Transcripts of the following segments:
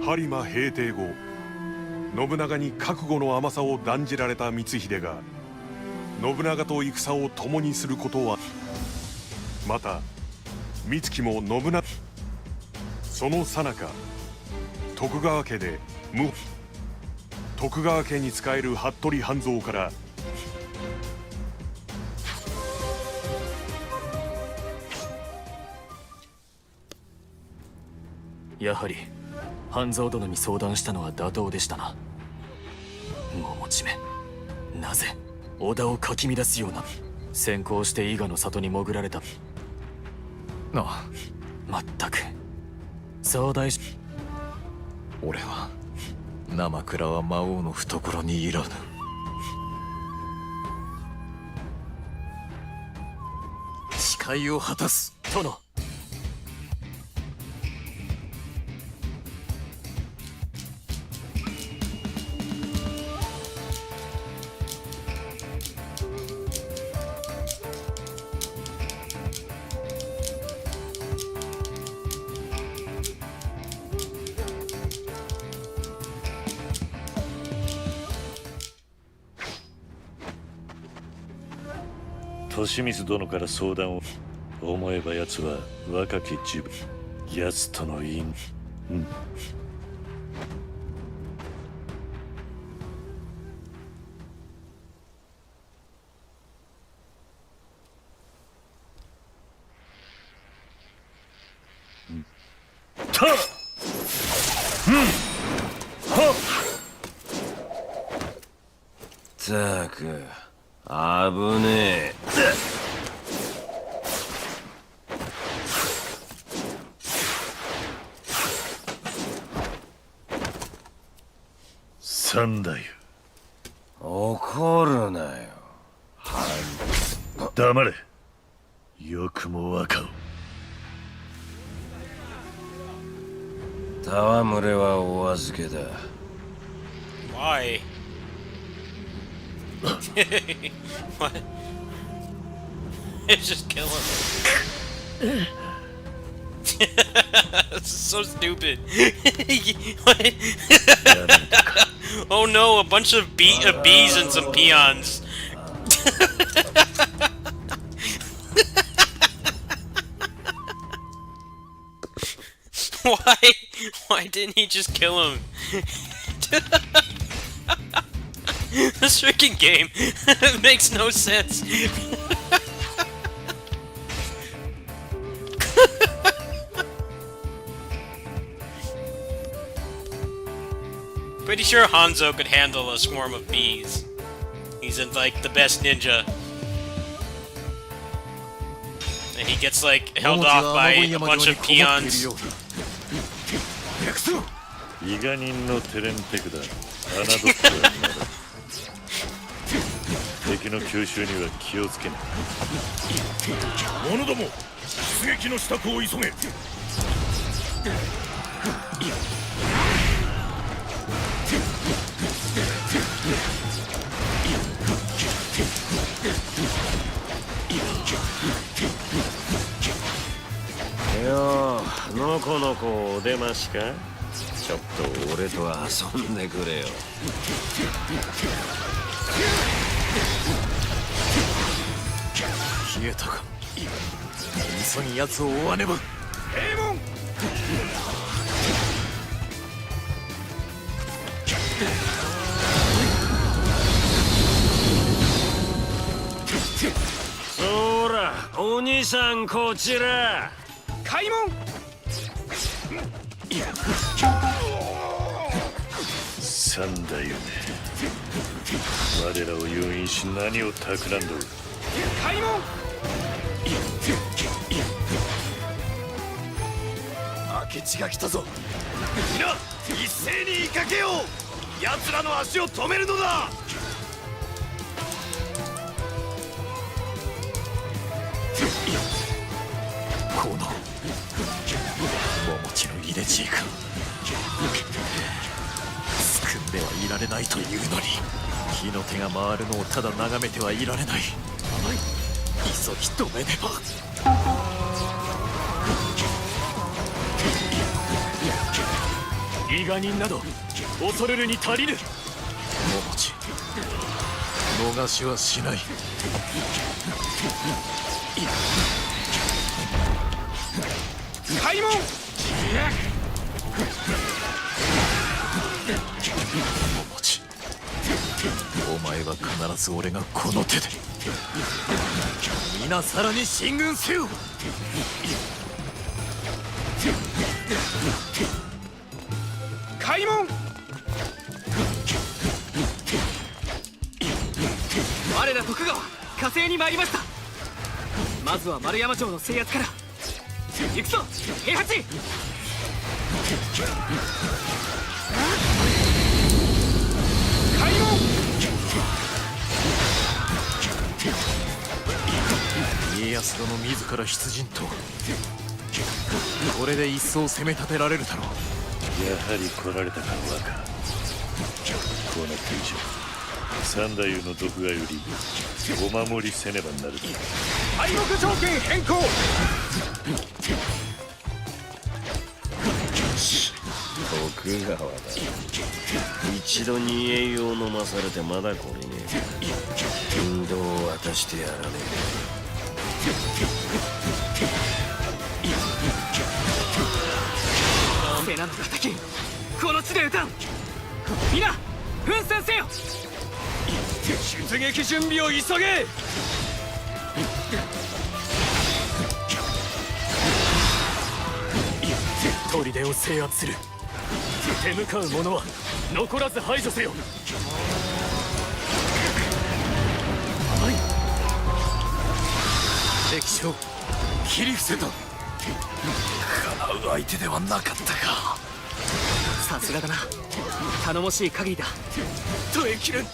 播磨平定後、信長に覚悟の甘さを断じられた光秀が信長と戦を共にすることは、また美月も信長、その最中徳川家で徳川家に仕える服部半蔵からやはり半蔵殿に相談したのは妥当でしたな。桃地め、なぜ織田をかき乱すような先行して伊賀の里に潜られた。ああ、まったく総大将。俺は生倉は魔王の懐にいらぬ。誓いを果たす。殿、利光殿から相談を。思えば奴は若き自分、奴との因。ったく危ねえ。三太夫、怒るなよ。黙れ。よくも若を。戯れはお預けだ。Why? What? Just kill him. This is so stupid. What? Oh no, a bunch of bees and some peons. Why? Why didn't he just kill him? This freaking game makes no sense. Pretty sure Hanzo could handle a swarm of bees. He's like the best ninja. And he gets like held off by a bunch of peons. 伊賀人のテレンテクだ。侮ってはならん。敵の吸収には気をつけない。者ども、出撃の支度を急げ。よう、のこのこお出ましか。ちょっと俺と遊んでくれよ。消えたか。急ぎ奴を追わねば。閉門。そら、お兄さんこちら。開門。三太夫め、我らを誘引し何を企んどる。開門。明智が来たぞ。皆一斉に追いかけよう。奴らの足を止めるのだ。この桃地の入れ知恵か。救んではいられないというのに、火の手が回るのをただ眺めてはいられない。急ぎ止めねば。伊賀人など恐れるに足りぬ。桃地、逃しはしない。開門。桃地、お前は必ず俺がこの手で。皆さらに進軍せよ。開門。我ら徳川火星に参りました。まずは丸山城の制圧から。行くぞ平八。開門。家康殿自ら出陣と、これで一層攻め立てられるだろう。やはり来られたか若。こうなって以上三太夫の毒がよりお守りせねばなる。敗北条件変更。徳川だ。一度に栄養を飲まされてまだこれねえ。引導を渡してやらね瀬名の敵、この地で撃たん。皆奮戦せよ。出撃準備を急げ。砦を制圧する。手向かう者は残らず排除せよ。敵将切り伏せた。かなう相手ではなかったか。さすがだな。頼もしい限りだ。耐えきれん。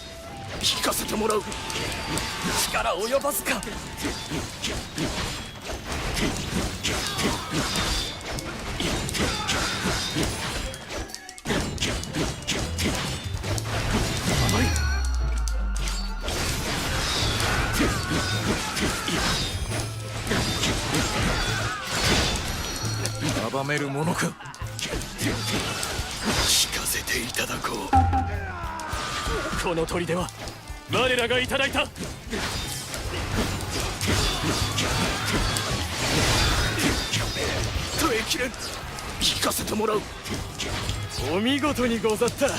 引かせてもらう。力及ばずか。阻めるものか。聞かせていただこう。この砦は我らがいただいた。耐えきれん。聞かせてもらう。お見事にござった。え。や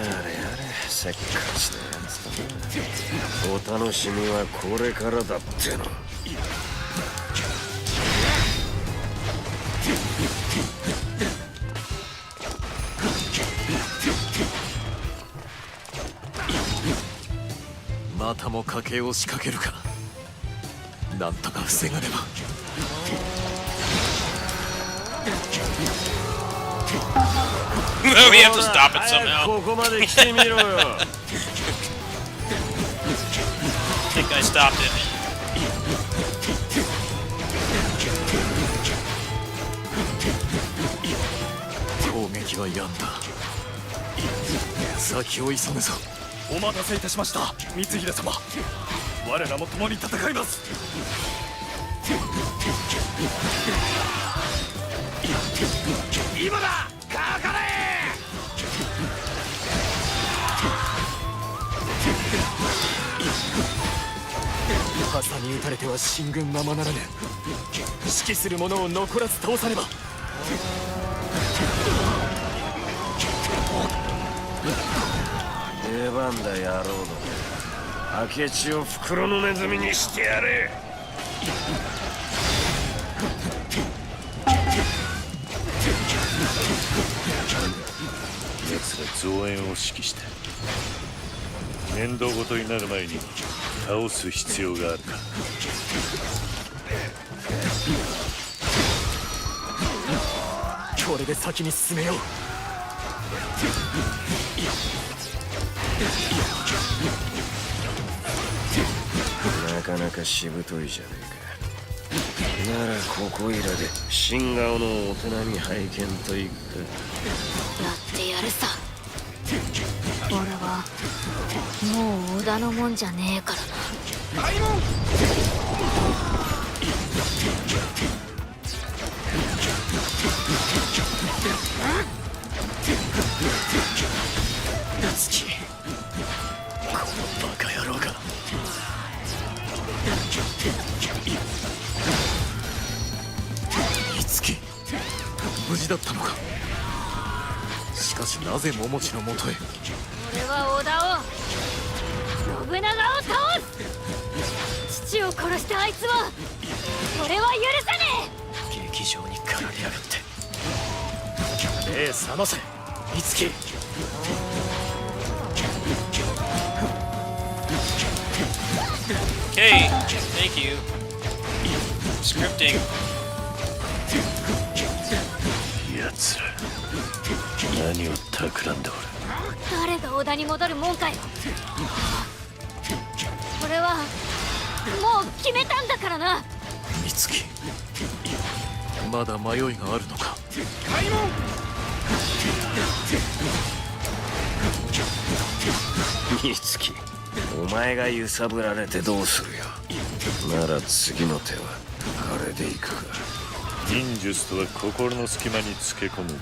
れやれ、せっかちなやつだな。お楽しみはこれからだっての。またも家計を仕掛けるか。なんとか防がねば。We have to stop it 早く somehow. ここまで来てみろよ。I think I stopped it. 攻撃はやんだ。先を急ぐぞ。お待たせいたしました、光秀様。我らも共に戦います。今だ、かかれ。傘に撃たれては進軍ままならぬ。指揮する者を残らず倒さねば。出番だ野郎ども。明智を袋のネズミにしてやれ。奴ら増援を指揮して面倒ごとになる前に倒す必要があるか。これで先に進めよう。なかなかしぶといじゃねえか。ならここいらで新顔のお手並み拝見といくか。やってやるさ。俺はもう織田のもんじゃねえからな。開門。無事だったのか。しかしなぜ桃地のもとへ。俺は織田を信長を倒す。父を殺したあいつを俺は許さね劇場に駆られやがって。目覚ませ美月。Okay, thank you. Scripting. 奴ら何を企んでおる。え。誰が織田に戻るもんかよ。俺はもう決めたんだからな。美月、まだ迷いがあるのか。美月、お前が揺さぶられてどうするよ。なら次の手はあれでいくか。忍術とは心の隙間につけ込むも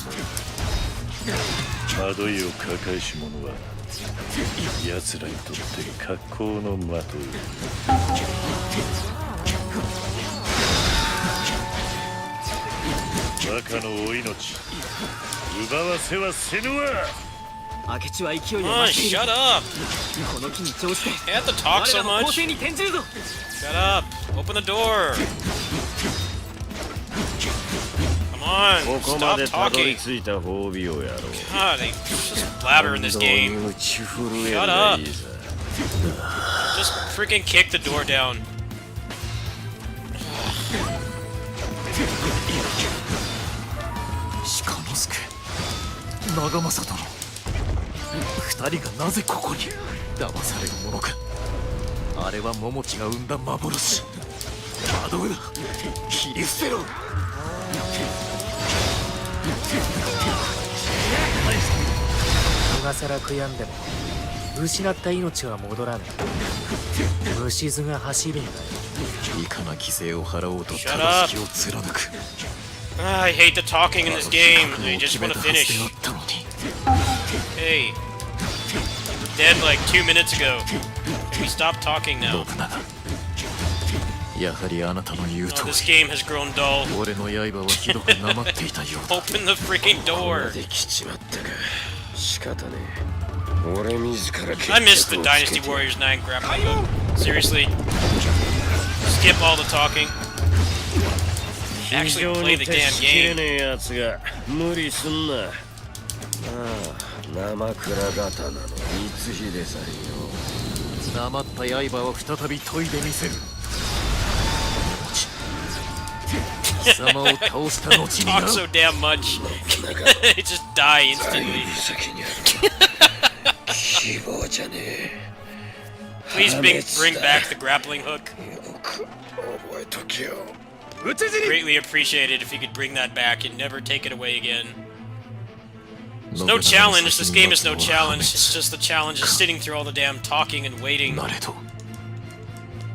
の。惑いを抱えし者は奴らにとって格好の的よ。バカのお命奪わせはせぬわ。明智は勢いを Come 増 on, している。 shut up. この機に乗じて You have to talk 我 so らの攻 much. 勢に転じるぞ。 Shut up. Open the door. Come on, ここま stop でたどり talking. 着いた褒美をやろう。 God, they just blabber in this 本当に game. 打ち震えるがいいさ。 Just freaking kick the door down. 鹿之助、長政殿、二人がなぜここに。騙されるものか。あれは桃地が生んだ幻。惑うな、切り捨てろ。今さら悔やんでも失った命は戻らぬ。虫唾が走りんだよ。いかな犠牲を払おうと Shut 正しきを貫く。 I hate the talking in this game. I 覚悟を just 決め want た to はず finish. であったのに。 Hey, you were dead like 2 minutes ago. Can we stop talking now? 信長、やはりあなたの言う Oh, 通 this り、 game has grown dull. 俺の刃はひどくなまっていたようだ。 Open the freaking ここま door. で来ちまったか。仕方ねえ。俺自ら決着を I missed つ the けて Dynasty Warriors 9 grappling hook. Seriously. Skip all the talking. 非 Actually 常 play に the 徹 damn しきれ game. ねえやつが無理すんな。ああ、生倉刀の光秀さんよ。なまった刃を再び研いでみせる。貴様を倒した後にな。 Talk so damn much. They just die 大 instantly. の先にある。希望じゃねえ。 Please bring back the grappling hook. よく覚えとけよ。 Greatly appreciated if you could bring that back and never take it away again. There's no challenge. This game is no challenge. It's just the challenge is sitting through all the damn talking and waiting. なれど、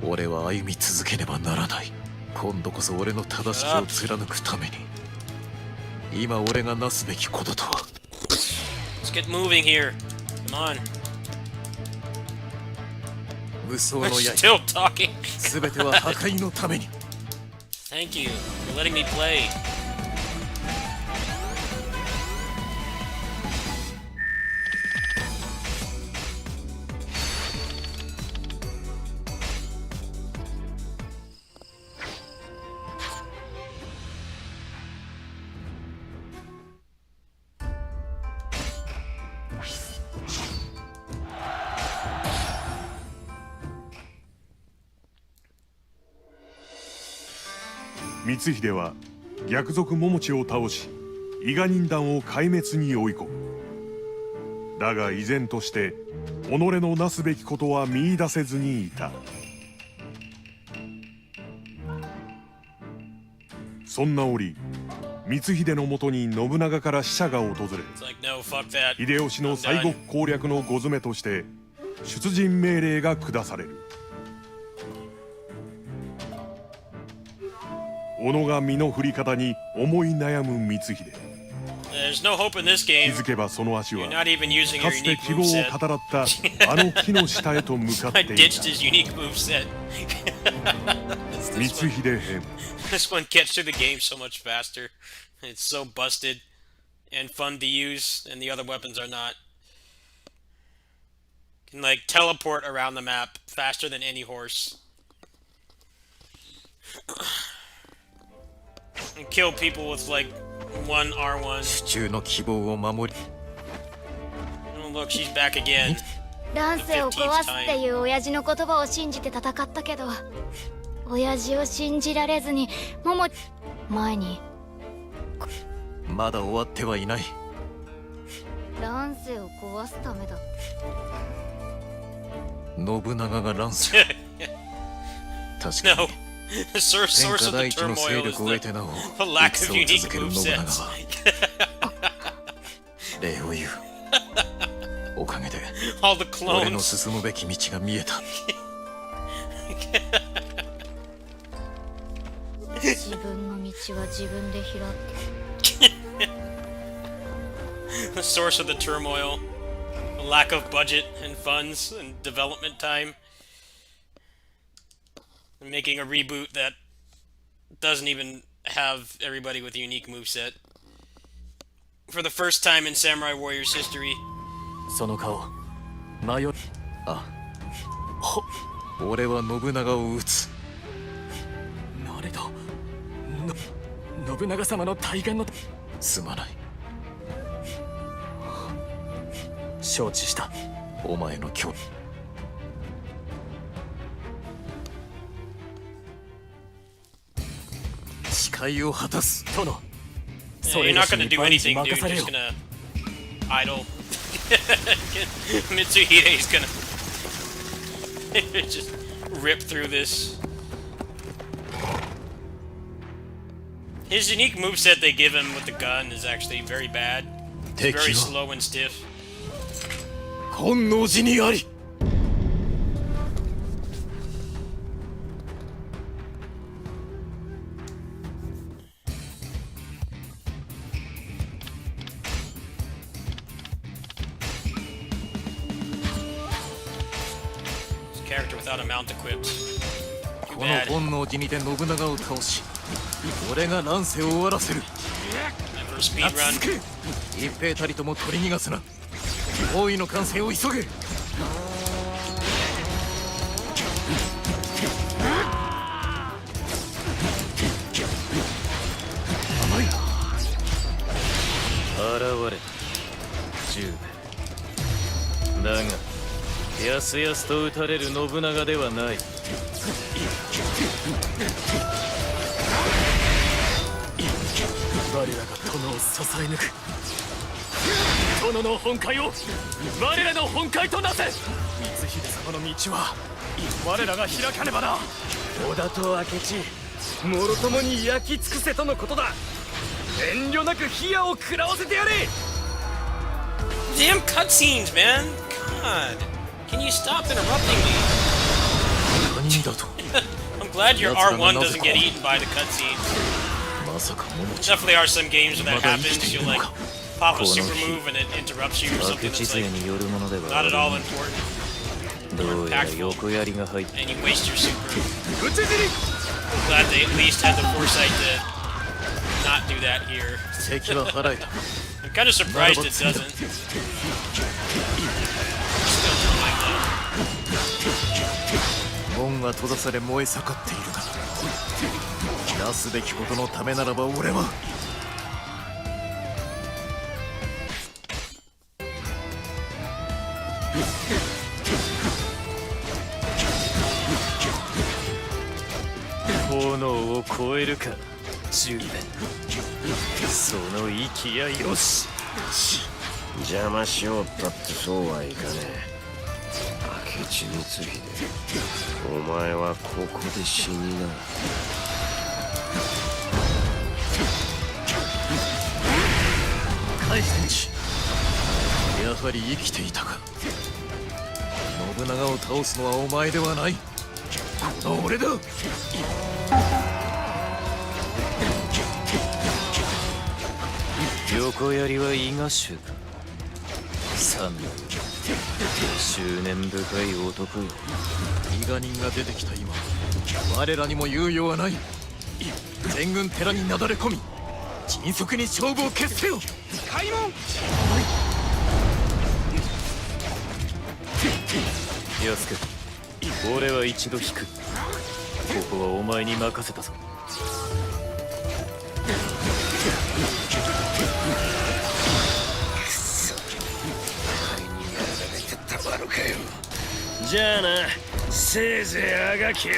俺は歩み続けねばならない。今度こそ俺の正しきを貫くために、今俺がなすべきこととは。 Let's get moving here. Come on. 無双 We're の刃、 still talking. すべては破壊のために。 Thank you for letting me play. 光秀は逆賊桃地を倒し伊賀人団を壊滅に追い込む。だが依然として己のなすべきことは見出せずにいた。そんな折光秀のもとに信長から使者が訪れ、 It's like, no, fuck that. 秀吉の I'm 西 done. 国攻略のご詰めとして出陣命令が下される。己が身の振り方に思い悩む光秀。 There's no hope in this 気 game. づけばその足 You're は not even using か your つて unique 希望を moveset. 語らったあの木の下へと向かっ I てい ditched た。 his unique moveset. 光秀編 This one gets through the game so much faster. It's so busted and fun to use, and the other weapons are not. Can like teleport around the map faster than any horse. And kill people with like one R1. 地中の希望を守り Oh look, she's back again. 乱世を壊すっていう親父の言葉を信じて戦ったけど、親父を信じられずに前にまだ終わってはいない。乱世を壊すためだ。信長が乱世確か No. に The source 天 of 下 the 第一の勢 turmoil is 力を得てなお the lack of 戦を unique 続ける信長 movesets. は礼を言う。おかげで All the 俺の clones. 進むべき道が見えた。自分の道は自分で開け。 The source of the turmoil. The lack of budget and funds and development time. And making a reboot that doesn't even have everybody with a unique moveset. For the first time in Samurai Warriors history. その顔迷う。あ、俺は信長を討つ。なれど信長様の大願のすまない。承知した。お前の今日誓いを果たす殿。 Yeah, you're not gonna do anything, dude. You're just gonna idle. Mitsuhide's gonna just rip through this. His unique moveset they give him with the gun is actually very bad. It's very slow and stiff. 本能寺にあり。 Character without a mount equipped. Too この bad. 本能寺にて信長を倒し、俺が乱世を終わらせる。 Never speed run. 続け一兵たりとも取り逃がすな。包囲の完成を急げ。甘い。現れ十兵衛だがやすやすと撃たれる信長ではない。我らが殿を支え抜く。殿の本懐を我らの本懐となせ。光秀様の道は我らが開かねばな。織田と明智もろともに焼き尽くせとのことだ。遠慮なく火矢を食らわせてやれ。 Damn cutscenes, man! God. Can you stop interrupting me? 何だと。 I'm glad your R1 doesn't get eaten by the cutscenes. まさか桃ちゃん Definitely are some games where that happens. You'll like pop a super move and it interrupts you or 明 something 智 that's 勢 like によるものでは not at all あ important. る。どうやら横槍が入って And you waste your super. I'm glad they at least had the foresight to not do that here. 敵は払えた。 I'm kind of surprised it doesn't. Still don't like that. 門は閉ざされ燃え盛っているが、なすべきことのためならば俺は炎を超えるか十兵衛。その息やよし。邪魔しようったってそうはいかねえ。明智光秀、お前はここで死にな。海戦士、やはり生きていたか。信長を倒すのはお前ではない、この俺だ。横槍は伊賀衆か。三男執念深い男よ。伊賀人が出てきた今、我らにも猶予はない。全軍寺になだれ込み、迅速に勝負を決せよ。開門。安く俺は一度引く。ここはお前に任せたぞ。たまるかよ。じゃあな、せいぜいあがけよ。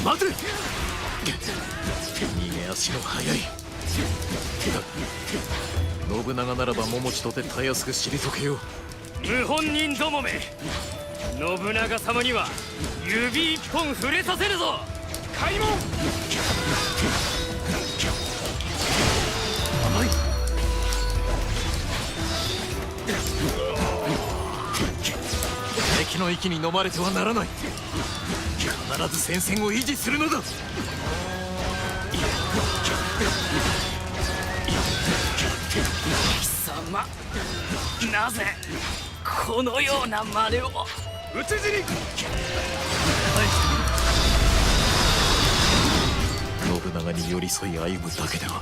待て。逃げ足の速い。信長ならば桃地とてたやすく退けよう。謀反人どもめ、信長様には指一本触れさせるぞ。開門。敵の息に飲まれてはならない。必ず戦線を維持するのだ。貴様、なぜこのような真似を。討ち死に。信長に寄り添い歩むだけでは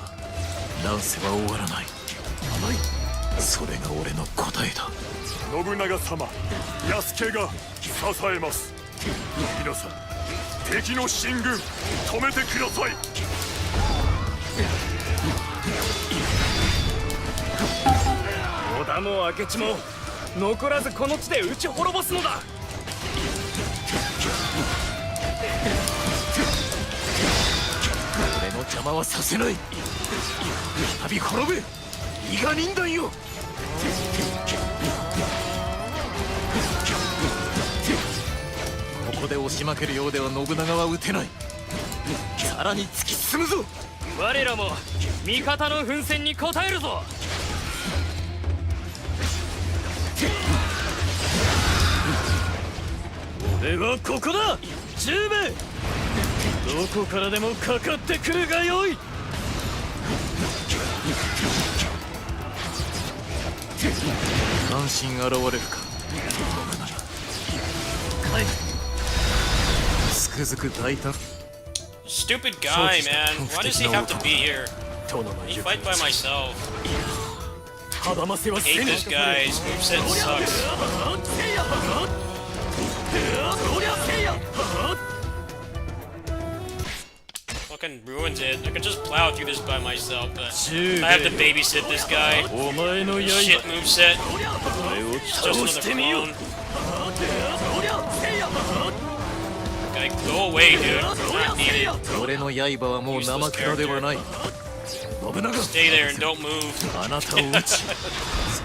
乱世は終わらない。それが俺の答えだ。信長様、安家が支えます。皆さん、敵の進軍止めてください。織田も明智も残らずこの地で討ち滅ぼすのだ。俺の邪魔はさせない。再び滅べ伊賀忍団よ。ここで押し負けるようでは信長は討てない。さらに突き進むぞ。我らも味方の奮戦に応えるぞ。俺はここだ。十兵衛、どこからでもかかってくるがよい。関心現れるか信長。つくづく大胆。 Stupid guy, man. Why does he have to be here? 殿の I 行 fight by myself. 阻ませは Hate せぬ。 this guy. His moveset sucks. Fucking ruins it. I could just plow through this by myself, but I have to babysit this guy. お前の刃 Shit moveset. お前を It's 倒 just し another てみよう。 clone. Guy, go away, dude. Not needed. 俺の刃はもう生キャラではない。信長、 Stay there and don't move. あなたを撃ち、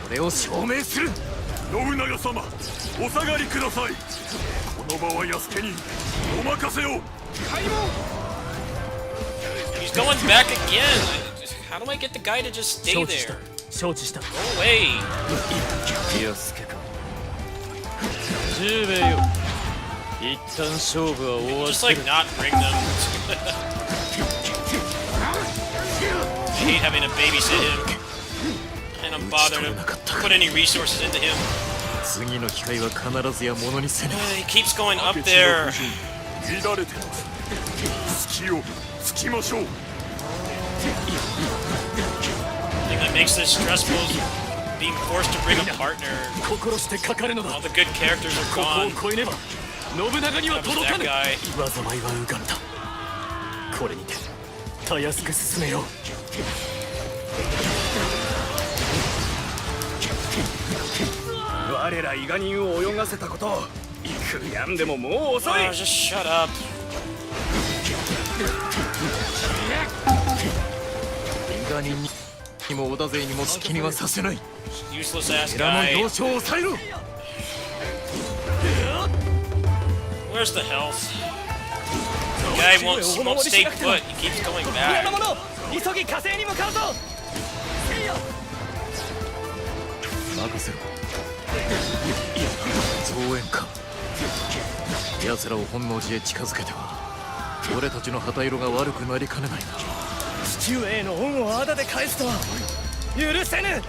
それを証明する。信長様、お下がりください。この場は安家にお任せを。 He's going back again. How do I get the guy to just stay 承知した。 there? 承知した。 Go away. 安家か。十兵衛よ。一旦勝負は終わ Just って like る。 not bring them. I hate having to babysit him. And I'm bothered to put any resources into him. 次の機会は必ずやものにせぬ。 He keeps going up there. 乱れてます。隙をつきましょう。 The thing that makes this stressful is being forced to bring a partner. 心してかかるのだ。 All the good characters are ここ gone. を越えねば信長には That was 届 that かぬ。 guy. 災いは浮かんだ。これにてたやすく進めよう。我ら伊賀人を泳がせたことを悔やんでももう遅い。 Oh, just shut up. 伊賀人にも織田勢にも好きにはさせない。 Useless ass 寺の guy. 要所を抑えろ。 Where's the health? The guy won't stay put. He keeps going 親の back. 者、急ぎ火星に向かうぞ。任せろ。増援か。奴らを本能寺へ近づけては俺たちの旗色が悪くなりかねないな。父上への恩を仇で返すとは許せぬ。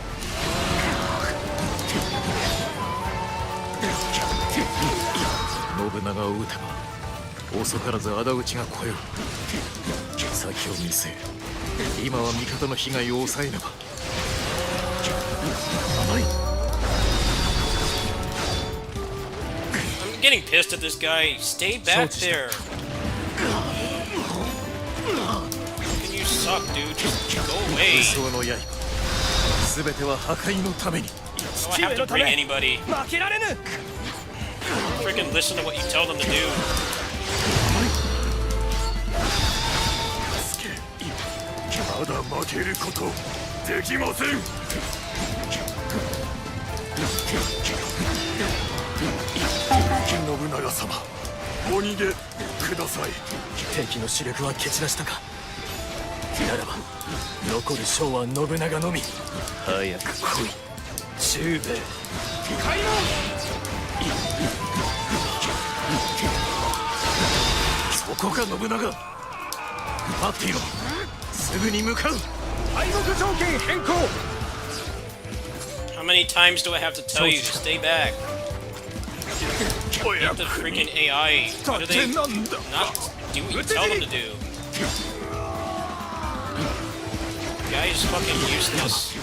信長を討てば遅からず仇討ちが来よう。先を見据え、今は味方の被害を抑えねば。甘い。 I'm getting pissed at this guy. Stay back there. Can you suck, dude? Just go away. 武将の刃、すべては破壊のために。 Do I have to bring anybody? 負けられぬ。 Freaking listen to what you tell them to do. まだ負けることできません。信長様、お逃げください。敵の主力は蹴散らしたか。ならば残る将は信長のみ。早く来い、中兵衛。開門。そこか信長。待っていろ、すぐに向かう。敗北条件変更。 How many times do I have to tell you to stay back? Get the freaking AI. How do they not do what you tell them to do? The guy is fucking useless.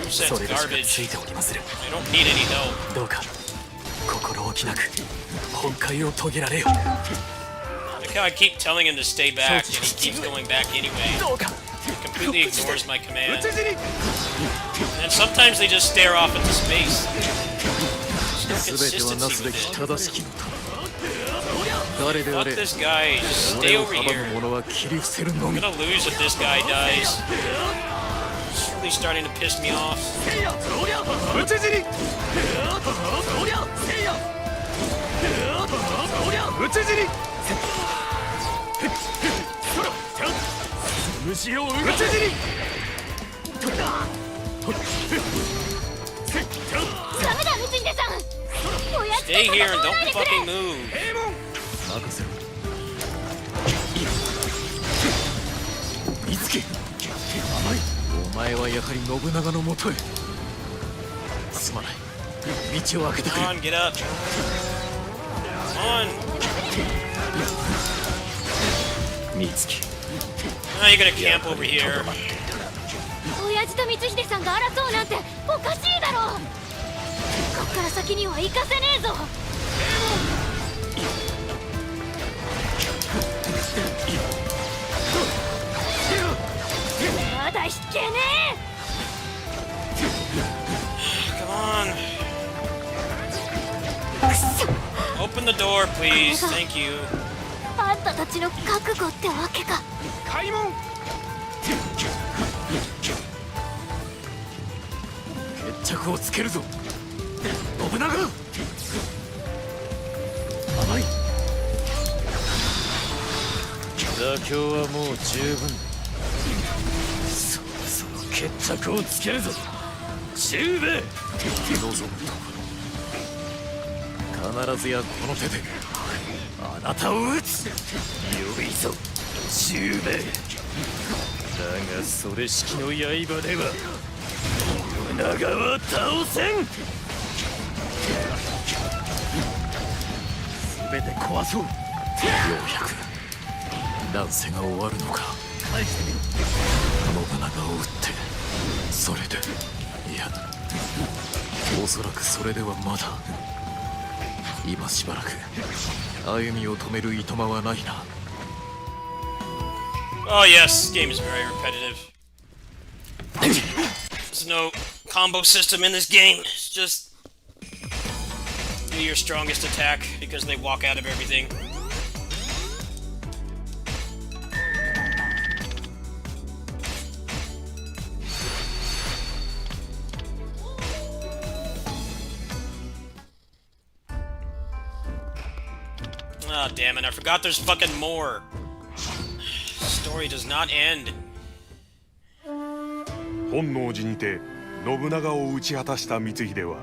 His そ moveset's れがしかつ garbage. いておりまする。 I don't need any help. どうか心置きなく本会を遂げられよ。 Look how I keep telling him to stay back, and he keeps going back anyway. どうか He completely ignores my command. And sometimes they just stare off into space. There's no すべてはな consistency すべ with き it. 正しきのため。誰であ Fuck れ this guy. Just 俺 stay を over 阻 here. む者は切り伏せるのみ。 I'm gonna lose if this guy dies. It's really starting to piss me off. 討ち死に。討ち死に。虫を討ち死に。ダメだ光秀さん。おやつ Stay と here 戦 and わ don't ないでくれ。 fucking move. 任せろ。見つけ。お前はやはり信長のもとへ。すまない。道を開けてく Come れ。 on, get up. Come on. 見つけ。 Now you're gonna camp over here. 親父と光秀さんが争うなんておかしいだろう。こっから先には行かせねえぞ。まだ引けね Come on. え。くそ。 Open the door, please. Thank you. あんたたちの覚悟ってわけか。開門。決着をつけるぞ。信長。甘い。妥協はもう十分。そろそろ決着をつけるぞ。中兵衛。望むところ。必ずやこの手であなたを撃つ。よいぞ、中兵衛。だがそれしきの刃では信長は倒せん。全て壊そう。ようやく乱世が終わるのか。信長を撃ってそれで、いやおそらくそれではまだ。今しばらく歩みを止めるいとまはないな。 Oh yes, this game is very repetitive. There's no combo system in this game. It's just do your strongest attack because they walk out of everything. Oh damn it, I forgot there's fucking more. Story does not end. 本能寺にて信長を討ち果たした光秀は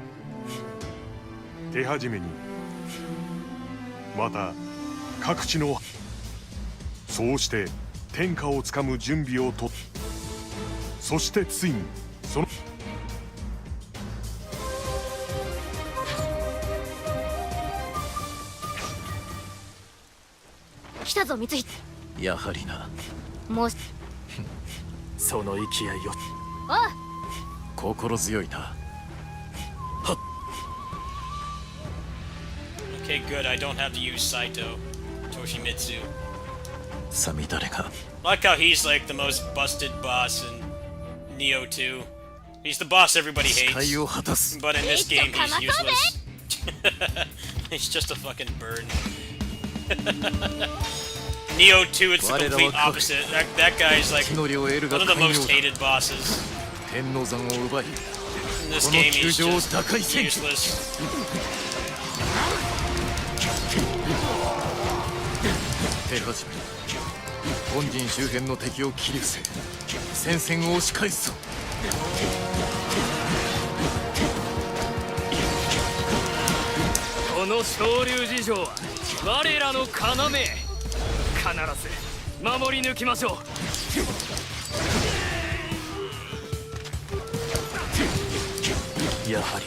手始めにまた各地のそうして天下をつかむ準備をとっそしてついにそのたぞ光秀。やはりな。もうその生き合いよ。おう。心強いな。 Okay, good. I don't have to use Saito Toshimitsu. さみだれが Like how he's like the most busted boss in Neo 2. He's the boss everybody 誓 hates, いを果たす。 but in this game he's useless. He's just a fucking bird. Neo 2, it's the complete opposite. That guy's like 地の利を得るが one of the 寛容 most だ。 hated bosses. 天王山を奪い In this この game 球 he's 場を just 打開せん。 useless. 手始め本陣周辺の敵を切り伏せ戦線を押し返すぞ。この昇竜事情は我らの要。必ず守り抜きましょやはり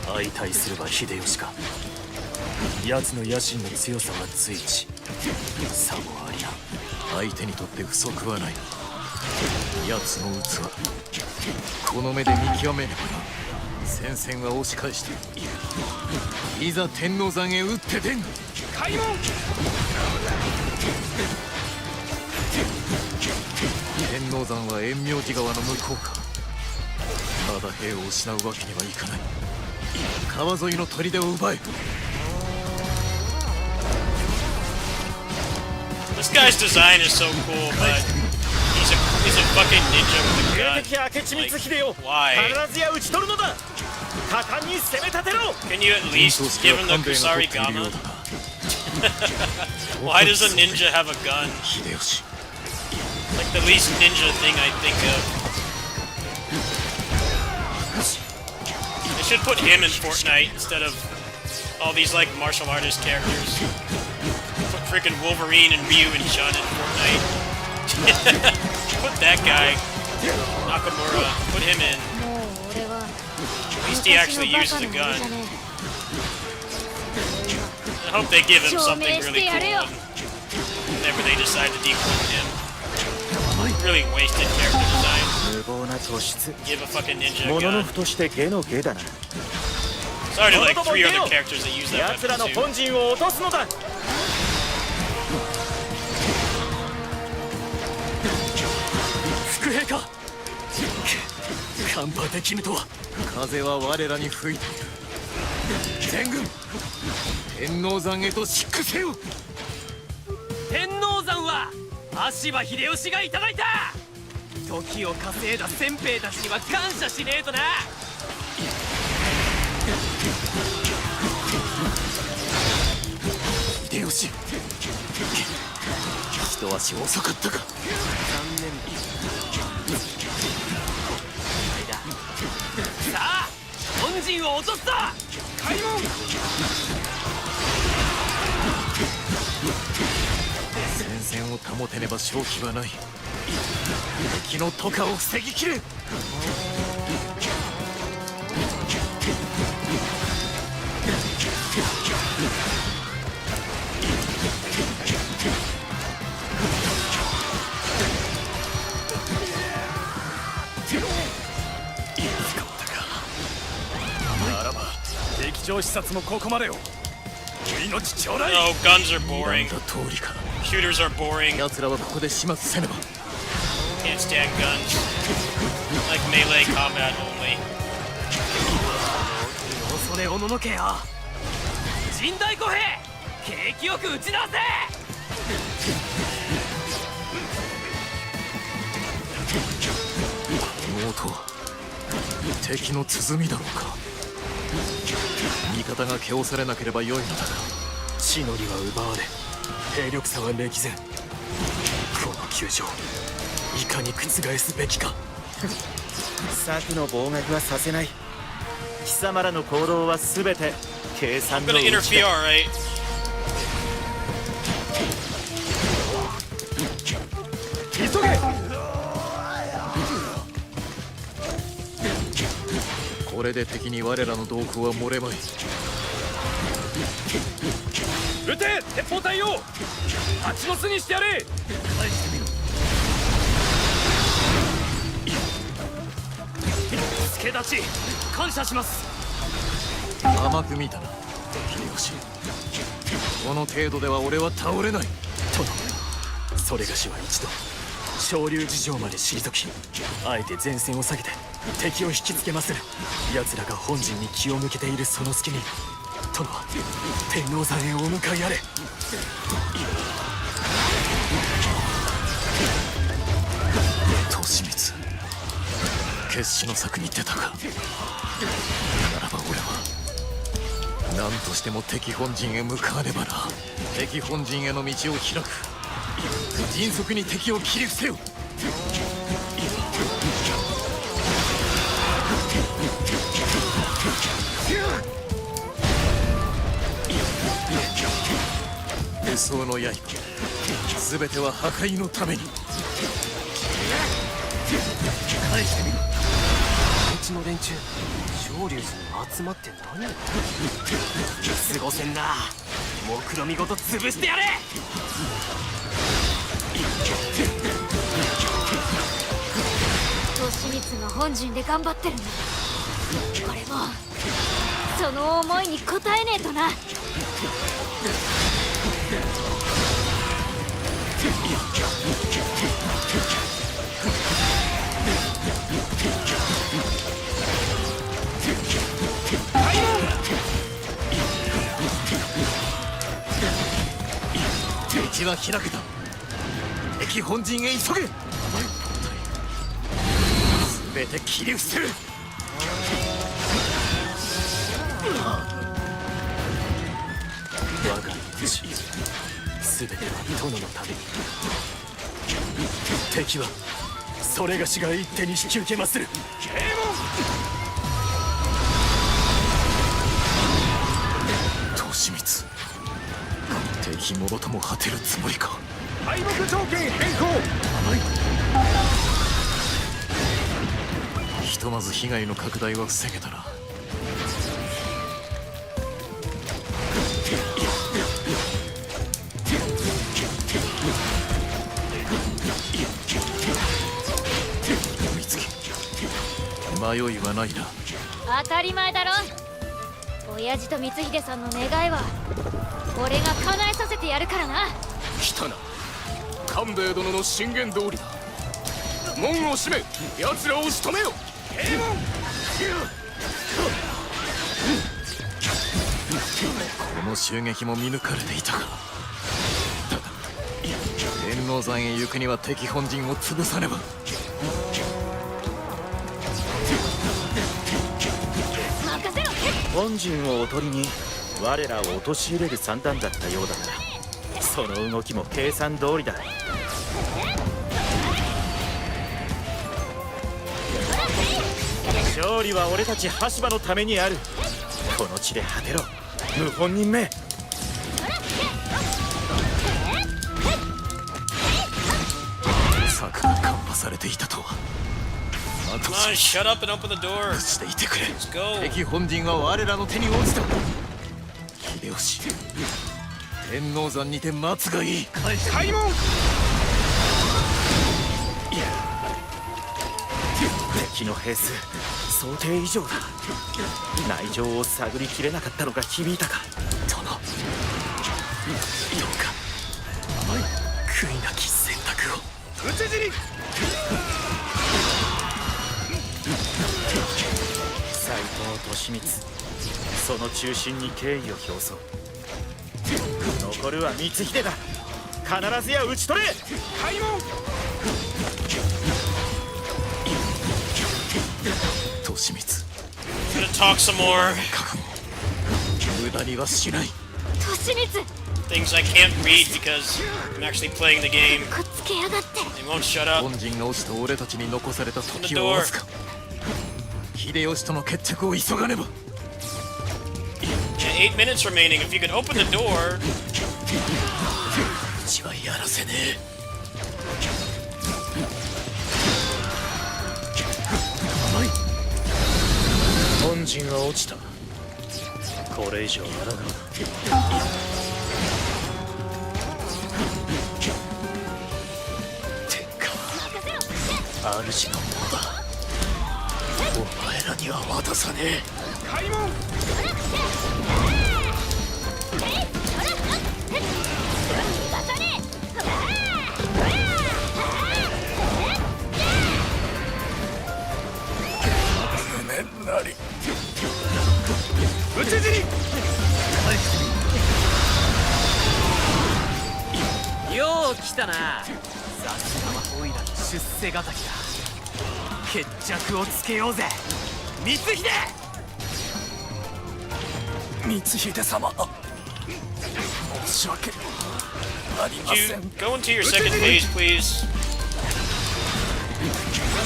相対すれば秀吉か。奴の野心の強さは随一。さもありな。相手にとって不足はない。奴の器この目で見極めねばな。戦線は押し返していざ天王山へ打って出ん。開門。天王山は円明寺川の向こうか。まだ兵を失うわけにはいかない。川沿いの砦を奪え。 This guy's design is so cool, but he's a fucking ninja with a gun. 敵明智光秀よ Why? 必ずや討ち取るのだ果敢に攻め立てろ Can you at least give him the Kusari Gama? Why does a ninja have a gun? 秀吉 Like the least ninja thing I think of. They should put him in Fortnite instead of all these like martial artist characters. Put freaking Wolverine and Ryu and Shun in Fortnite. Put that guy, Nakamura, put him in. もう俺は At least he actually uses a gun. I hope they give him something really cool whenever they decide to declone him. Really wasted character design. 無謀な突出 Give a fucking ninja a ものの gun. ふとして下の下だな Sorry to like 3 other characters that use that 奴らの weapon too. 本陣を落とすのだ伏兵か。看破できぬとは。風は我らに吹いている。全軍天王山へと疾駆せよ。う。天王山は足場秀吉がいただいた。時を稼いだ先兵たちには感謝しねえとな。秀吉一足遅かったか。残念だ。さあ本陣を落とすぞ。開門。戦線を保てねば勝機はない。敵の渡河を防ぎきれ。ならば敵情視察もここまでよ命ちょうだい No, guns are boring. 選んだ通りか。 Shooters are boring. 奴らはここで始末せねば。 Can't stand guns. Like melee combat only. 恐れおののけよ。陣大歩兵景気よく打ち直せ。この音は敵の鼓だろうか。味方が気をされなければ良いのだが、地の利は奪われ兵力差は歴然。この球場いかに覆すべきか。策の妨害はさせない貴様らの行動は全て計算 I'm の gonna うち interfere, だ alright? 急げこれで敵に我らの動向は漏れまい。撃て鉄砲隊いを蜂の巣にしてやれ。返してみろ。助立ち感謝します。甘く見たな秀吉。この程度では俺は倒れない。殿、それがしは一度昇龍事情まで退き、あえて前線を下げて敵を引きつけまする。奴らが本陣に気を向けているその隙に、殿は天王山へお向かいあれ。利光、決死の策に出たか。ならば俺は何としても敵本陣へ向かわねばな。敵本陣への道を開く。迅速に敵を切り伏せよ。武装の刃、全ては破壊のために。返してみろ。うちの連中昇龍寺に集まって何を過ごせんな。目論見ごと潰してやれ。利光の本陣で頑張ってるんだ。俺もその思いに応えねえとな。道は開けた。敵本陣へ急げ。全て切り伏せる。我が命全ては殿のために。敵はそれがしが一手に引き受けまする。利光、敵もろとも果てるつもりか。敗北条件変更。ひとまず被害の拡大は防げたな。美月、迷いはないな。当たり前だろ。親父と光秀さんの願いは俺が叶えさせてやるからな。来たな。官兵衛殿の進言通りだ。門を閉め奴らを仕留めよ。この襲撃も見抜かれていたか。だが天王山へ行くには敵本陣を潰さねば。任せろ。本陣をおとりに我らを陥れる算段だったようだが、その動きも計算通りだ。勝利は俺たち羽柴のためにある。この地で果てろ謀反人め。策が看破されていたとは。あと Come on, shut up and open the door. 無事でいてくれ。 Let's go. 敵本陣は我らの手に落ちた。秀吉、天王山にて待つがいい。開門。敵の兵数想定以上だ。内情を探りきれなかったのが響いたか。殿、どうか悔いなき選択を。討ち死に。斎藤利光、その中心に敬意を表そう。残るは光秀だ。必ずや討ち取れ。開門。利光、 Gonna talk some more 覚悟無駄にはしない。利光 things I can't read because I'm actually playing the game. くっつけやがって。 They won't shut up. 本陣が落ちた俺たちに残された時をわずか。秀吉との決着を急がねば。Yeah, 8 minutes remaining. If you could open the door. うちはやらせねえ。本陣は落ちた。これ以上抗うな。主のものだ。お前らには渡さねえ。よう来たな。さすがはオイラの出世敵だ。決着をつけようぜ光秀。光秀様、申し訳ありま Could せ you ん。 go into your second phase, please?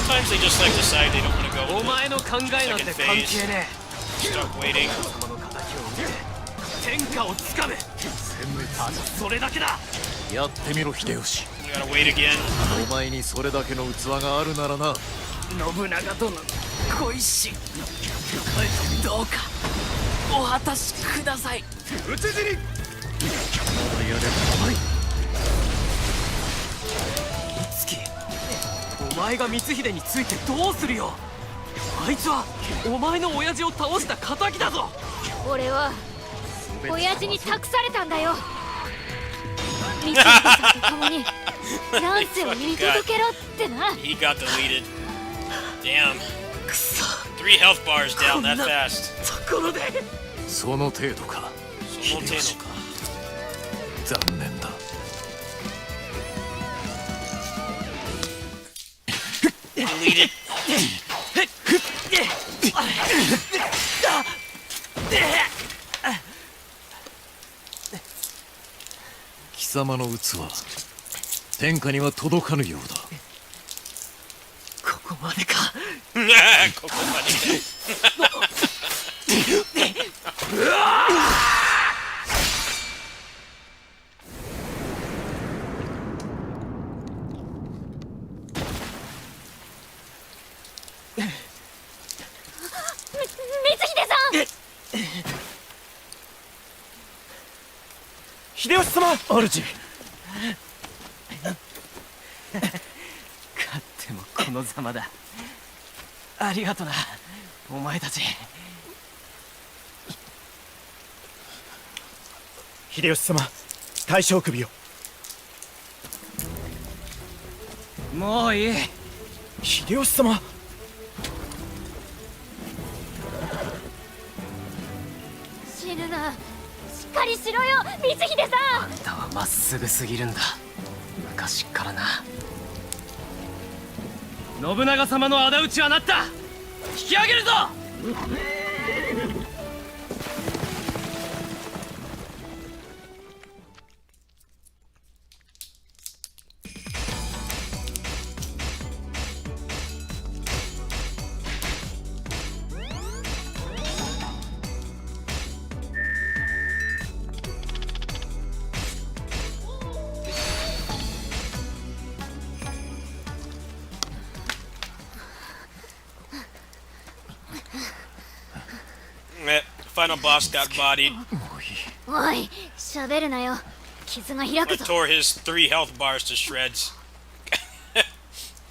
Sometimes they just like decide they don't want to go お into 前の考えなんて関係ね stop waiting. え。様の敵を見て天下をつかむ。ただそれだけだ。やってみろ秀吉。 We gotta wait again. お前にそれだけの器があるならな。信長殿、小石どうかお果たしください。月、お前が光秀についてどうするよ。あいつはお前の親父を倒した仇だぞ。俺は親父に託されたんだよ。光秀さんと共に乱世を見届けろってな。 He got deleted. Damn. 3 health bars down that fast. ところでその程度か。その程度か。残念だ。Deleted. 貴様の器、天下には届かぬようだ。ここまでか。ここまで。光秀さん。秀吉様、主、勝ってもこのざまだ。ありがとなお前たち。秀吉様、大将首を。もういい。秀吉様、死ぬな。しっかりしろよ光秀さん。あんたはまっすぐすぎるんだ。昔っからな。信長様の仇討ちはなった。引き上げるぞ。Final boss got bodied. おい、喋るなよ。傷が開く It ぞ。 tore his 3 health bars to shreds.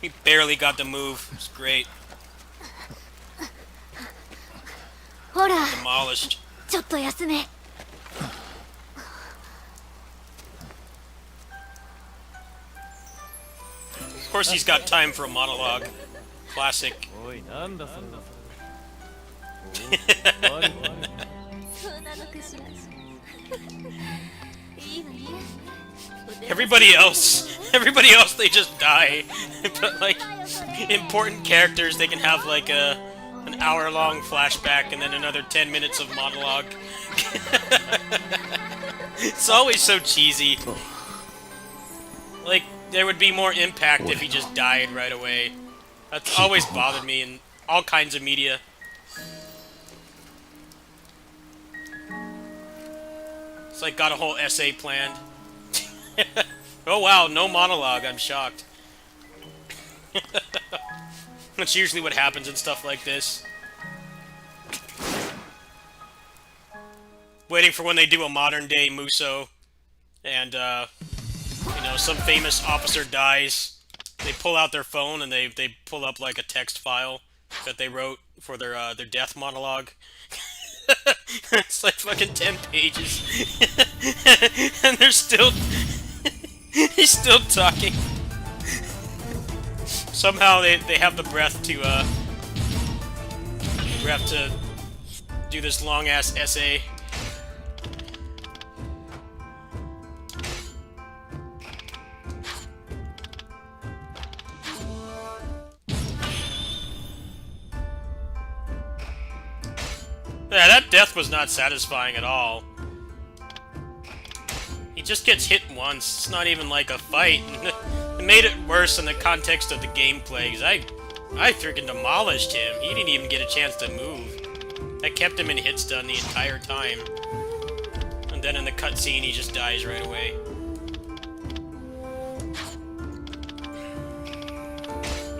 He barely got to move. It's great. ほら、 Demolished. ちょっと休め。 Of course, he's got time for a monologue. Classic. おい、なんだそんな。 そうなのかしら。いいのね。 Everybody else, they just die. But like important characters, they can have like an hour-long flashback and then another 10 minutes of monologue. It's always so cheesy. Like there would be more impact if he just died right away. That's always bothered me in all kinds of media. It's like got a whole essay planned. Oh wow, no monologue, I'm shocked. That's usually what happens in stuff like this. Waiting for when they do a modern day Muso and you know, some famous officer dies they pull out their phone and they pull up like a text file that they wrote for their death monologue. It's like fucking 10 pages, and they're still he's still talking. Somehow they have the breath to do this long ass essay. Yeah, that death was not satisfying at all. He just gets hit once. It's not even like a fight. It made it worse in the context of the gameplay, because I freaking demolished him. He didn't even get a chance to move. I kept him in hit stun the entire time. And then in the cutscene, he just dies right away.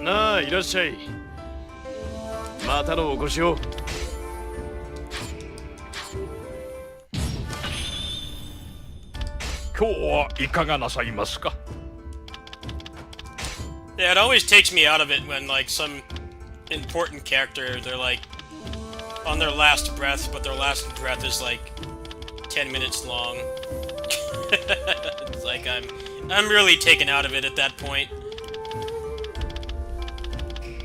Naあ、いらっしゃい。またのお越しを。今日はいかがなさいますか? Yeah, it always takes me out of it when, like, some important character, they're, like, on their last breath, but their last breath is, like, 10 minutes long. It's like, I'm really taken out of it at that point.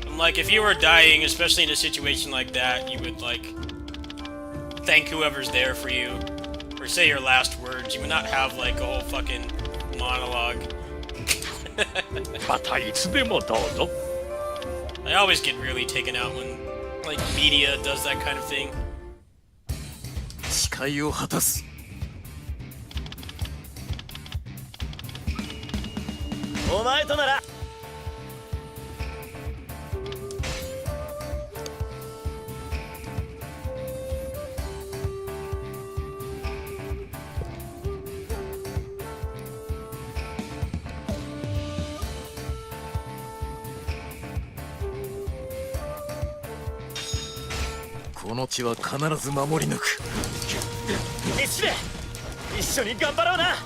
I'm like, if you were dying, especially in a situation like that, you would, like, thank whoever's there for you. Or say your last words. You would not have, like, a whole fucking monologue. またいつでもどうぞ。I always get really taken out when, like, media does that kind of thing. 誓いを果たす。お前とならこの地は必ず守り抜く。一で一緒に頑張ろうな。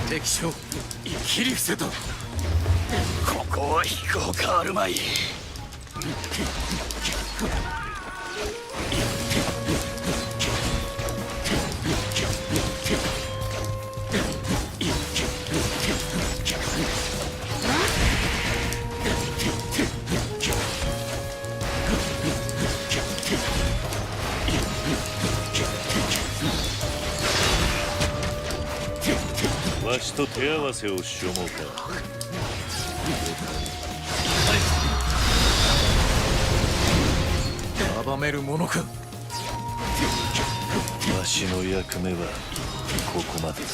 敵将切り伏せた。ここは飛行があるまい。わしと手合わせをしよもうか。阻めるものか。わしの役目はここまでだ。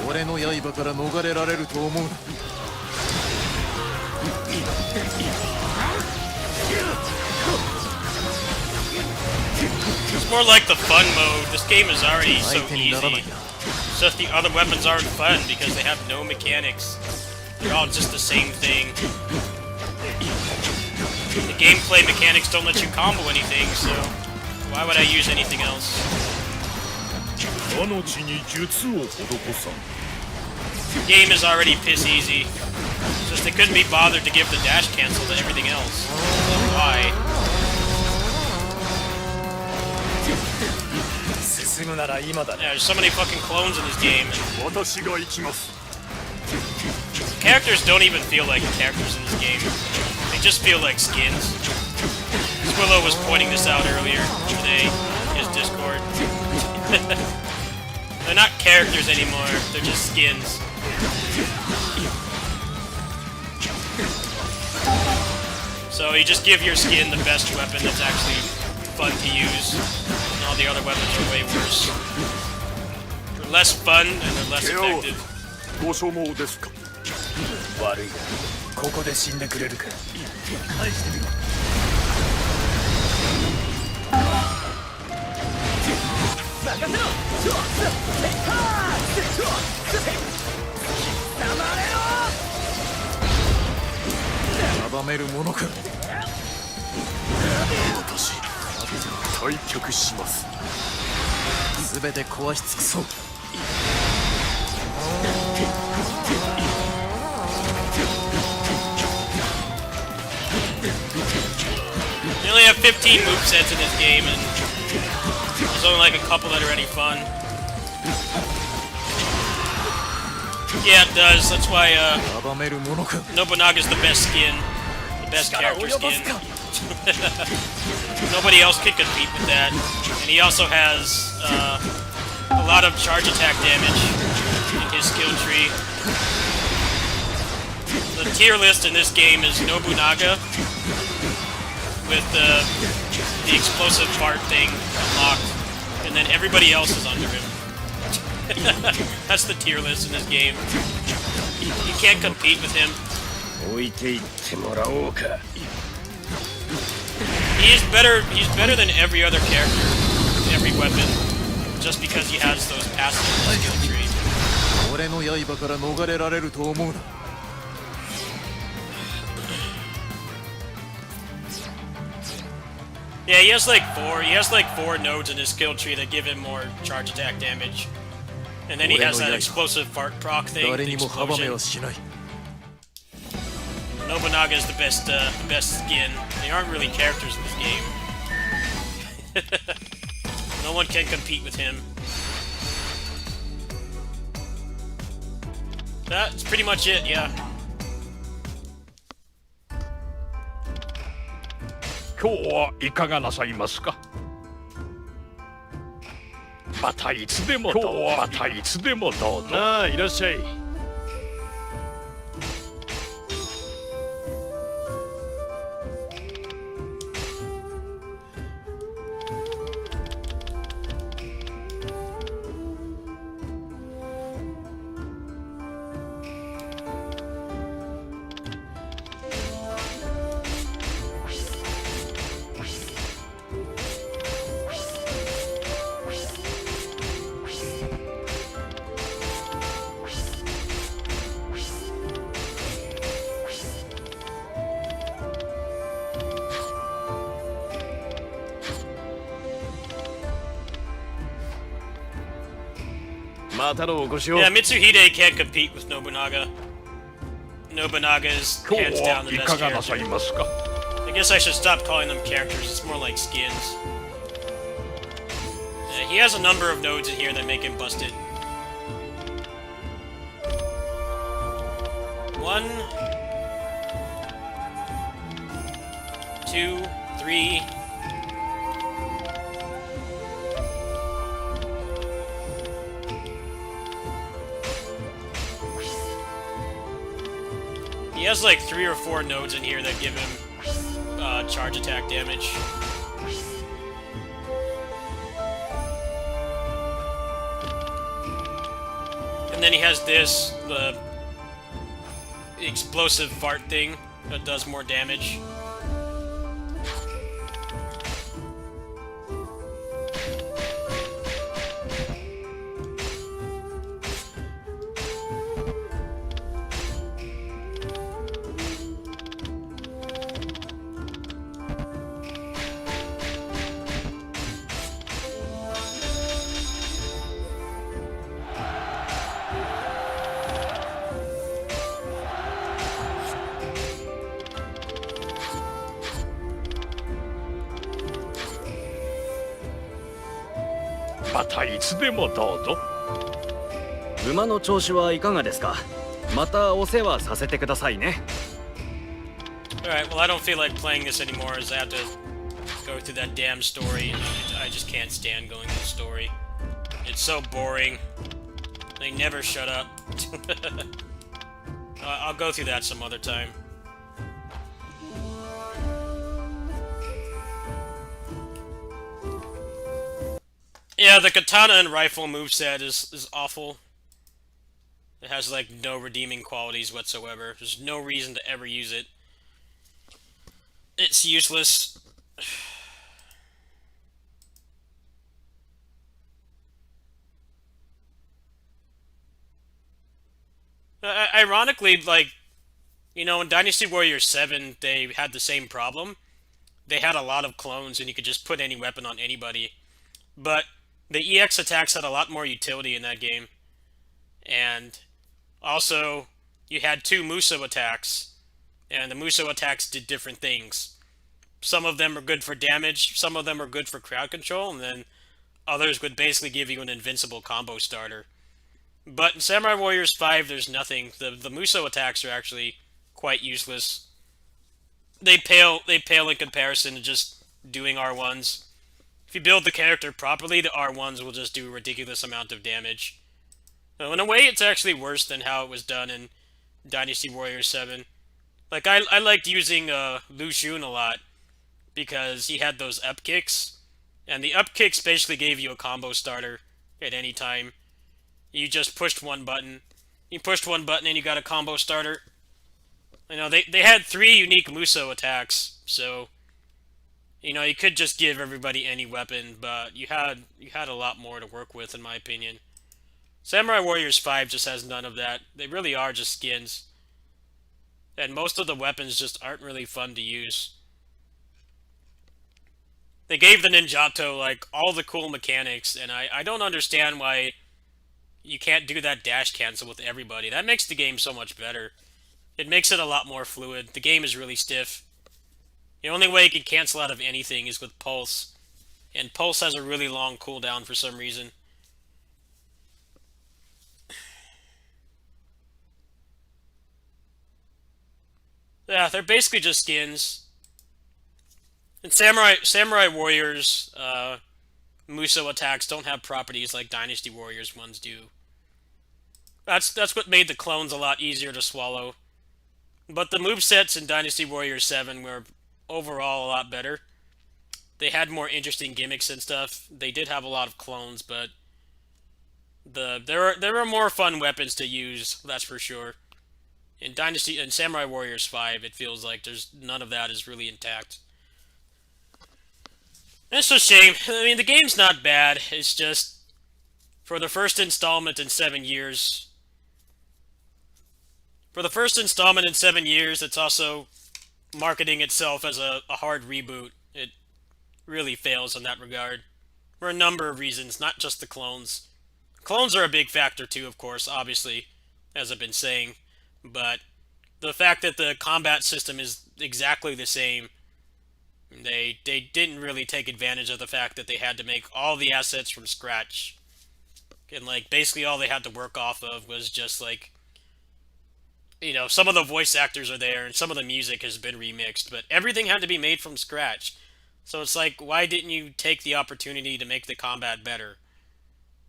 俺の刃から逃れられると思うな。It's more like the fun mode. This game is already so easy. It's just the other weapons aren't fun because they have no mechanics. They're all just the same thing. The gameplay mechanics don't let you combo anything, so why would I use anything else? どの地に術を施さん。 The game is already piss easy. It's just they couldn't be bothered to give the dash cancel to everything else. Why? 進むなら今だ Yeah, there's so many fucking clones in this game. 私が行きます。 Characters don't even feel like characters in this game. They just feel like skins. Squillow was pointing this out earlier today in his Discord. They're not characters anymore, they're just skins. So you just give your skin the best weapon that's actually fun to use, and all the other weapons are way worse. They're less fun and they're less effective. ご所望ですか。悪いがここで死んでくれるか。返してみろ。任せろ。阻めるものか。私退却します。全て壊し尽くそう。They only have 15 movesets in this game, and there's only like a couple that are any fun. Yeah, it does. That's why Nobunaga's the best skin, the best character skin. Nobody else can compete with that. And he also has a lot of charge attack damage in his skill tree. The tier list in this game is Nobunaga with the explosive fart thing unlocked, and then everybody else is under him. That's the tier list in this game. You can't compete with him. 置いていってもらおうか。He's better than every other character, every weapon, just because he has those passive skill tree. 俺の刃から逃れられると思うな。Yeah, he has like four nodes in his skill tree that give him more charge attack damage. And then he has that explosive fart proc thing, the explosion. Nobunaga is the best skin. They aren't really characters in this game. No one can compete with him. That's pretty much it, yeah. 今日はいかがなさいますか。またいつでもどうぞ。またいつでもどうぞ。なあ、いらっしゃい。Yeah, Mitsuhide can't compete with Nobunaga. Nobunaga is hands down the best character. I guess I should stop calling them characters, it's more like skins. Yeah, he has a number of nodes in here that make him busted. 1, 2, 3. He has like 3 or 4 nodes in here that give him charge attack damage. And then he has this, the explosive fart thing that does more damage. Alright, 馬の調子はいかがですか。またお世話させてくださいね。Alright, well I don't feel like playing this anymore as I have to go through that damn story. I just can't stand going through the story. It's so boring. They never shut up. I'll go through that some other time. Yeah, the katana and rifle moveset is awful. It has like no redeeming qualities whatsoever. There's no reason to ever use it. It's useless. Ironically, like, you know, in Dynasty Warriors 7, they had the same problem. They had a lot of clones, and you could just put any weapon on anybody. But the EX attacks had a lot more utility in that game. And also, you had two Muso attacks, and the Muso attacks did different things. Some of them are good for damage, some of them are good for crowd control, and then others would basically give you an invincible combo starter. But in Samurai Warriors 5, there's nothing. The Muso attacks are actually quite useless. They pale in comparison to just doing R1s. If you build the character properly, the R1s will just do a ridiculous amount of damage. So in a way, it's actually worse than how it was done in Dynasty Warriors 7. Like, I liked using Lu Xun a lot because he had those up kicks. And the up kicks basically gave you a combo starter at any time. You just pushed one button. You pushed one button and you got a combo starter. You know, they had 3 unique Muso attacks, so you know, you could just give everybody any weapon, but you had a lot more to work with, in my opinion. Samurai Warriors 5 just has none of that. They really are just skins. And most of the weapons just aren't really fun to use. They gave the Ninjato, like, all the cool mechanics, and I don't understand why you can't do that dash cancel with everybody. That makes the game so much better. It makes it a lot more fluid. The game is really stiff. The only way you can cancel out of anything is with Pulse. And Pulse has a really long cooldown for some reason. Yeah, they're basically just skins. And Samurai Warriors, Muso attacks don't have properties like Dynasty Warriors ones do. That's what made the clones a lot easier to swallow. But the movesets in Dynasty Warriors 7 were overall a lot better. They had more interesting gimmicks and stuff. They did have a lot of clones, but there were more fun weapons to use, that's for sure. In Samurai Warriors 5, it feels like there's none of that is really intact. It's a shame. I mean, the game's not bad. It's just for the first installment in 7 years. For the first installment in 7 years, it's also marketing itself as a hard reboot. It really fails in that regard. For a number of reasons, not just the clones. Clones are a big factor too, of course, obviously, as I've been saying. But the fact that the combat system is exactly the same, they didn't really take advantage of the fact that they had to make all the assets from scratch. And, like, basically all they had to work off of was just, like, you know, some of the voice actors are there and some of the music has been remixed, but everything had to be made from scratch. So it's like, why didn't you take the opportunity to make the combat better?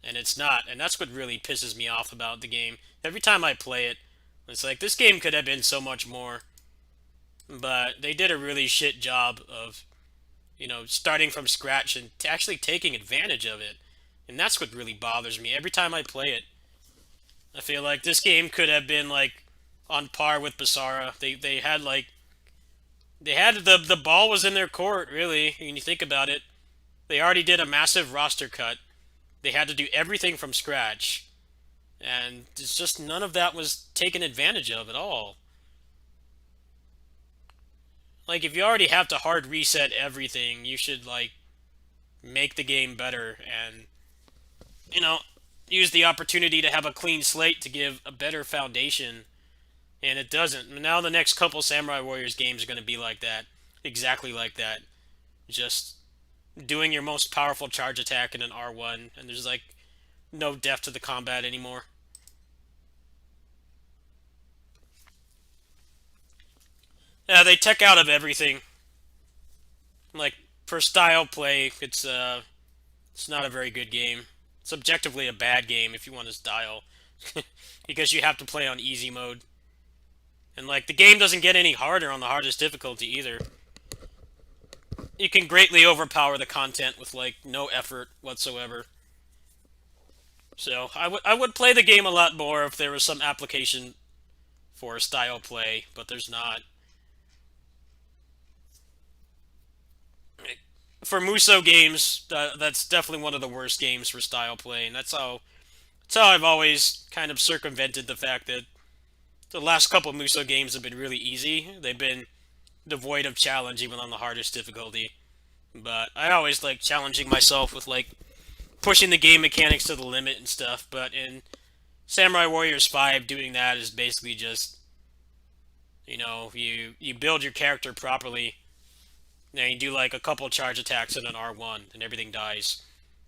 And it's not, and that's what really pisses me off about the game. Every time I play it, it's like, this game could have been so much more. But they did a really shit job of, you know, starting from scratch and actually taking advantage of it. And that's what really bothers me. Every time I play it, I feel like this game could have been, like, on par with Basara. They had, like, the ball was in their court, really, when you think about it. They already did a massive roster cut. They had to do everything from scratch. And it's just none of that was taken advantage of at all. Like, if you already have to hard reset everything, you should, like, make the game better and, you know, use the opportunity to have a clean slate to give a better foundation. And it doesn't. Now the next couple Samurai Warriors games are going to be like that. Exactly like that. Just doing your most powerful charge attack in an R1, and there's, like, no depth to the combat anymore. Yeah, they tech out of everything. Like, for style play, it's not a very good game. It's objectively a bad game if you want to style. Because you have to play on easy mode. And, like, the game doesn't get any harder on the hardest difficulty either. You can greatly overpower the content with, like, no effort whatsoever. So I would play the game a lot more if there was some application for style play, but there's not. For Muso games, that's definitely one of the worst games for style play, and that's how I've always kind of circumvented the fact that the last couple of Muso games have been really easy. They've been devoid of challenge even on the hardest difficulty. But I always like challenging myself with like pushing the game mechanics to the limit and stuff. But in Samurai Warriors 5, doing that is basically just, you build your character properly, and you do like a couple charge attacks and an R1, and everything dies.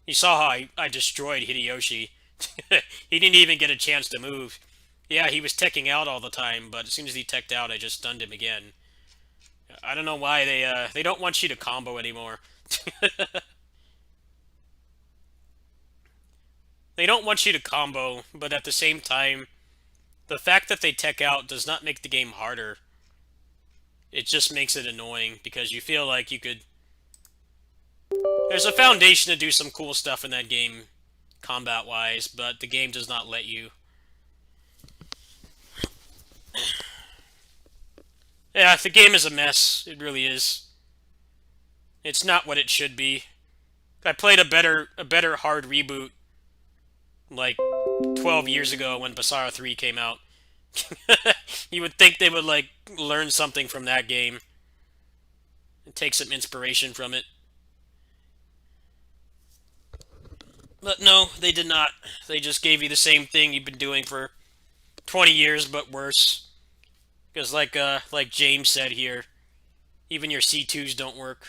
You saw how I destroyed Hideyoshi. He didn't even get a chance to move. Yeah, he was teching out all the time, but as soon as he teched out, I just stunned him again. I don't know why they don't want you to combo anymore. They don't want you to combo, but at the same time, the fact that they tech out does not make the game harder. It just makes it annoying because you feel like you could. There's a foundation to do some cool stuff in that game, combat-wise, but the game does not let you. Yeah, the game is a mess. It really is. It's not what it should be. I played a better hard reboot like 12 years ago when Basara 3 came out. You would think they would like learn something from that game and take some inspiration from it. But no, they did not. They just gave you the same thing you've been doing for 20 years, but worse. Because like James said here, even your C2s don't work.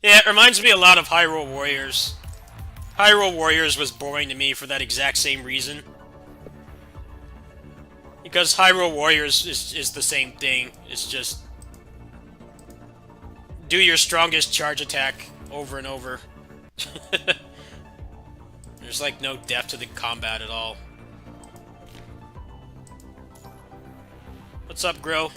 Yeah, it reminds me a lot of Hyrule Warriors. Hyrule Warriors was boring to me for that exact same reason. Because Hyrule Warriors is the same thing. It's just do your strongest charge attack over and over. There's like no depth to the combat at all. What's up, Gro?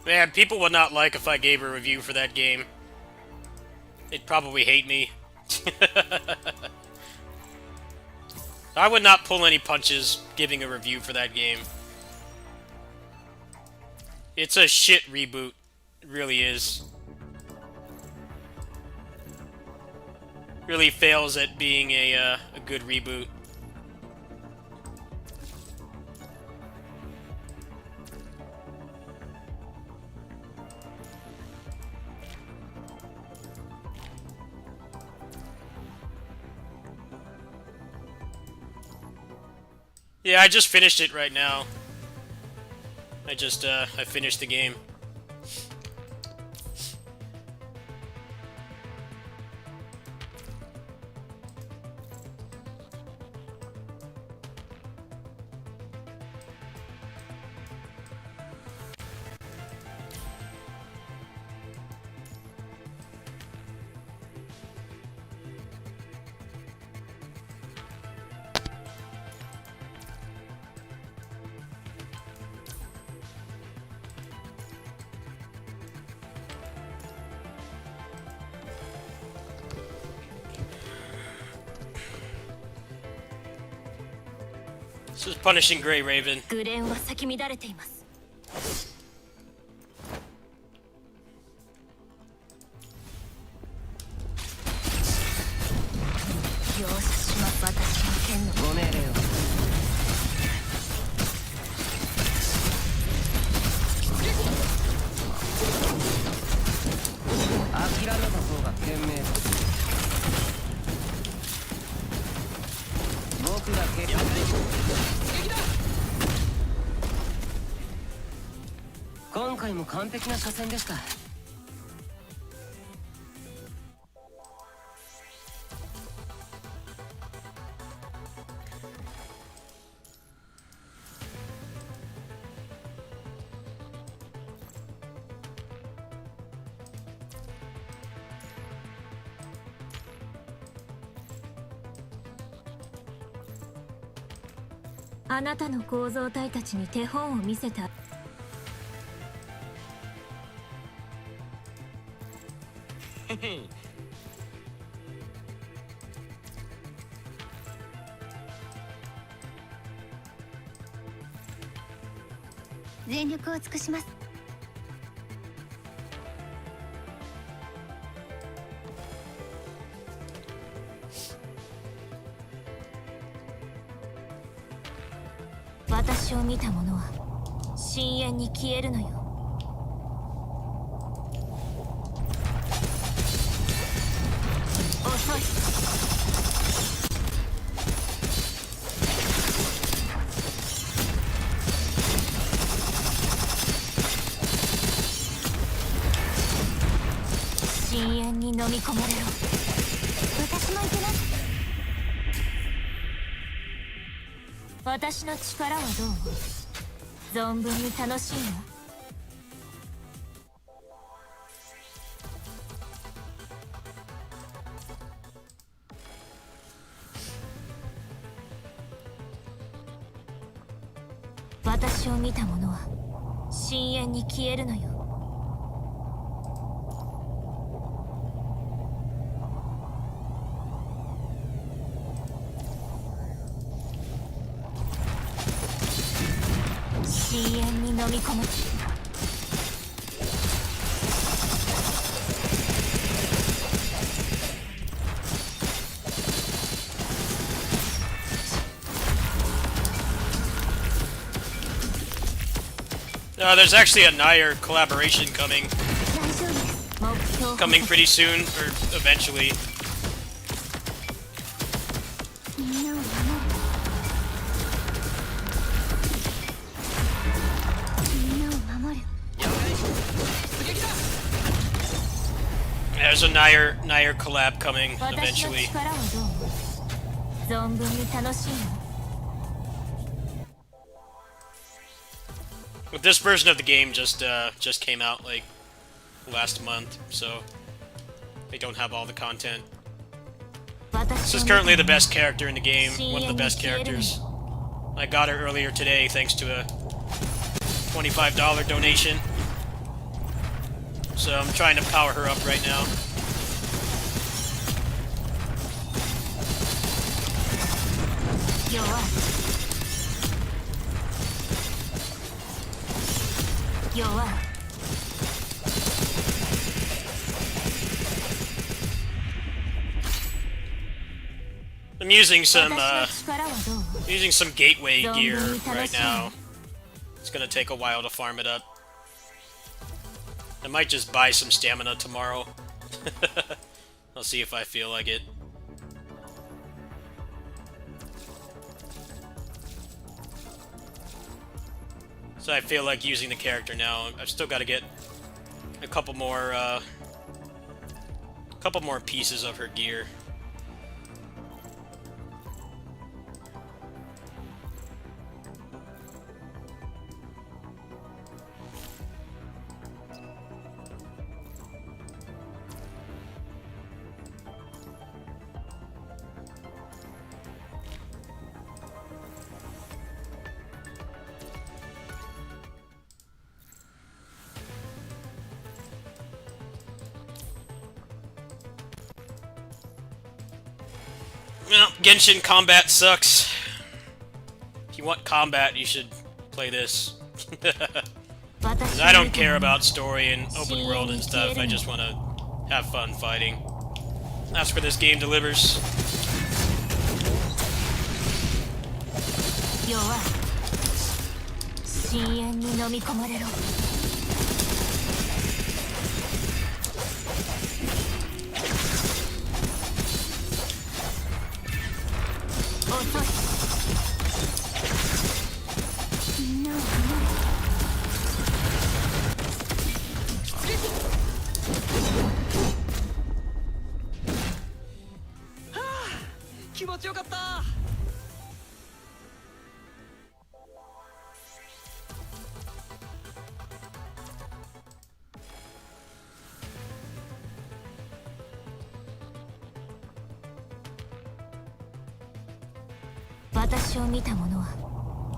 Man, people would not like if I gave a review for that game. They'd probably hate me. I would not pull any punches giving a review for that game. It's a shit reboot. It really is. Really fails at being a good reboot. Yeah, I just finished it right now. I finished the game. This is punishing Grey Raven. グレンは咲き乱れています。容赦します。私の剣のご命令を。諦めた方が賢明だ。僕が結果今回も完璧な初戦でした。あなたの構造体たちに手本を見せた。全力を尽くします。私を見た者は深淵に消えるのよ。遅い。深淵に飲み込まれろ。私も行けます。私の力はどう？存分に楽しいわ。私を見た者は深淵に消えるのよ。深淵に飲み込む。There's actually a Nair collaboration coming pretty soon, or eventually. There's a Nair collab coming eventually. But this version of the game just came out like last month, so they don't have all the content. This is currently the best character in the game, one of the best characters. I got her earlier today thanks to a $25 donation. So I'm trying to power her up right now. I'm using some gateway gear right now. It's gonna take a while to farm it up. I might just buy some stamina tomorrow. I'll see if I feel like it. So I feel like using the character now. I've still got to get a couple more pieces of her gear. Well, Genshin combat sucks. If you want combat, you should play this. 'Cause I don't care about story and open world and stuff. I just want to have fun fighting. That's where this game delivers. 弱い。深淵に飲み込まれろ。遅い。みんなを離れ。気持ちよかった。私を見た者は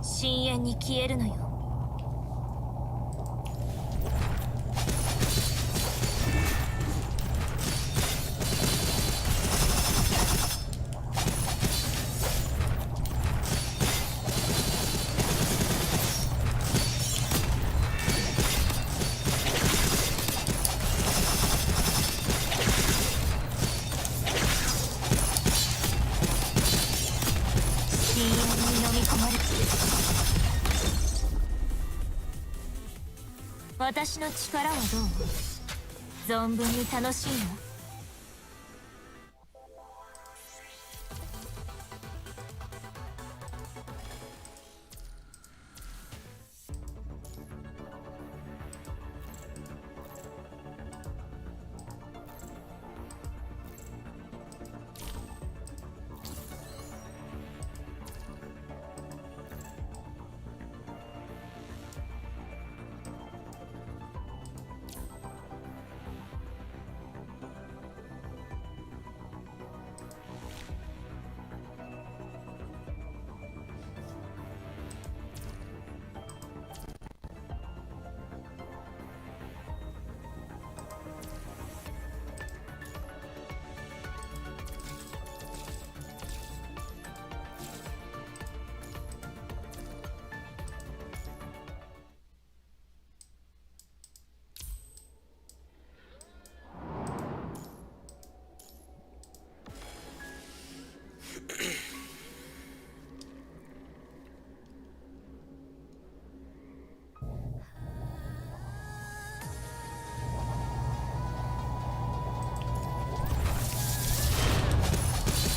深淵に消えるのよ。私の力はどう？存分に楽しいの？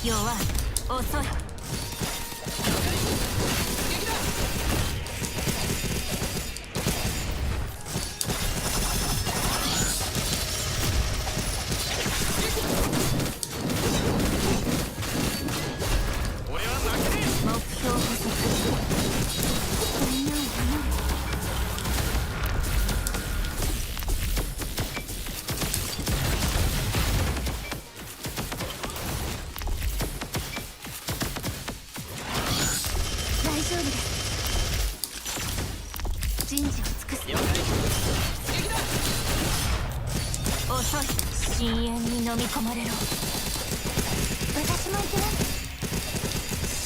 弱い。遅い。目標捕捉。みんなを離れ。大丈夫です。人事を尽くす。遅い。深淵に飲み込まれろ。私も行きます。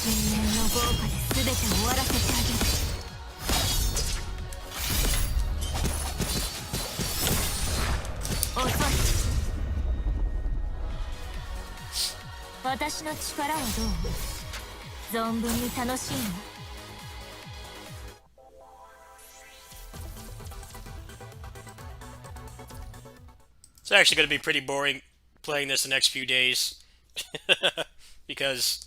深淵の豪華で全て終わらせてあげる。遅い。私の力はどう？存分に楽しいの？It's actually going to be pretty boring playing this the next few days. Because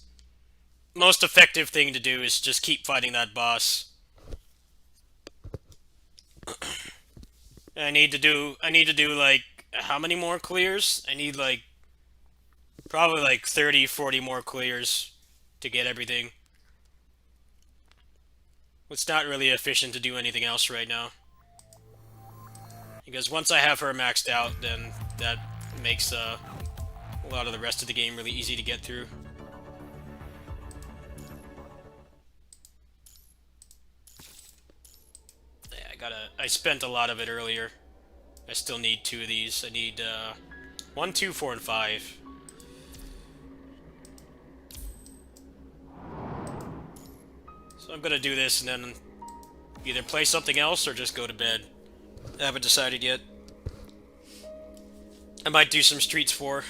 most effective thing to do is just keep fighting that boss. I need to do like, how many more clears? I need like, probably like 30, 40 more clears to get everything. It's not really efficient to do anything else right now. Because once I have her maxed out, then that makes a lot of the rest of the game really easy to get through. Yeah, I spent a lot of it earlier. I still need 2 of these. I need 1, 2, 4, and 5. So I'm gonna do this and then either play something else or just go to bed. I haven't decided yet. I might do some Streets 4.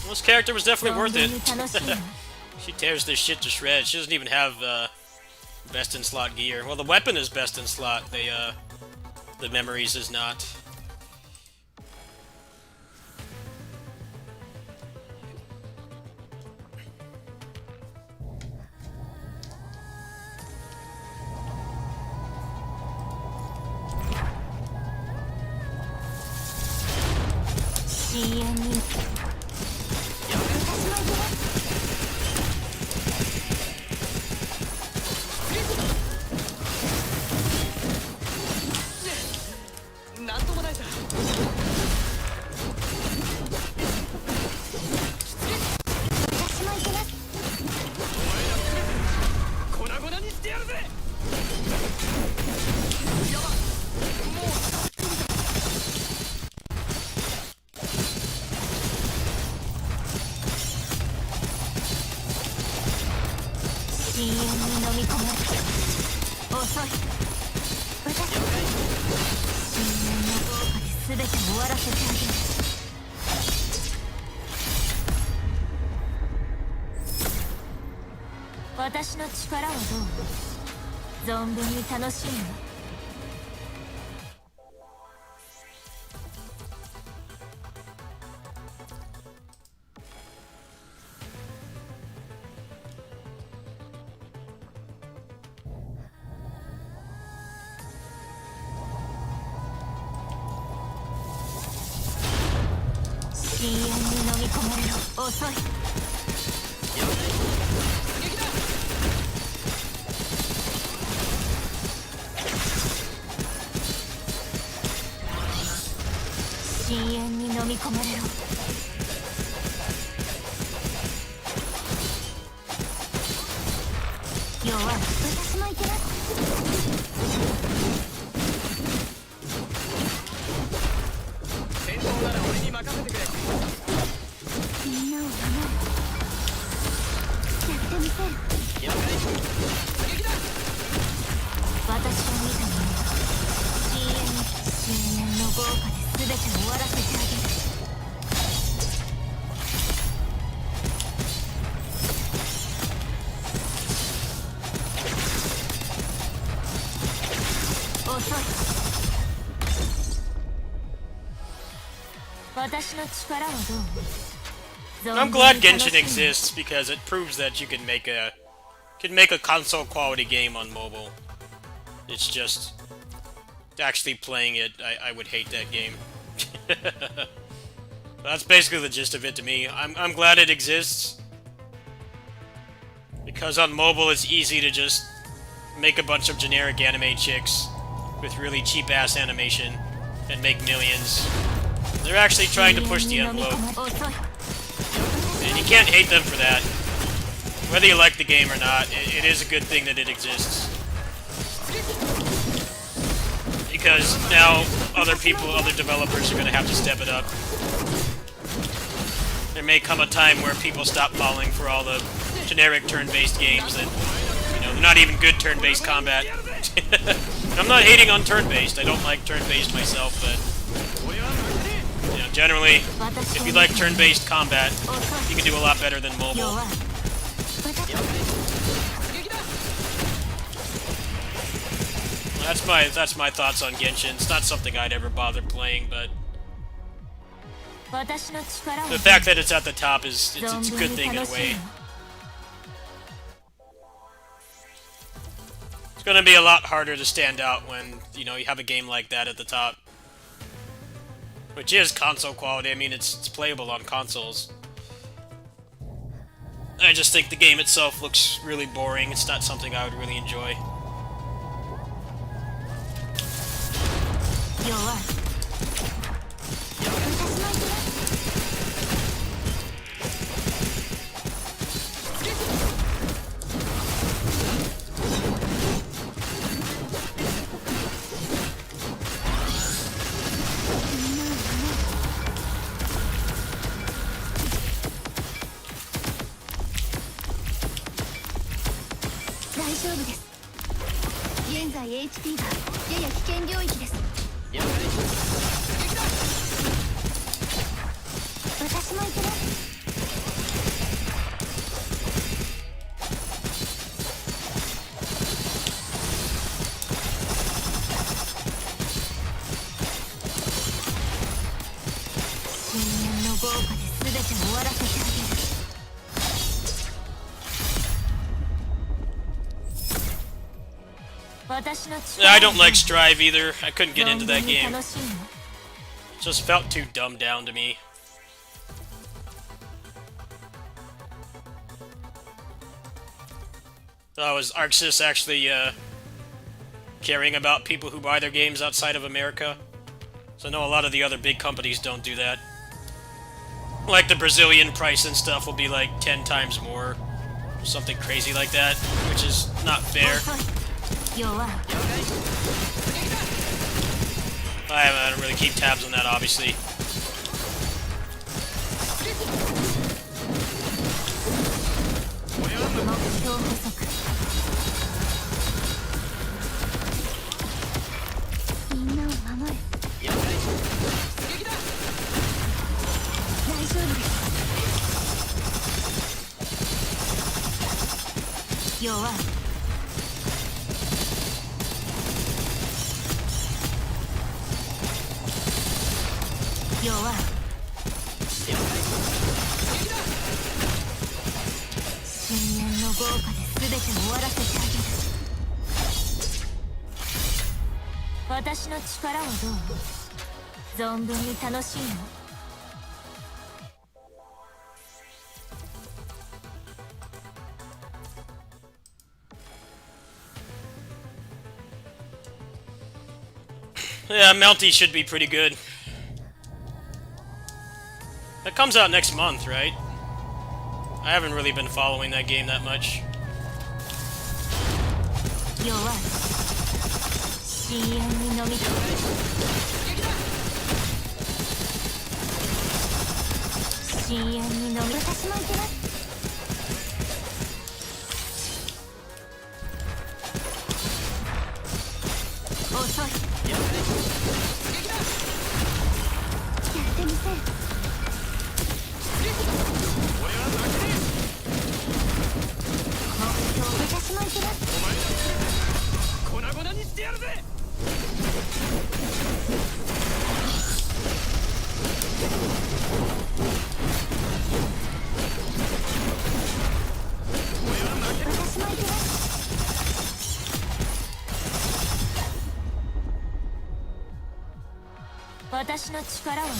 This character was definitely worth it. She tears this shit to shreds. She doesn't even have best in slot gear. Well, the weapon is best in slot. The memories is not. I'm glad Genshin exists because it proves that you can make a console quality game on mobile. It's just actually playing it, I would hate that game. That's basically the gist of it to me. I'm glad it exists because on mobile it's easy to just make a bunch of generic anime chicks with really cheap ass animation and make millions. They're actually trying to push the envelope. And you can't hate them for that. Whether you like the game or not, it is a good thing that it exists. Because now other developers are going to have to step it up. There may come a time where people stop falling for all the generic turn-based games that, they're not even good turn-based combat. I'm not hating on turn-based. I don't like turn-based myself, but generally, if you like turn-based combat, you can do a lot better than mobile. That's my thoughts on Genshin. It's not something I'd ever bother playing, but 私の力を the fact that it's at the top is it's a 存 good 分 thing に in a 楽し way. む It's gonna be a lot harder to stand out when, you know, you have a game like that at the top. Which is console quality. I mean, it's playable on consoles. I just think the game itself looks really boring. It's not something I would really enjoy. 弱い私も行くね大丈夫です現在 HP がやや危険領域です私も行くね深淵の豪華で全て終わらせてあげる 私の Yeah, I 力 don't like Strive either. I couldn't get into that 存分に game. 楽しむ It just felt too dumbed down to me. Was ArcSys actually caring about people who buy their games outside of America? So I know a lot of the other big companies don't do that. Like the Brazilian price and stuff will be like 10 times more. Something crazy like that, which is not fair. 弱い I don't really keep tabs on that, obviously. 目標補足みんなを守れ大丈夫です弱い弱い深淵の豪華で全て終わらせてあげる私の力はどう存分に楽しいの Yeah, Melty should be pretty good. That comes out next month, right? I haven't really been following that game that much. 弱い深淵に飲み込む深淵に飲み私も行けます遅いやってみせる目標私も行けます粉々にしてやるぜ私も行けます私の力はどう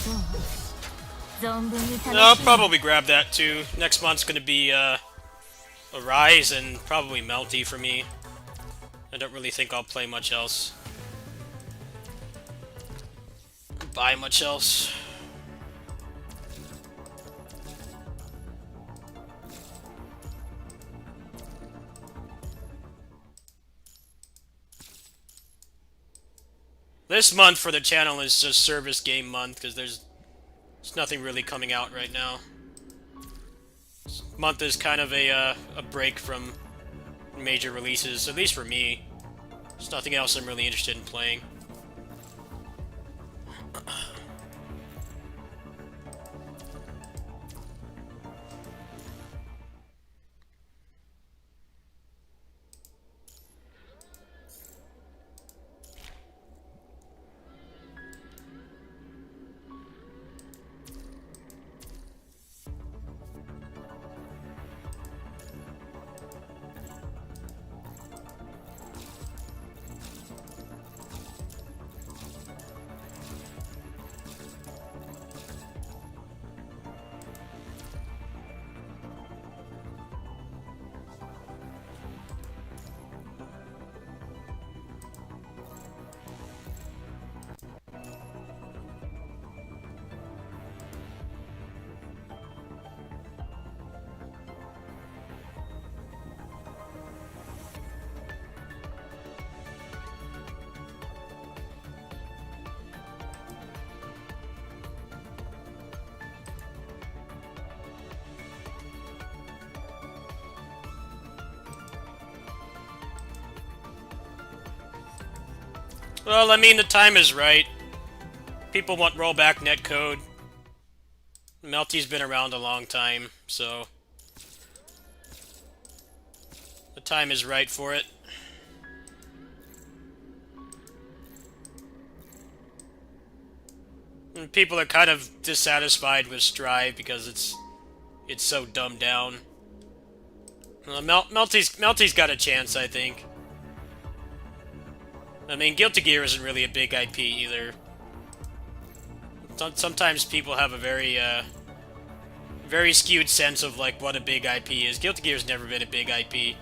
存分に楽し I'll む probably grab that too. Next month's gonna be a Rise and probably Melty for me. I don't really think I'll play much else. Buy much else. This month for the channel is just service game month because there's nothing really coming out right now. This month is kind of a break from major releases, at least for me. There's nothing else I'm really interested in playing. Well, I mean, the time is right. People want rollback netcode. Melty's been around a long time, so the time is right for it. And people are kind of dissatisfied with Strive because it's so dumbed down. Melty's got a chance, I think. I mean, Guilty Gear isn't really a big IP either. Sometimes people have a very skewed sense of like what a big IP is. Guilty Gear's never been a big IP.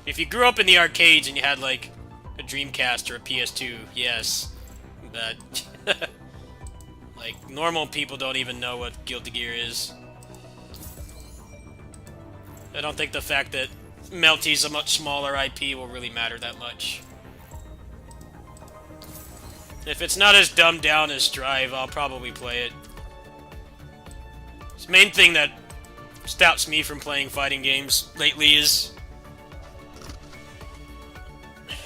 If you grew up in the arcades and you had like a Dreamcast or a PS2, yes, but like normal people don't even know what Guilty Gear is. I don't think the fact that Melty's a much smaller IP will really matter that much. If it's not as dumbed down as Strive, I'll probably play it. The main thing that stops me from playing fighting games lately is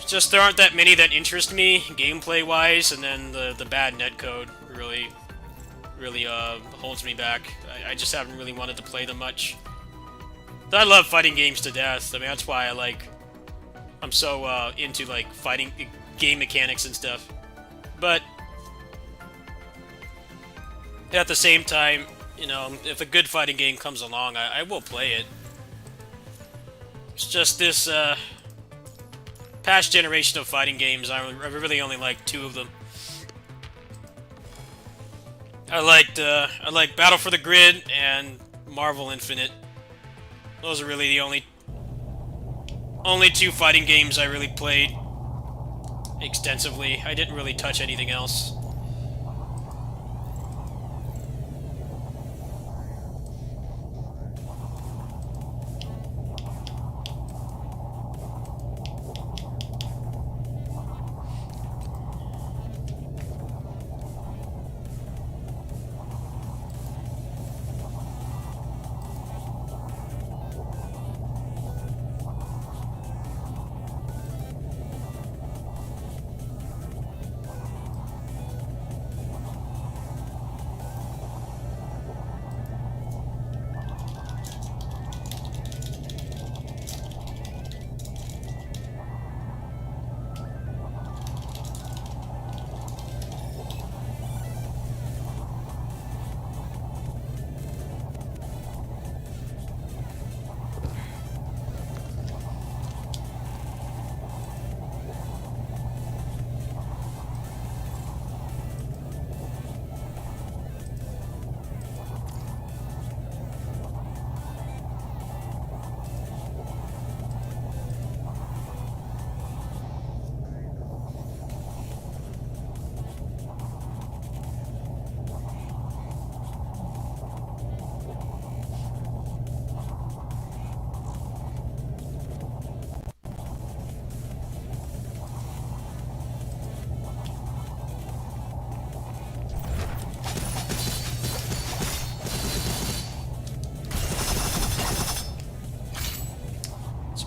just there aren't that many that interest me gameplay-wise, and then the bad netcode really holds me back. I just haven't really wanted to play them much. I love fighting games to death. I mean, that's why I'm so into like fighting game mechanics and stuff. But at the same time, you know, if a good fighting game comes along, I will play it. It's just this past generation of fighting games, I really only like two of them. I like Battle for the Grid and Marvel Infinite. Those are really the only two fighting games I really played extensively. I didn't really touch anything else.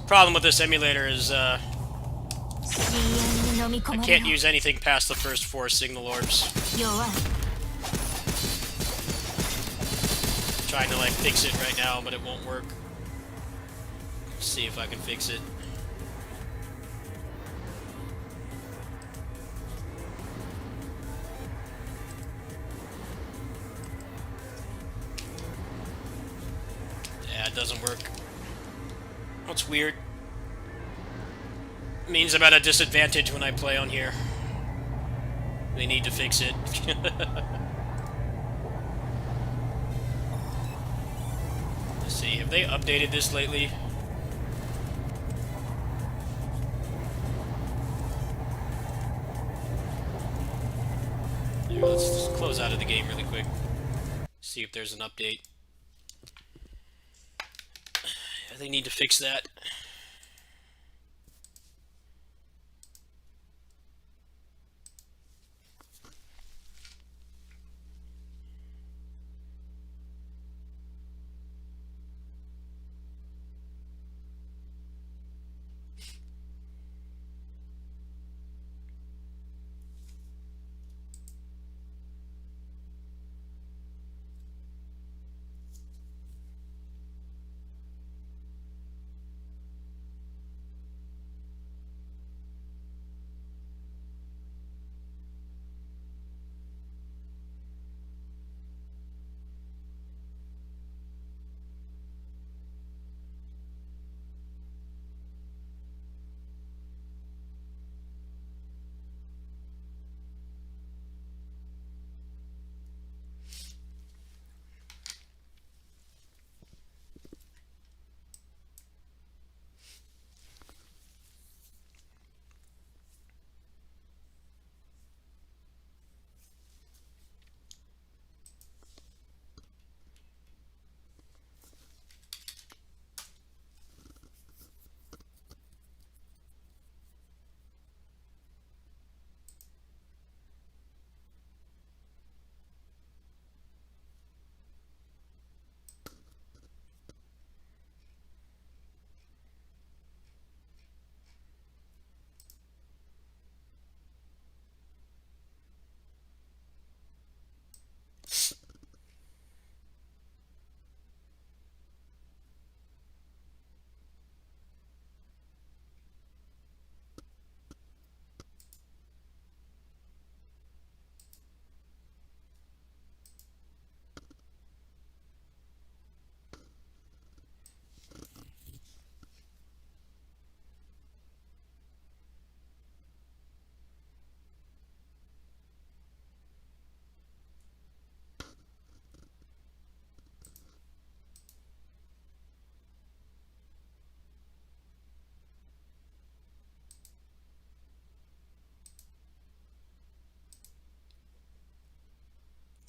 Problem with this emulator is I can't use anything past the first 4 signal orbs. I'm trying to like fix it right now, but it won't work. Let's see if I can fix it. Yeah, it doesn't work. That's weird. Means I'm at a disadvantage when I play on here. They need to fix it. Let's see, have they updated this lately? Here, let's just close out of the game really quick. See if there's an update. Yeah, they need to fix that.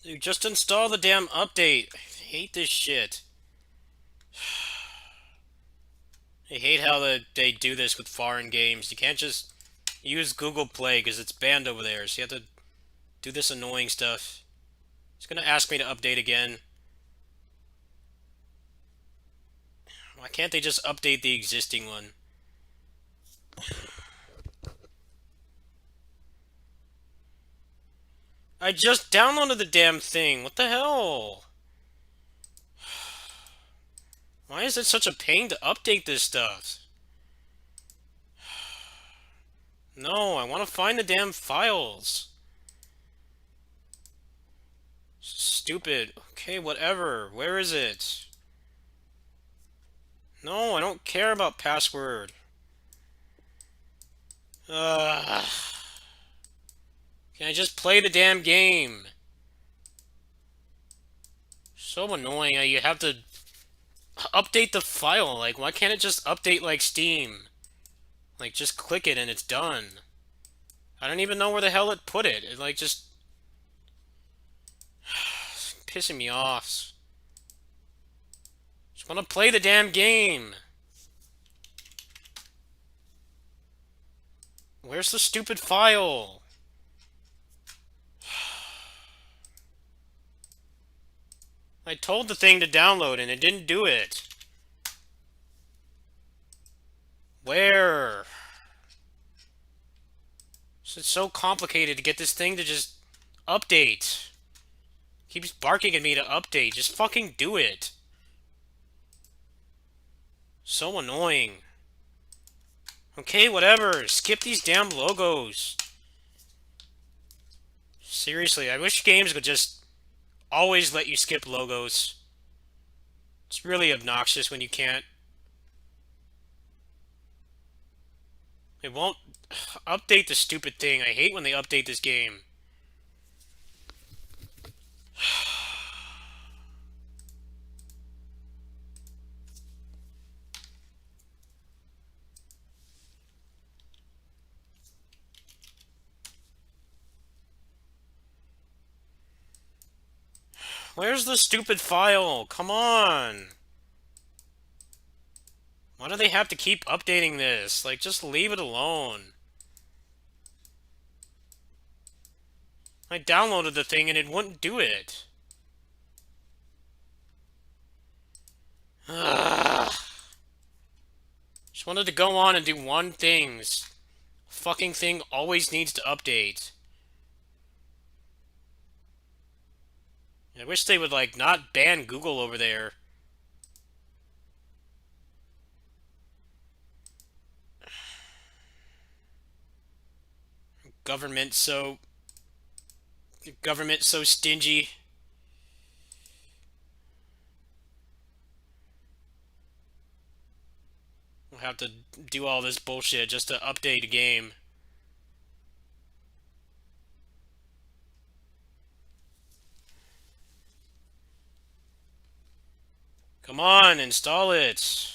Dude, just install the damn update. I hate this shit. I hate how they do this with foreign games. You can't just use Google Play because it's banned over there, so you have to do this annoying stuff. It's gonna ask me to update again. Why can't they just update the existing one? I just downloaded the damn thing. What the hell? Why is it such a pain to update this stuff? No, I want to find the damn files. Stupid. Okay, whatever. Where is it? No, I don't care about password. Ugh. Can I just play the damn game? So annoying. You have to update the file. Like, why can't it just update like Steam? Like, just click it and it's done. I don't even know where the hell it put it. It, like, just... pissing me off. Just want to play the damn game. Where's the stupid file? I told the thing to download and it didn't do it. Where? It's so complicated to get this thing to just update. Keeps barking at me to update. Just fucking do it. So annoying. Okay, whatever. Skip these damn logos. Seriously, I wish games would just always let you skip logos. It's really obnoxious when you can't. It won't update the stupid thing. I hate when they update this game. Where's the stupid file? Come on. Why do they have to keep updating this? Like, just leave it alone. I downloaded the thing and it wouldn't do it. Ugh. Just wanted to go on and do one thing. This fucking thing always needs to update. I wish they would, like, not ban Google over there. Government so stingy. We'll have to do all this bullshit just to update a game. Come on, install it.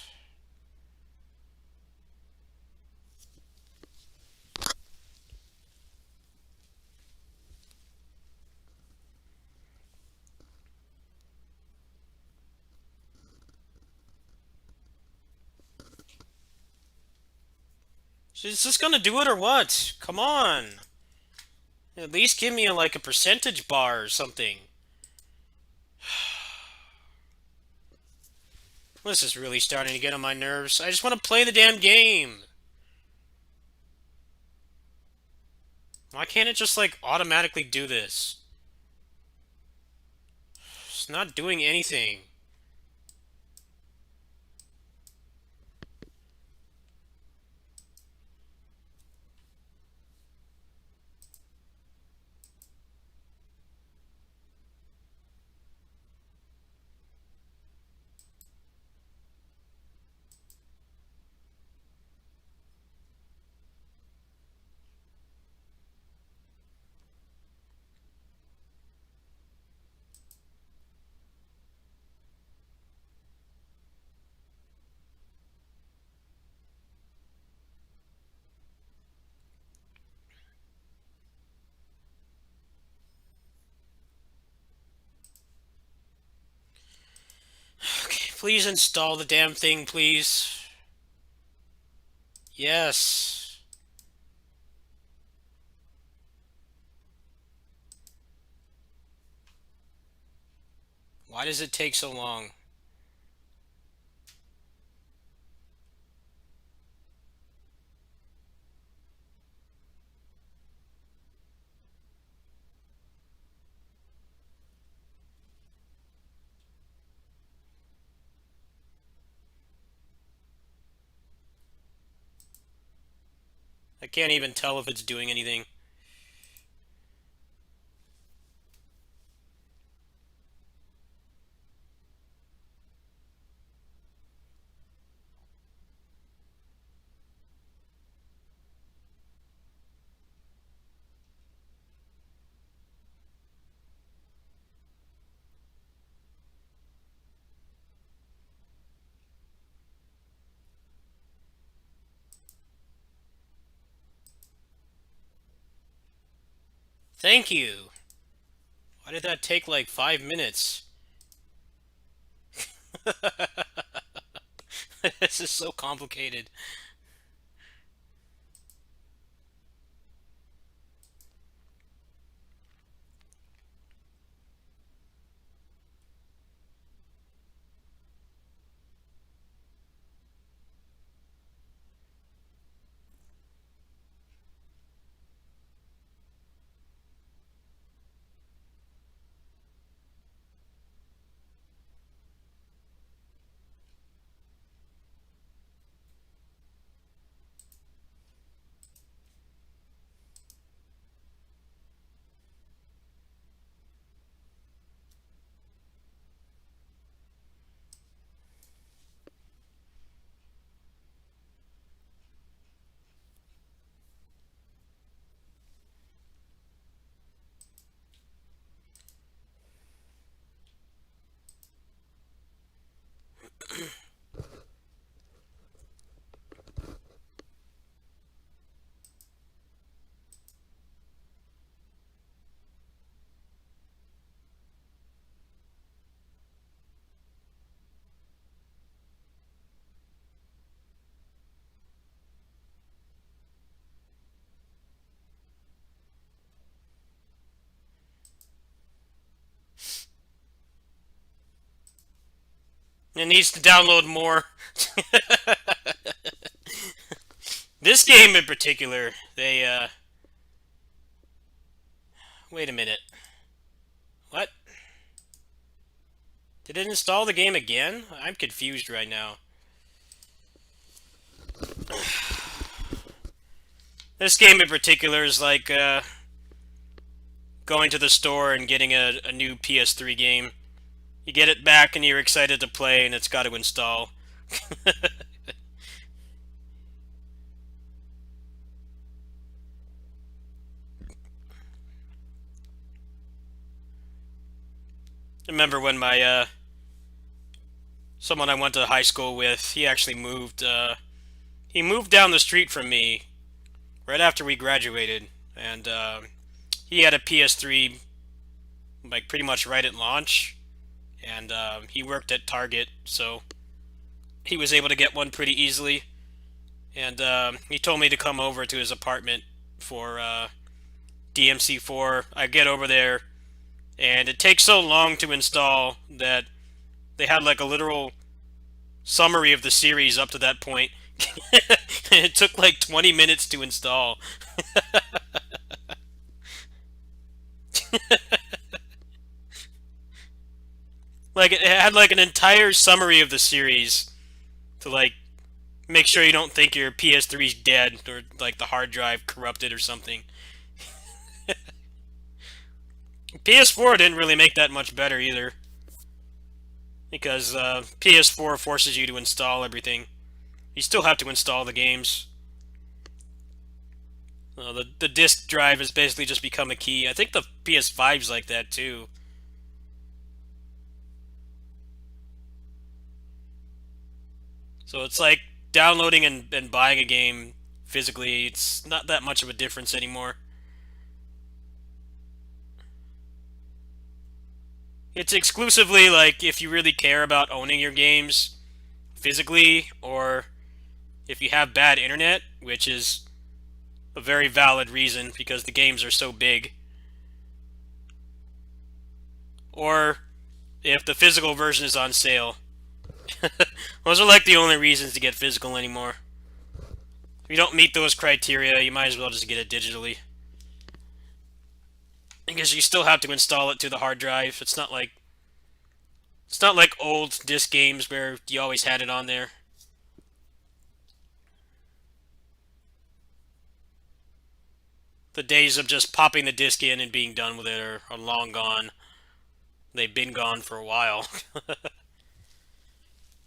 Is this gonna do it or what? Come on. At least give me like a percentage bar or something. This is really starting to get on my nerves. I just want to play the damn game. Why can't it just like automatically do this? It's not doing anything. Please install the damn thing, please. Yes. Why does it take so long? I can't even tell if it's doing anything. Thank you. Why did that take like 5 minutes? This is so complicated. It needs to download more. This game in particular, wait a minute. What? Did it install the game again? I'm confused right now. This game in particular is like, going to the store and getting a new PS3 game. You get it back and you're excited to play, and it's got to install. I remember when my someone I went to high school with, he moved down the street from me right after we graduated, and he had a PS3 like pretty much right at launch, and he worked at Target, so he was able to get one pretty easily. And he told me to come over to his apartment for DMC4. I get over there, and it takes so long to install that they had like a literal summary of the series up to that point. It took like 20 minutes to install. Like it had like an entire summary of the series to like make sure you don't think your PS3's dead or like the hard drive corrupted or something. PS4 didn't really make that much better either, because PS4 forces you to install everything. You still have to install the games. The disk drive has basically just become a key. I think the PS5's like that too. So it's like downloading and buying a game physically, it's not that much of a difference anymore. It's exclusively like if you really care about owning your games physically, or if you have bad internet, which is a very valid reason because the games are so big. Or if the physical version is on sale. Those are like the only reasons to get physical anymore. If you don't meet those criteria, you might as well just get it digitally. Because you still have to install it to the hard drive. It's not like old disc games where you always had it on there. The days of just popping the disc in and being done with it are long gone. They've been gone for a while.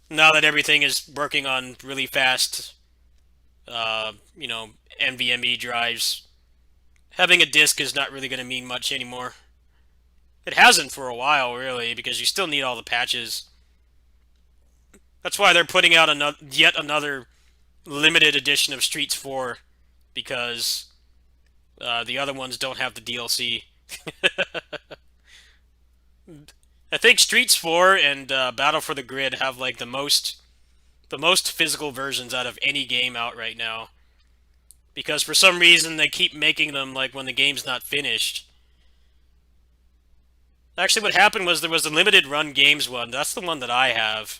Now that everything is working on really fast, NVMe drives, having a disc is not really going to mean much anymore. It hasn't for a while, really, because you still need all the patches. That's why they're putting out yet another limited edition of Streets 4, because the other ones don't have the DLC. I think Streets 4 and Battle for the Grid have like the most physical versions out of any game out right now. Because for some reason they keep making them like when the game's not finished. Actually, what happened was there was a limited run games one. That's the one that I have.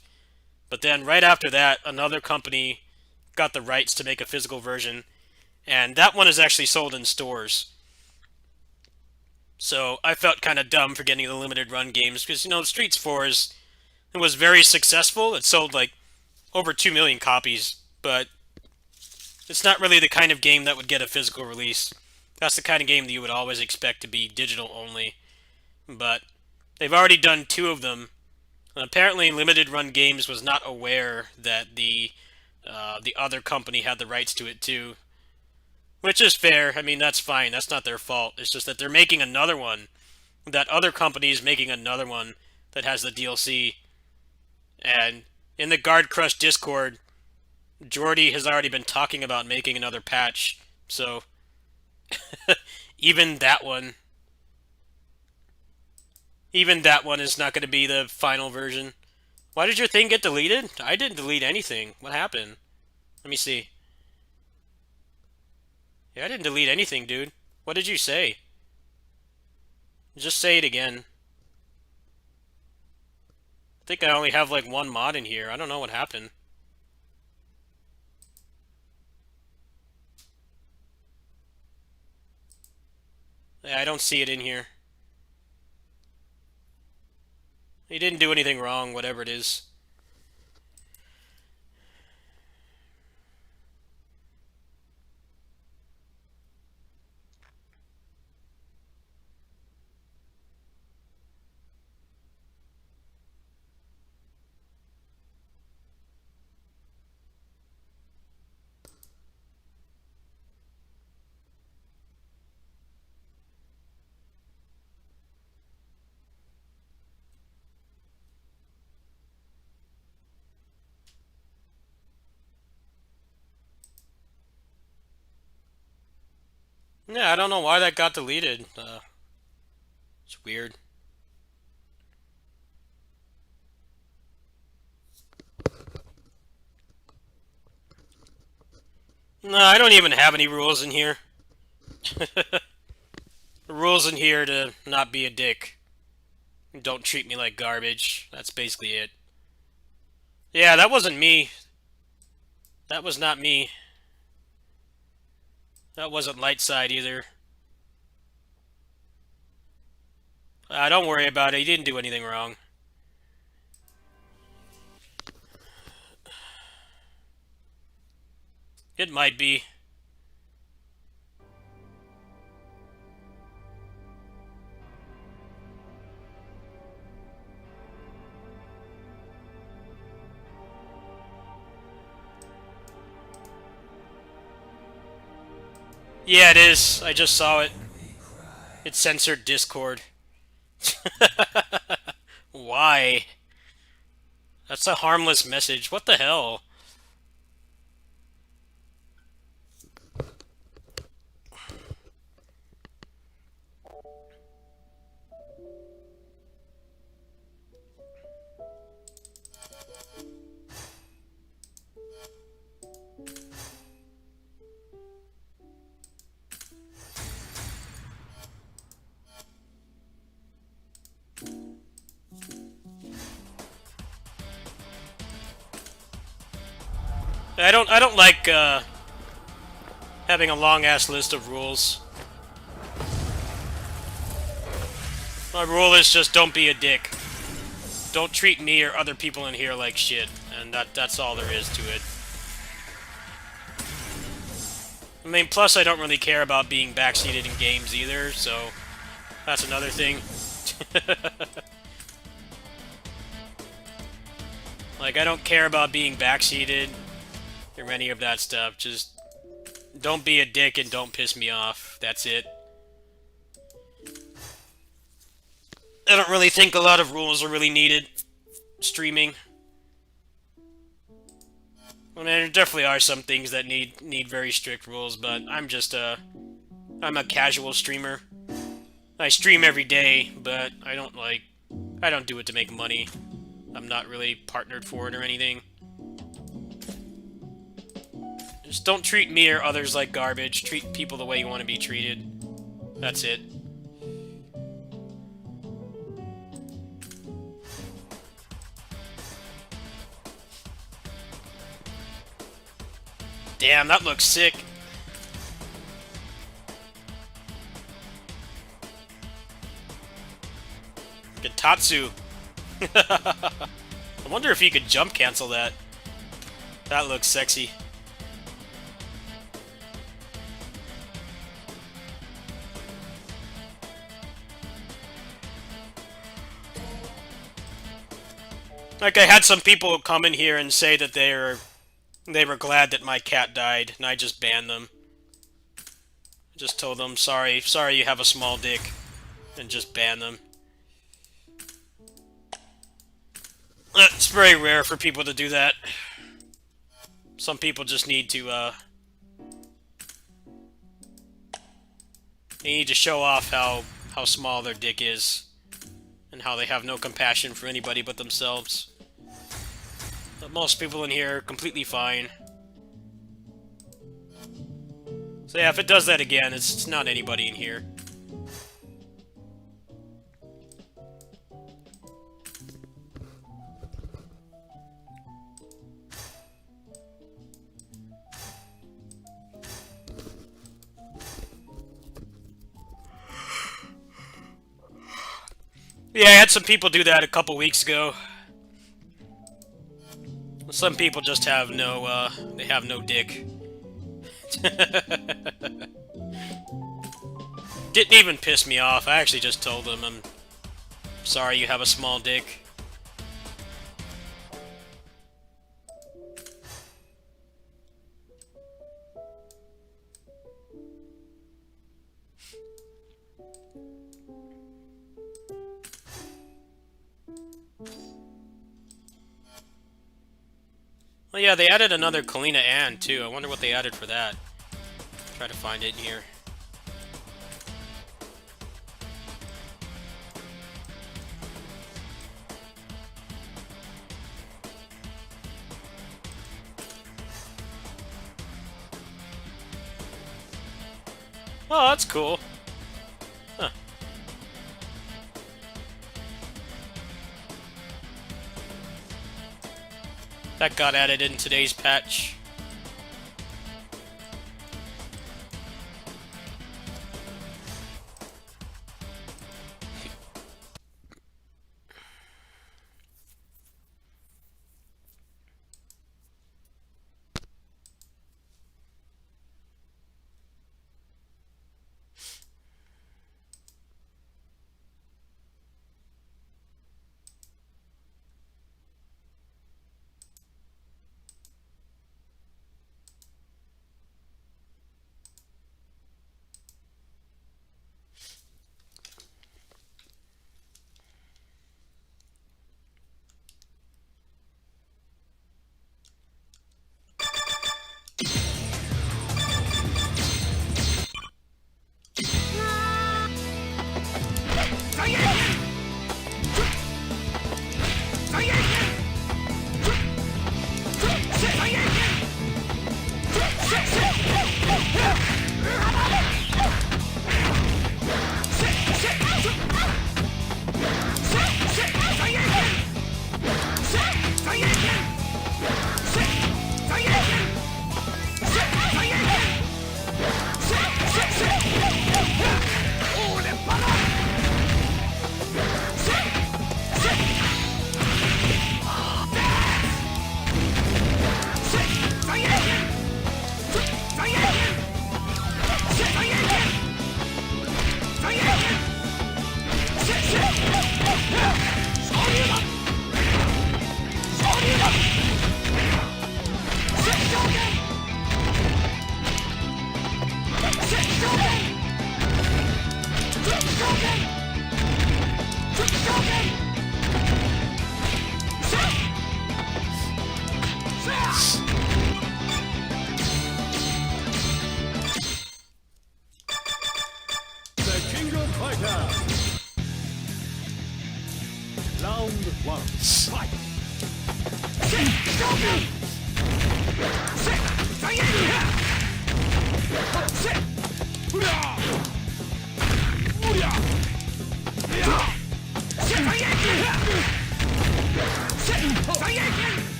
But then right after that, another company got the rights to make a physical version, and that one is actually sold in stores. So I felt kind of dumb for getting the limited run games because Streets 4 it was very successful. It sold like over 2 million copies, but it's not really the kind of game that would get a physical release. That's the kind of game that you would always expect to be digital only. But they've already done 2 of them. And apparently, Limited Run Games was not aware that the other company had the rights to it too. Which is fair. I mean, that's fine. That's not their fault. It's just that they're making another one. That other company is making another one that has the DLC. And in the Guard Crush Discord, Jordy has already been talking about making another patch. So, even that one is not going to be the final version. Why did your thing get deleted? I didn't delete anything. What happened? Let me see. Yeah, I didn't delete anything, dude. What did you say? Just say it again. I think I only have like one mod in here. I don't know what happened. Yeah, I don't see it in here. He didn't do anything wrong, whatever it is. Yeah, I don't know why that got deleted. It's weird. No, I don't even have any rules in here. The rules in here to not be a dick. Don't treat me like garbage. That's basically it. Yeah, that wasn't me. That was not me. That wasn't Lightside either. Don't worry about it. He didn't do anything wrong. It might be. Yeah, it is. I just saw it. It censored Discord. Why? That's a harmless message. What the hell? I don't like having a long ass list of rules. My rule is just don't be a dick. Don't treat me or other people in here like shit, and that's all there is to it. I mean, plus I don't really care about being backseated in games either, so that's another thing. Like, I don't care about being backseated or any of that stuff. Just don't be a dick and don't piss me off. That's it. I don't really think a lot of rules are really needed streaming. I mean, there definitely are some things that need very strict rules, but I'm a casual streamer. I stream every day, but I don't do it to make money. I'm not really partnered for it or anything. Just don't treat me or others like garbage. Treat people the way you want to be treated. That's it. Damn, that looks sick. Gitatsu. I wonder if you could jump cancel that. That looks sexy. Like, I had some people come in here and say that they were glad that my cat died, and I just banned them. I just told them, sorry you have a small dick, and just banned them. It's very rare for people to do that. Some people just need to, they need to show off how small their dick is, and how they have no compassion for anybody but themselves. But most people in here are completely fine. So yeah, if it does that again, it's not anybody in here. Yeah, I had some people do that a couple weeks ago. Some people just have no, they have no dick. Didn't even piss me off. I actually just told them, I'm sorry you have a small dick. Well, yeah, they added another Kalina Ann, too. I wonder what they added for that. Try to find it in here. Oh, that's cool. Huh. That got added in today's patch.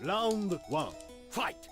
ラウンド1ファイト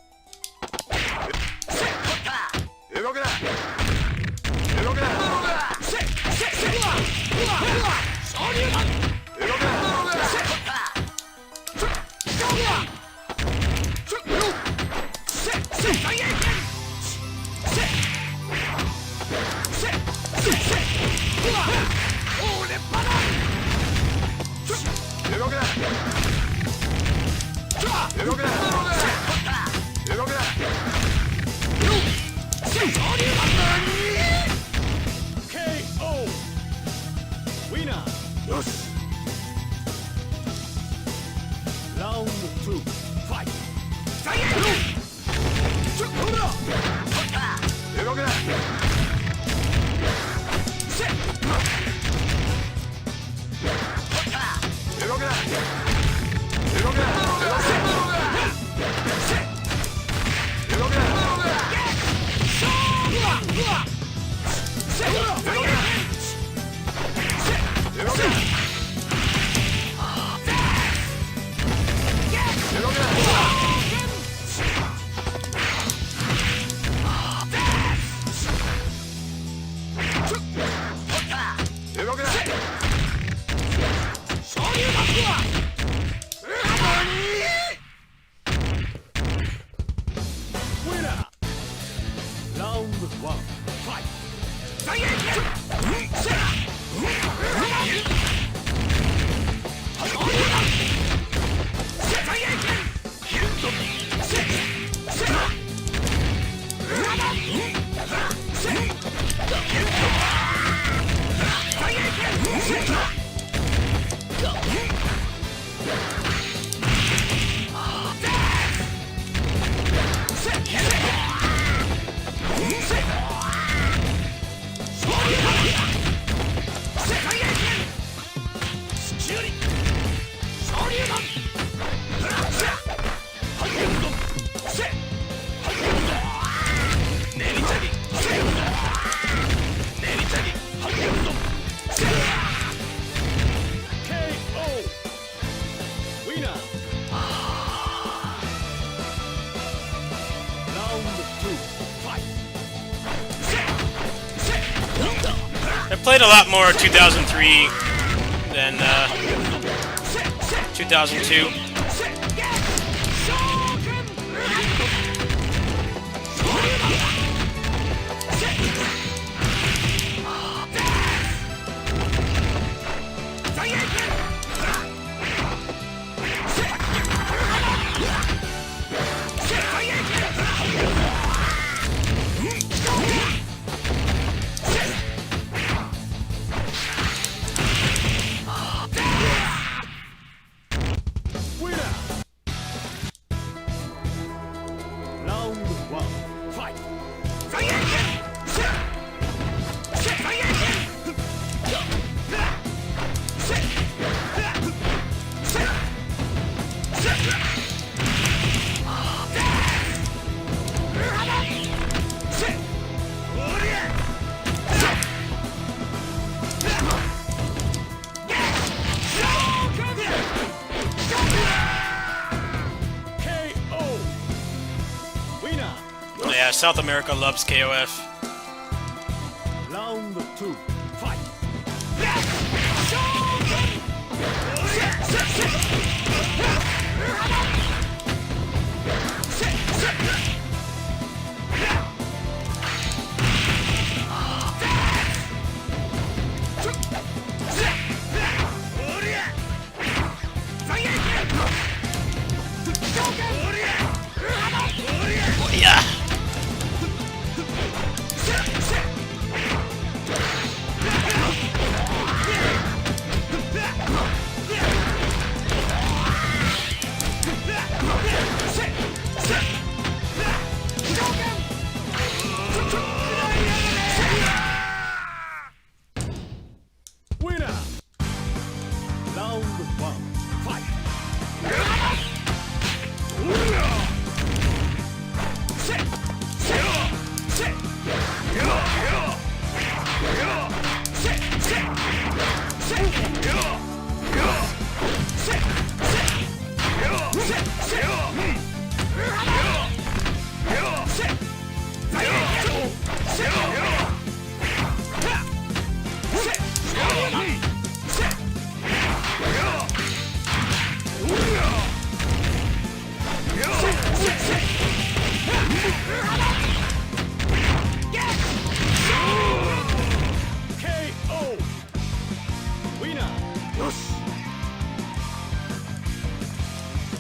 played a lot more 2003 than 2002. Yeah, South America loves KOF. Round 2, fight! Yeah. Winner! Round 1, fight! KO! Winner!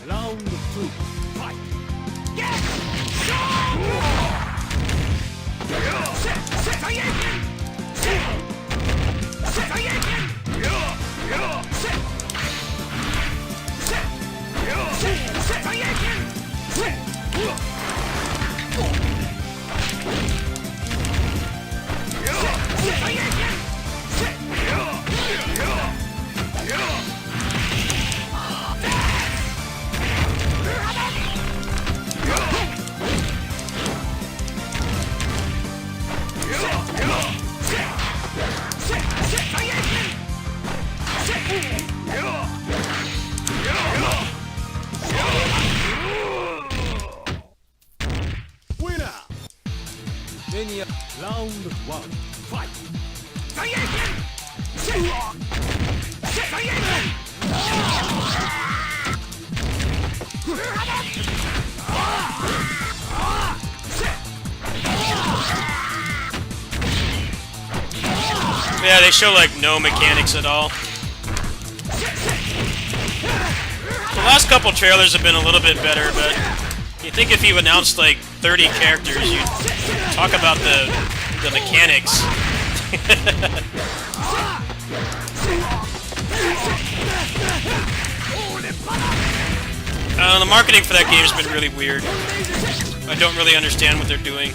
Round 2, fight! Winner! Round 1, fight! Yeah, they show like no mechanics at all. The last couple trailers have been a little bit better, but you think if you announced like 30 characters, you'd talk about the mechanics. The marketing for that game has been really weird. I don't really understand what they're doing.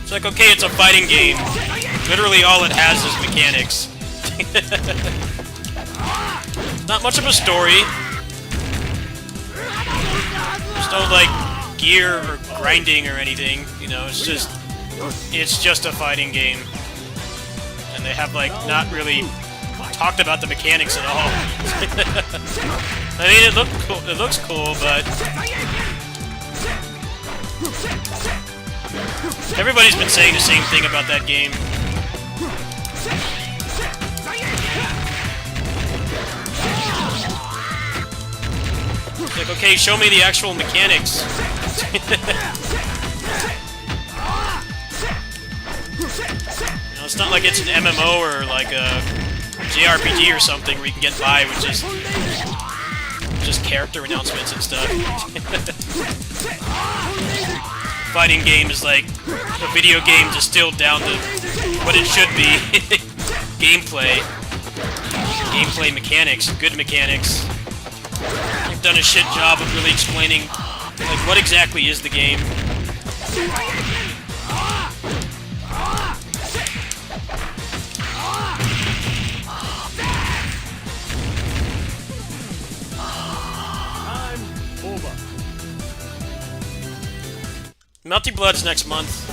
It's like, okay, it's a fighting game. Literally all it has is mechanics. Not much of a story. There's no, like, gear or grinding or anything. You know, it's just a fighting game. And they have, like, not really talked about the mechanics at all. I mean, it looks cool, but Everybody's been saying the same thing about that game. It's like, okay, show me the actual mechanics. You know, it's not like it's an MMO or like a JRPG or something where you can get by with just character announcements and stuff. Fighting game is like a video game distilled down to what it should be. Gameplay. Gameplay mechanics. Good mechanics. You've done a shit job of really explaining, like, what exactly is the game. Melty Blood's next month.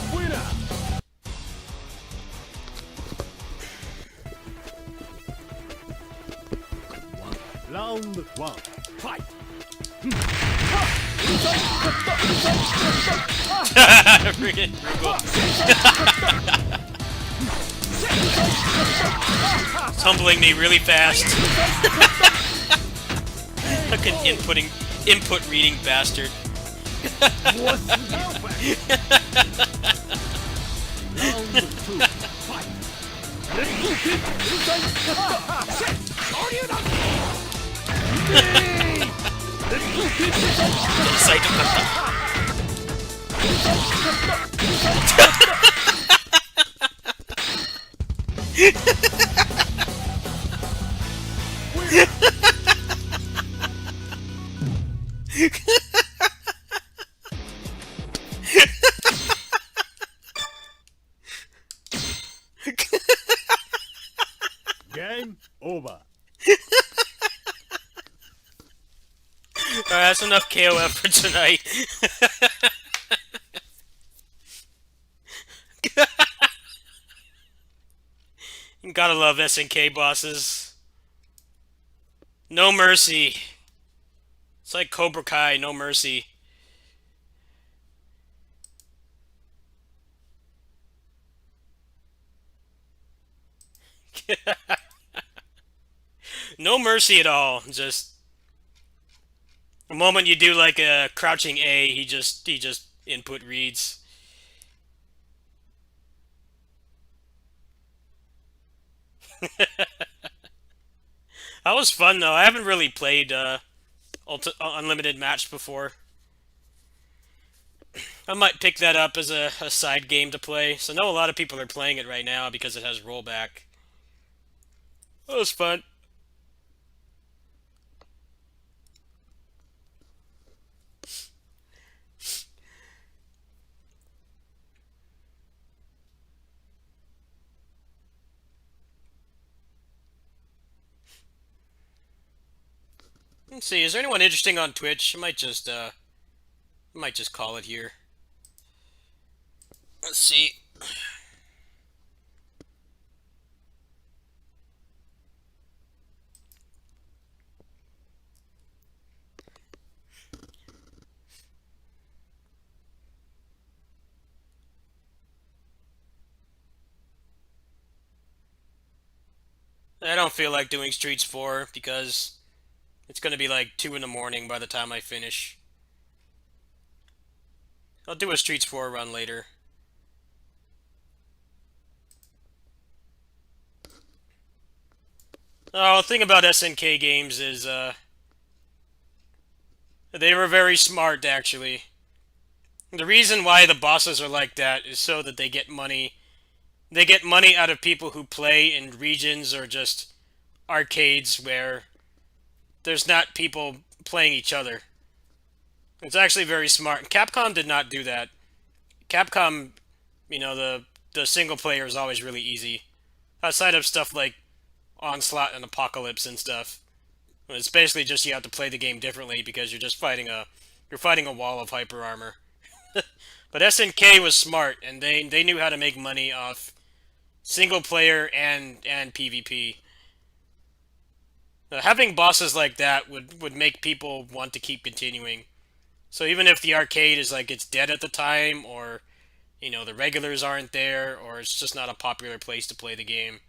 Round 1. Fight. Freaking It's humbling me really fast. Fucking input reading bastard. Game over. Alright, that's enough KOF for tonight. You gotta love SNK bosses. No mercy. It's like Cobra Kai, no mercy. No mercy at all. Just the moment you do like a crouching A, he just input reads. That was fun though. I haven't really played Unlimited Match before. I might pick that up as a side game to play. So I know a lot of people are playing it right now because it has rollback. That was fun. Let's see, is there anyone interesting on Twitch? I might just call it here. Let's see. I don't feel like doing Streets 4 because it's going to be like 2 in the morning by the time I finish. I'll do a Streets 4 run later. Oh, the thing about SNK games is, they were very smart, actually. The reason why the bosses are like that is so that they get money. They get money out of people who play in regions or just arcades where there's not people playing each other. It's actually very smart. Capcom did not do that. Capcom, you know, the single player is always really easy. Outside of stuff like Onslaught and Apocalypse and stuff. It's basically just you have to play the game differently because you're just fighting a wall of hyper armor. But SNK was smart and they knew how to make money off single player and PvP. Having bosses like that would make people want to keep continuing. So even if the arcade is like it's dead at the time or you know, the regulars aren't there, or it's just not a popular place to play the game.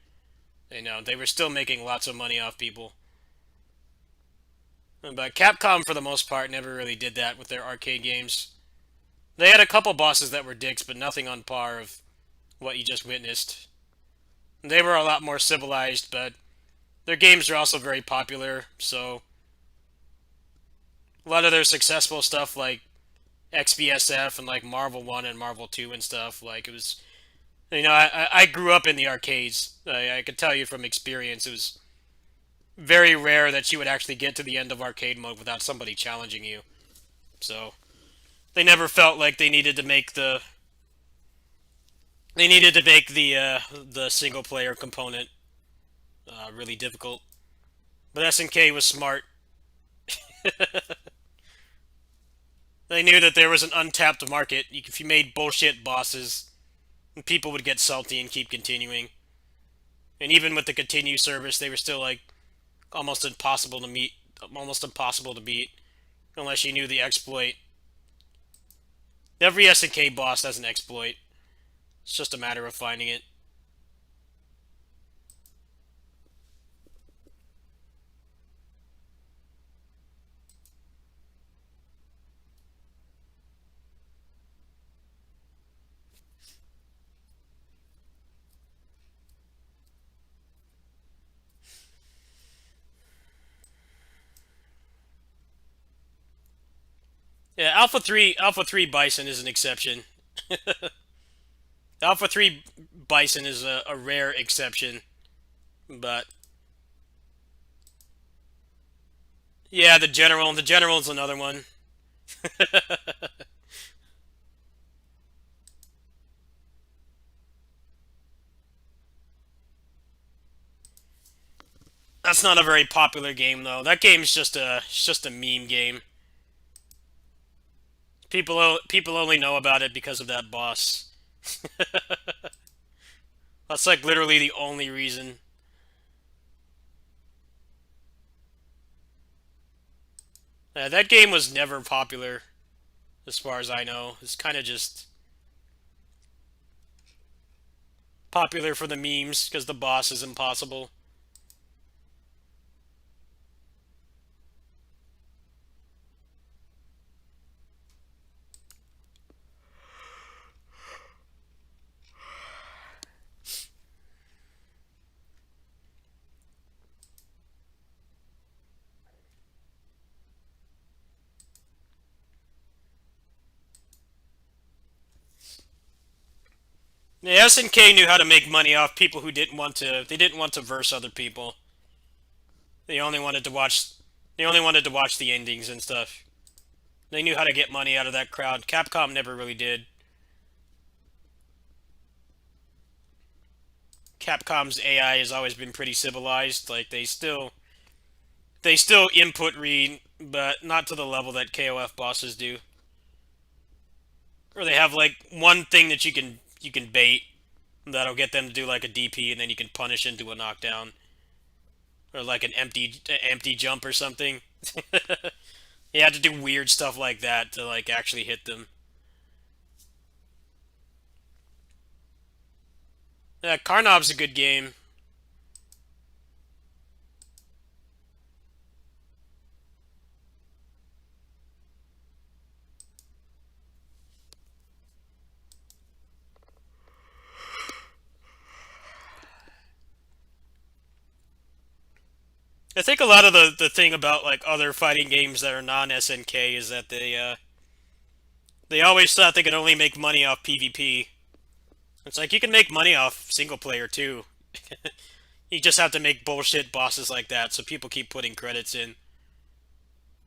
You know, they were still making lots of money off people. But Capcom, for the most part, never really did that with their arcade games. They had a couple bosses that were dicks, but nothing on par of what you just witnessed. They were a lot more civilized, but their games are also very popular, so a lot of their successful stuff, like XBSF and like Marvel 1 and Marvel 2 and stuff, like it was, you know, I grew up in the arcades. I could tell you from experience, it was very rare that you would actually get to the end of arcade mode without somebody challenging you. So they never felt like they needed to make the the single player component really difficult. But SNK was smart. They knew that there was an untapped market. If you made bullshit bosses, people would get salty and keep continuing. And even with the continue service, they were still like almost impossible to meet, almost impossible to beat, unless you knew the exploit. Every SNK boss has an exploit. It's just a matter of finding it. Yeah, Alpha 3 Bison is an exception. Alpha 3 Bison is a rare exception. But yeah, the General's another one. That's not a very popular game though. That game's just a meme game. People only know about it because of that boss. That's like literally the only reason. That game was never popular, as far as I know. It's kind of just popular for the memes because the boss is impossible. The SNK knew how to make money off people who didn't want to. They didn't want to verse other people. They only wanted to watch. They only wanted to watch the endings and stuff. They knew how to get money out of that crowd. Capcom never really did. Capcom's AI has always been pretty civilized. Like they still input read, but not to the level that KOF bosses do. Or they have like one thing that you can bait that'll get them to do like a DP, and then you can punish into a knockdown, or like an empty jump or something. You have to do weird stuff like that to like actually hit them. Yeah, Karnov's a good game. I think a lot of the thing about like other fighting games that are non-SNK is that they always thought they could only make money off PvP. It's like you can make money off single player too. You just have to make bullshit bosses like that so people keep putting credits in.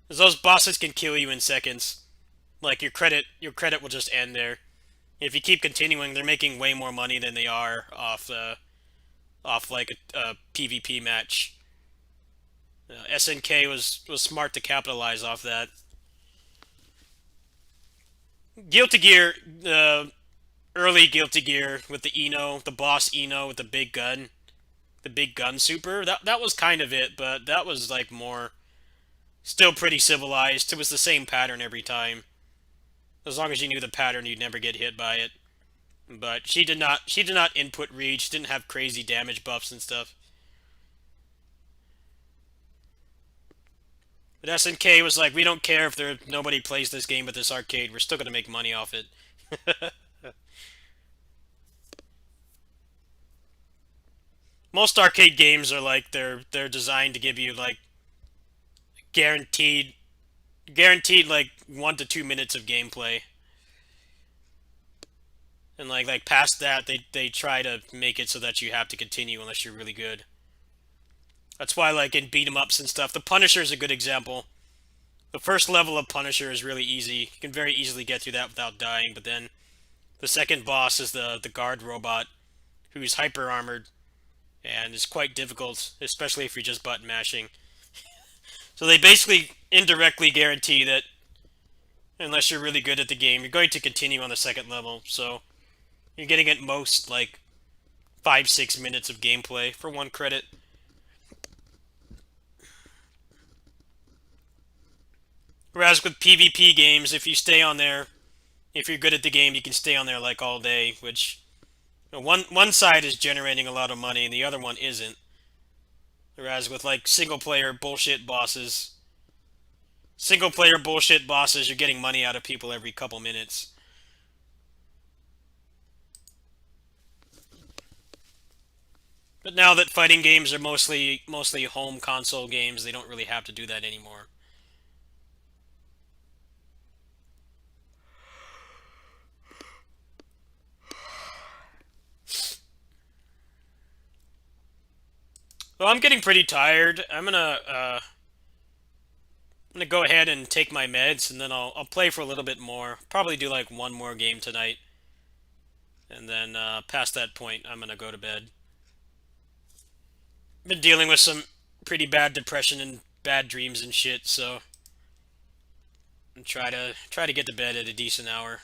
'Cause those bosses can kill you in seconds. Like your credit will just end there. If you keep continuing, they're making way more money than they are off like a PvP match. SNK was smart to capitalize off that. Guilty Gear, early Guilty Gear with the Eno, the boss Eno with the big gun super. That was kind of it, but that was like more, still pretty civilized. It was the same pattern every time. As long as you knew the pattern, you'd never get hit by it. But she did not input read. She didn't have crazy damage buffs and stuff. But SNK was like, we don't care if nobody plays this game at this arcade. We're still gonna make money off it. Most arcade games are like they're designed to give you like guaranteed guaranteed like 1 to 2 minutes of gameplay. And like past that they try to make it so that you have to continue unless you're really good. That's why like in beat 'em ups and stuff, the Punisher is a good example. The first level of Punisher is really easy. You can very easily get through that without dying, but then the second boss is the guard robot who's hyper armored and is quite difficult, especially if you're just button mashing. So they basically indirectly guarantee that unless you're really good at the game, you're going to continue on the second level. So you're getting at most like 5-6 minutes of gameplay for 1 credit. Whereas with PvP games, if you stay on there, if you're good at the game, you can stay on there like all day, which one side is generating a lot of money and the other one isn't. Whereas with like single player bullshit bosses, you're getting money out of people every couple minutes. But now that fighting games are mostly home console games, they don't really have to do that anymore. Well, I'm getting pretty tired. I'm gonna go ahead and take my meds, and then I'll play for a little bit more. Probably do like one more game tonight, and then past that point, I'm gonna go to bed. Been dealing with some pretty bad depression and bad dreams and shit, so I'm try to get to bed at a decent hour.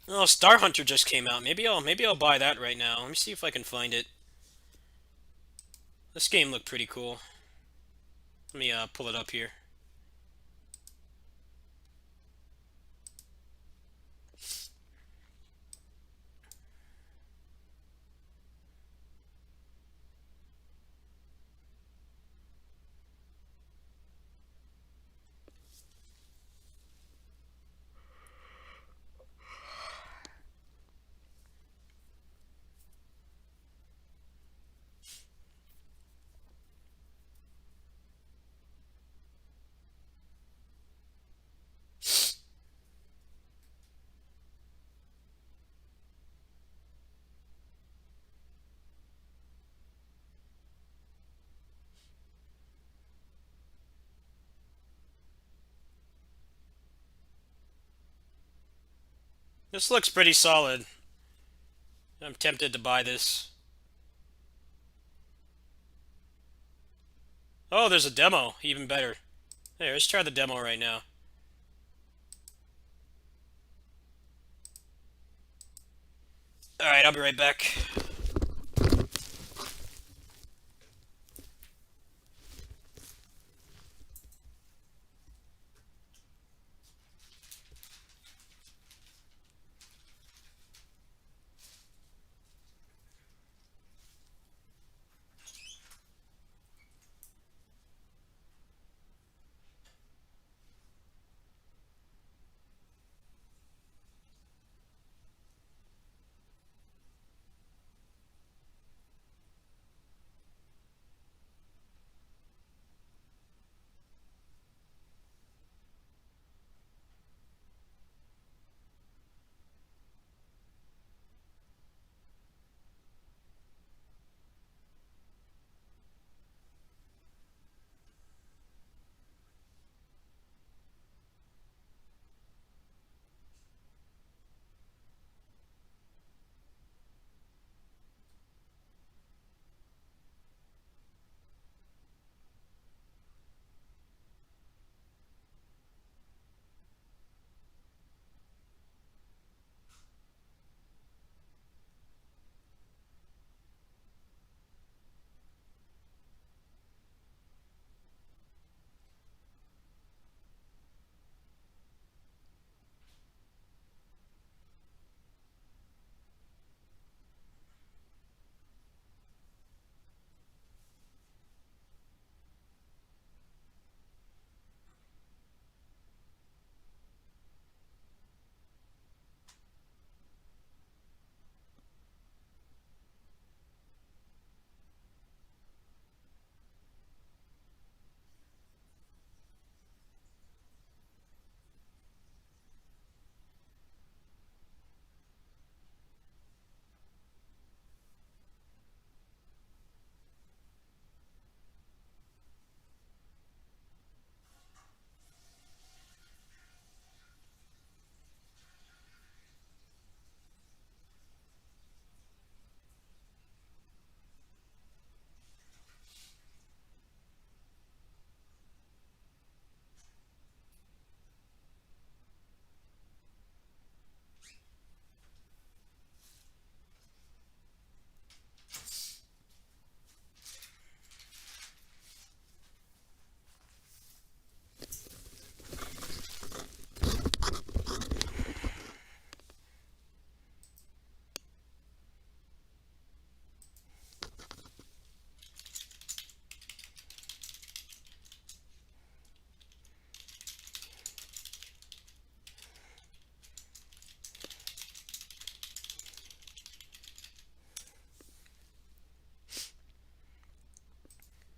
Oh, Star Hunter just came out. Maybe I'll buy that right now. Let me see if I can find it. This game looked pretty cool. Let me pull it up here. This looks pretty solid. I'm tempted to buy this. Oh, there's a demo. Even better. Hey, let's try the demo right now. Alright, I'll be right back.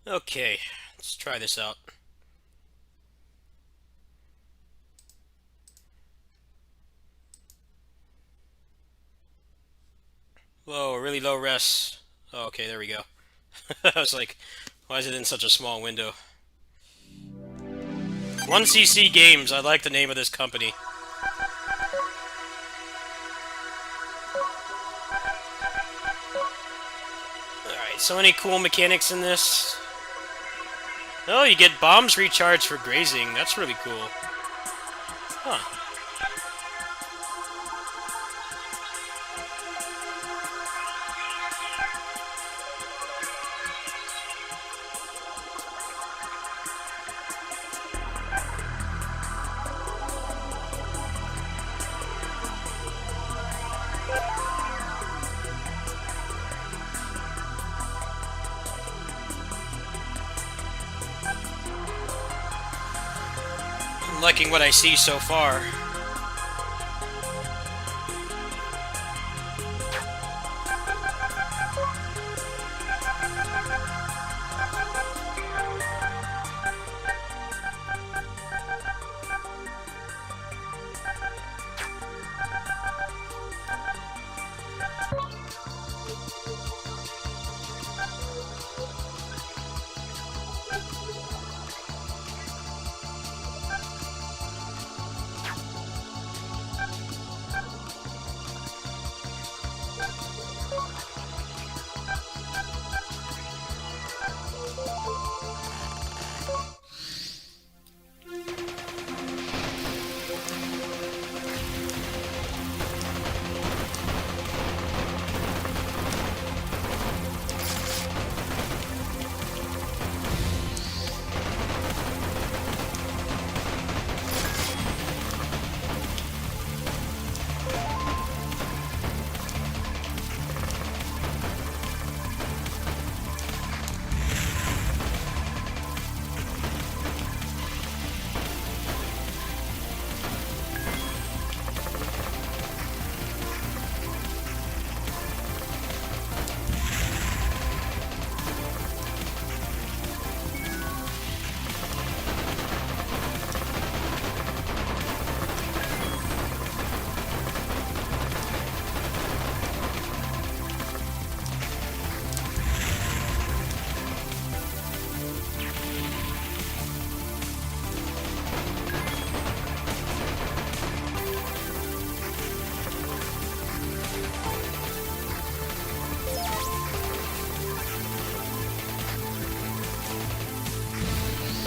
Okay, let's try this out. Whoa, really low res. Oh, okay, there we go. I was like, why is it in such a small window? 1cc Games, I like the name of this company. Alright, so any cool mechanics in this? Oh, you get bombs recharged for grazing. That's really cool. Huh. I'm liking what I see so far.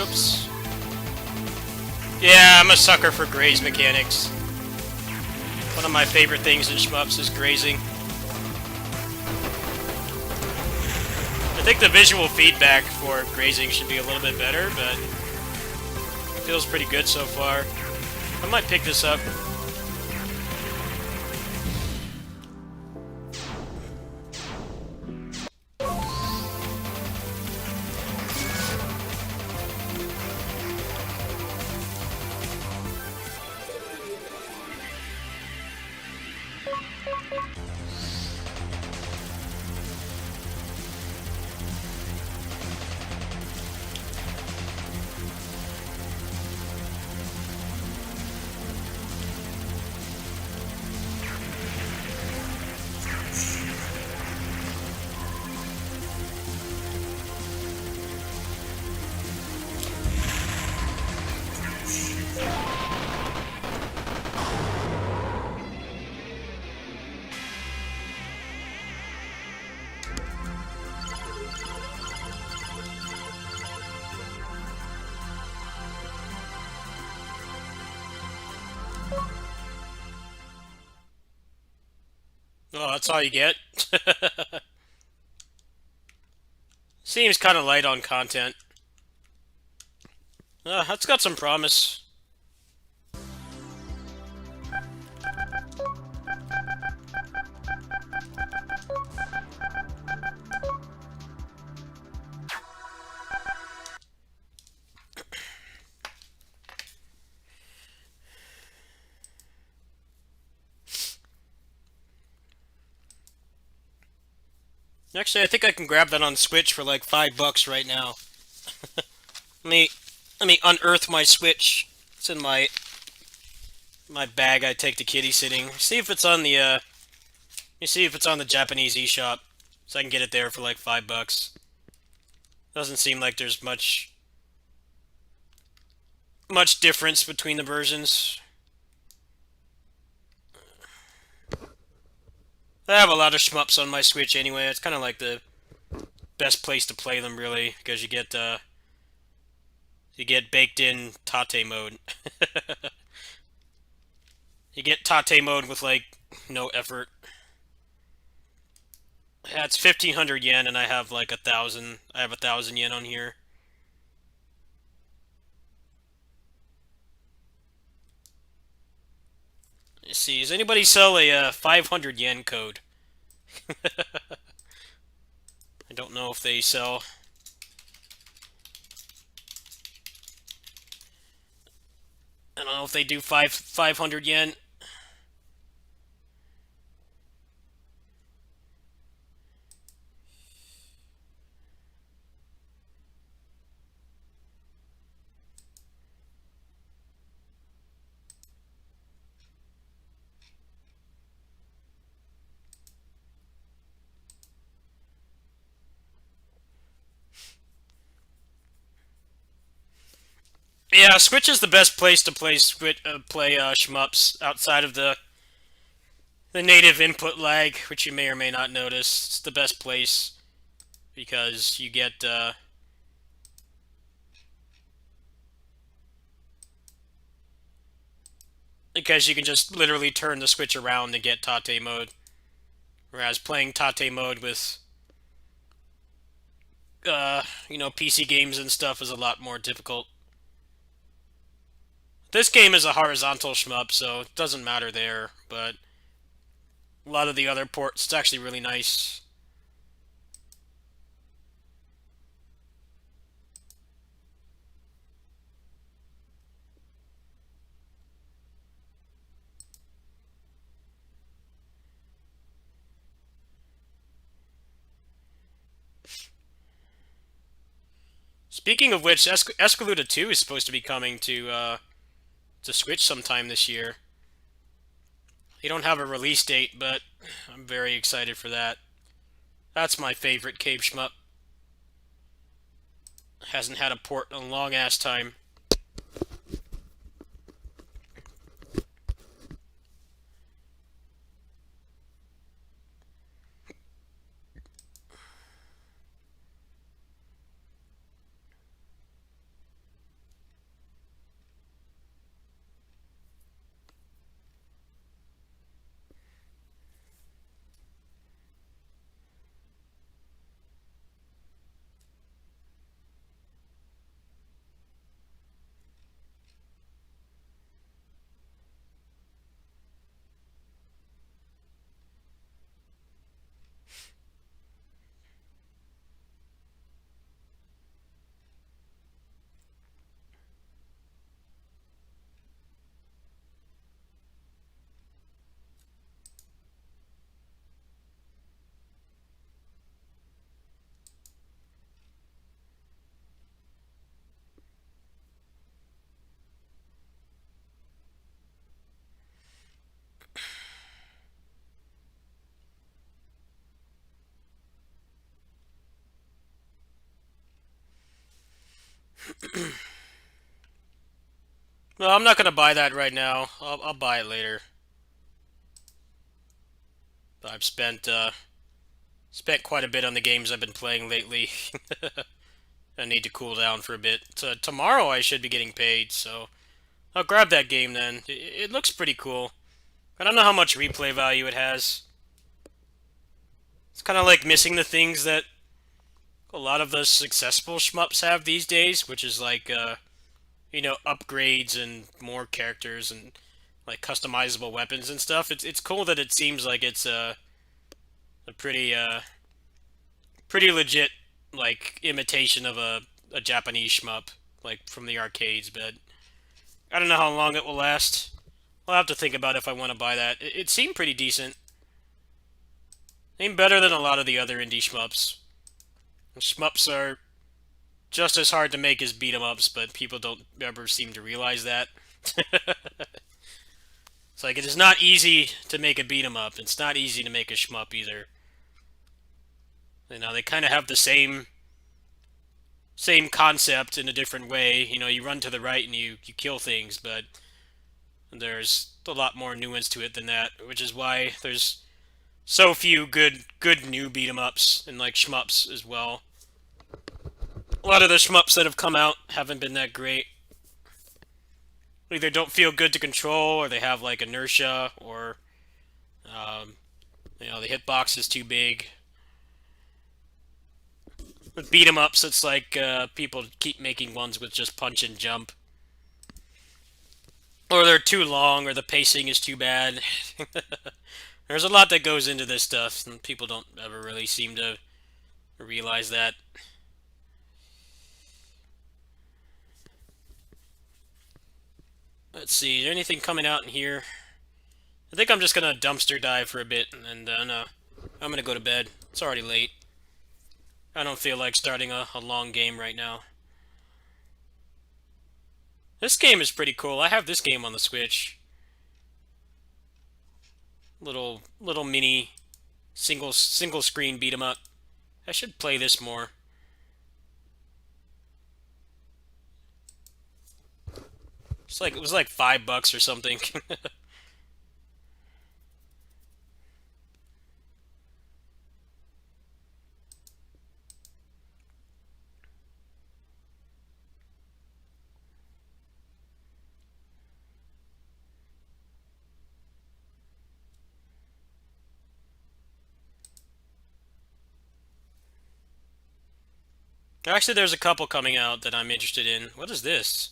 Oops. Yeah, I'm a sucker for graze mechanics. One of my favorite things in shmups is grazing. I think the visual feedback for grazing should be a little bit better, but it feels pretty good so far. I might pick this up. Oh, that's all you get? Seems kind of light on content. That's got some promise. Actually, I think I can grab that on Switch for like $5 right now. Let me unearth my Switch. It's in my bag I take to kitty sitting. See if it's on the you see if it's on the Japanese eShop, so I can get it there for like $5. Doesn't seem like there's much difference between the versions. I have a lot of shmups on my Switch anyway. It's kind of like the best place to play them, really, because you get baked in Tate mode. You get Tate mode with like no effort. Yeah, it's 1,500 yen, and I have like 1,000. I have 1,000 yen on here. Let's see, does anybody sell a 500 yen code? I don't know if they sell. I don't know if they do 500 yen. Yeah, Switch is the best place to play shmups outside of the native input lag, which you may or may not notice. It's the best place because you get because you can just literally turn the Switch around to get Tate mode. Whereas playing Tate mode with PC games and stuff is a lot more difficult. This game is a horizontal shmup, so it doesn't matter there, but a lot of the other ports, it's actually really nice. Speaking of which, Escaluda 2 is supposed to be coming to Switch sometime this year. They don't have a release date, but I'm very excited for that. That's my favorite cave shmup. Hasn't had a port in a long ass time. No, I'm not gonna buy that right now. I'll buy it later. I've spent quite a bit on the games I've been playing lately. I need to cool down for a bit. Tomorrow I should be getting paid, so I'll grab that game then. It looks pretty cool. I don't know how much replay value it has. It's kind of like missing the things that a lot of the successful shmups have these days, which is like, upgrades and more characters and like customizable weapons and stuff. It's cool that it seems like it's a pretty legit like imitation of a Japanese shmup like from the arcades, but I don't know how long it will last. I'll have to think about if I want to buy that. It seemed pretty decent. Seemed better than a lot of the other indie shmups. Shmups are just as hard to make as beat 'em ups, but people don't ever seem to realize that. It's like it is not easy to make a beat 'em up. It's not easy to make a shmup either. You know, they kind of have the same concept in a different way. You know, you run to the right and you kill things, but there's a lot more nuance to it than that, which is why there's so few good new beat 'em ups and like shmups as well. A lot of the shmups that have come out haven't been that great. Either don't feel good to control, or they have like inertia, or you know, the hitbox is too big. With beat 'em ups, it's like people keep making ones with just punch and jump, or they're too long, or the pacing is too bad. There's a lot that goes into this stuff, and people don't ever really seem to realize that. Let's see, is there anything coming out in here? I think I'm just gonna dumpster dive for a bit, and then I'm gonna go to bed. It's already late. I don't feel like starting a long game right now. This game is pretty cool. I have this game on the Switch. Little mini single screen beat 'em up. I should play this more. It was like $5 or something. Actually, there's a couple coming out that I'm interested in. What is this?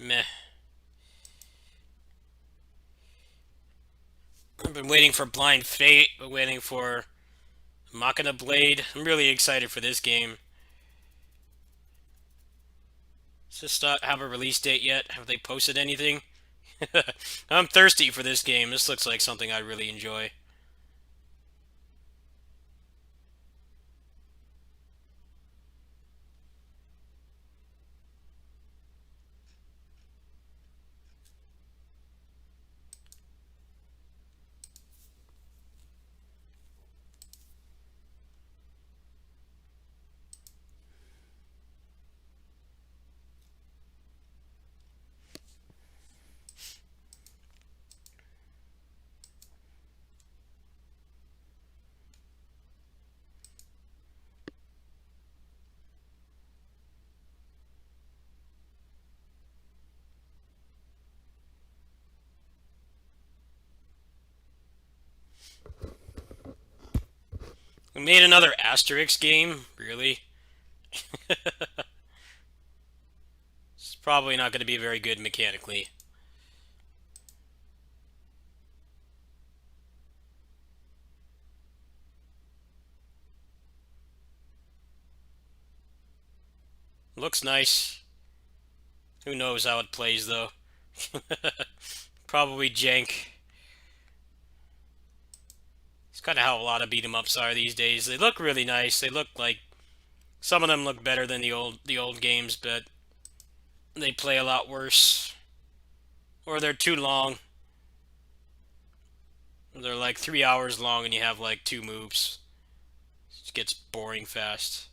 Meh. I've been waiting for Blind Fate, but waiting for Machina Blade. I'm really excited for this game. Does this not have a release date yet? Have they posted anything? I'm thirsty for this game. This looks like something I really enjoy. We made another Asterix game? Really? It's probably not going to be very good mechanically. Looks nice. Who knows how it plays, though. Probably jank. It's kind of how a lot of beat 'em ups are these days. They look really nice. They look like some of them look better than the old games, but they play a lot worse. Or they're too long. They're like 3 hours long and you have like 2 moves. It gets boring fast.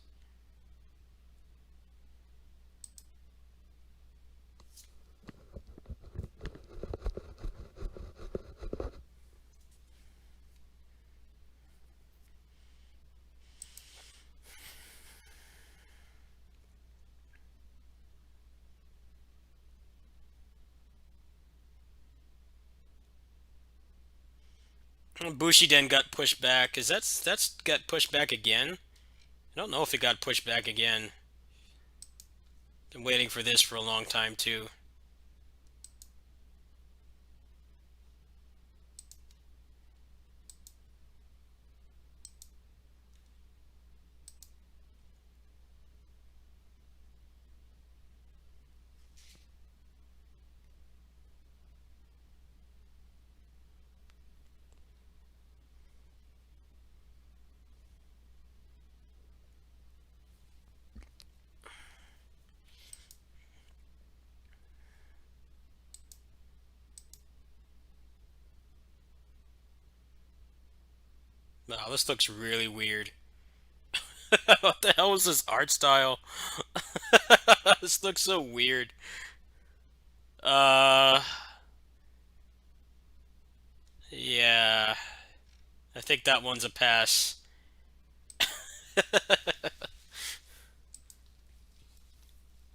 Bushiden got pushed back. That's got pushed back again? I don't know if it got pushed back again. Been waiting for this for a long time too. Wow, this looks really weird. What the hell is this art style? This looks so weird. Uh, yeah. I think that one's a pass.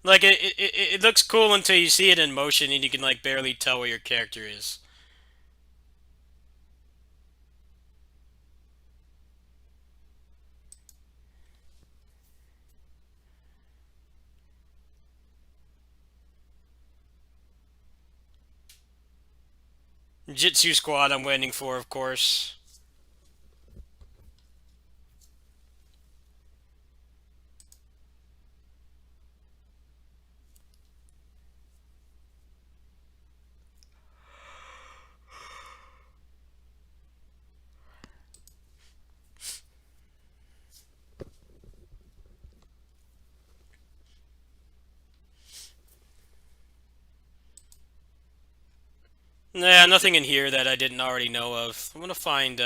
Like it looks cool until you see it in motion and you can like barely tell where your character is. Jitsu Squad I'm waiting for, of course. Nah, nothing in here that I didn't already know of. I'm gonna find,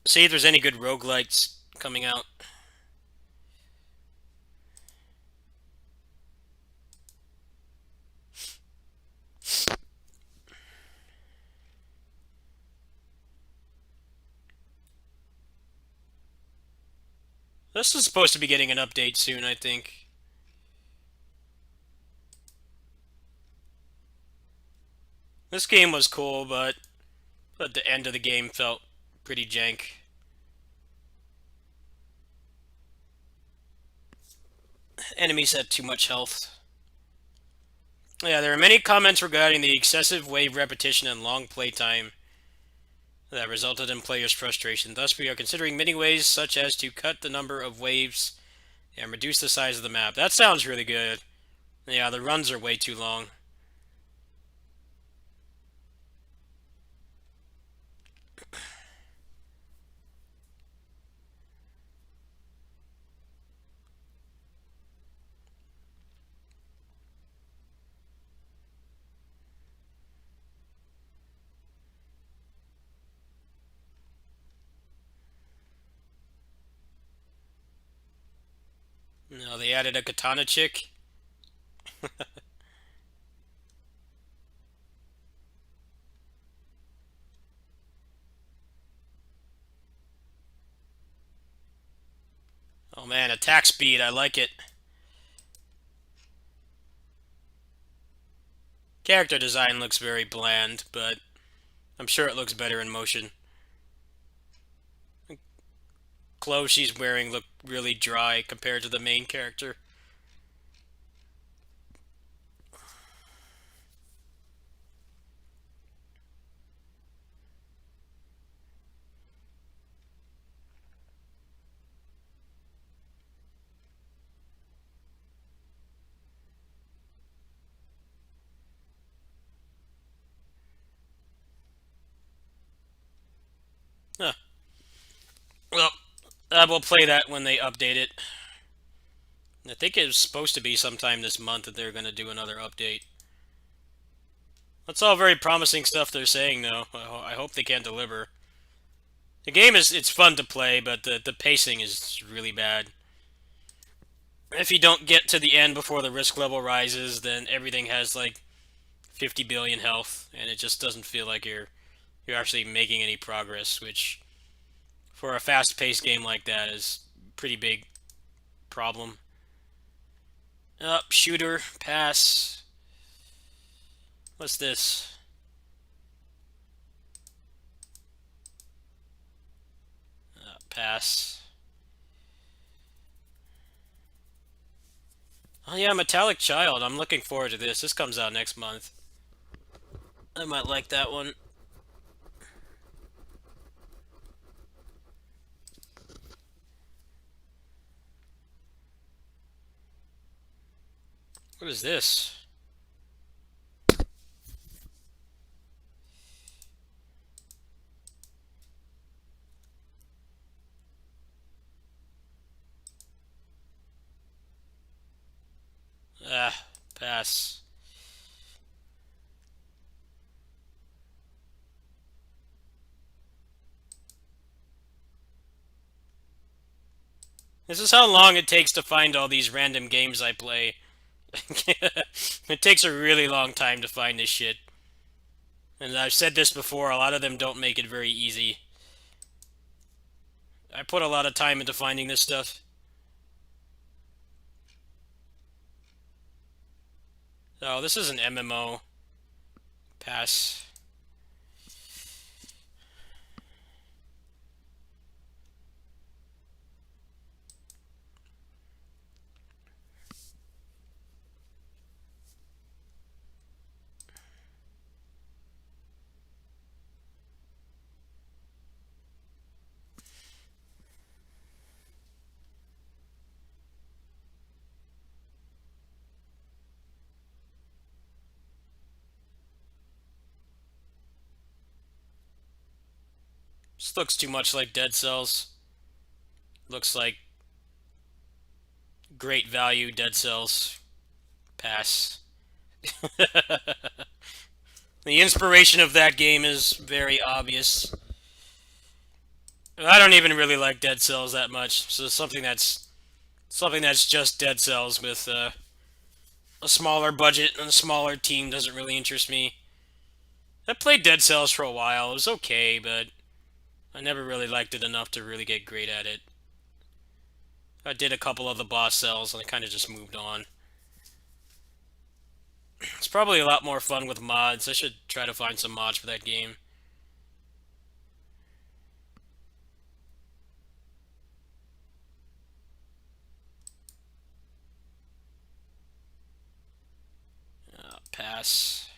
see if there's any good roguelites coming out. This is supposed to be getting an update soon, I think. This game was cool, but the end of the game felt pretty jank. Enemies had too much health. Yeah, there are many comments regarding the excessive wave repetition and long playtime that resulted in players' frustration. Thus, we are considering many ways, such as to cut the number of waves and reduce the size of the map. That sounds really good. Yeah, the runs are way too long. No, they added a katana chick. Oh man, attack speed, I like it. Character design looks very bland, but I'm sure it looks better in motion. Clothes she's wearing look really dry compared to the main character. Huh. Well, I will play that when they update it. I think it was supposed to be sometime this month that they're going to do another update. That's all very promising stuff they're saying, though. I hope they can deliver. The game it's fun to play, but the pacing is really bad. If you don't get to the end before the risk level rises, then everything has like 50 billion health, and it just doesn't feel like you're actually making any progress, which for a fast-paced game like that is a pretty big problem. Up, shooter, pass. What's this? Pass. Oh yeah, Metallic Child. I'm looking forward to this. This comes out next month. I might like that one. What is this? Ah, pass. This is how long it takes to find all these random games I play. It takes a really long time to find this shit. And I've said this before, a lot of them don't make it very easy. I put a lot of time into finding this stuff. Oh, this is an MMO. Pass. This looks too much like Dead Cells. Looks like great value Dead Cells. Pass. The inspiration of that game is very obvious. I don't even really like Dead Cells that much, so something that's just Dead Cells with a smaller budget and a smaller team doesn't really interest me. I played Dead Cells for a while. It was okay, but I never really liked it enough to really get great at it. I did a couple of the boss cells and I kind of just moved on. It's probably a lot more fun with mods. I should try to find some mods for that game. Pass.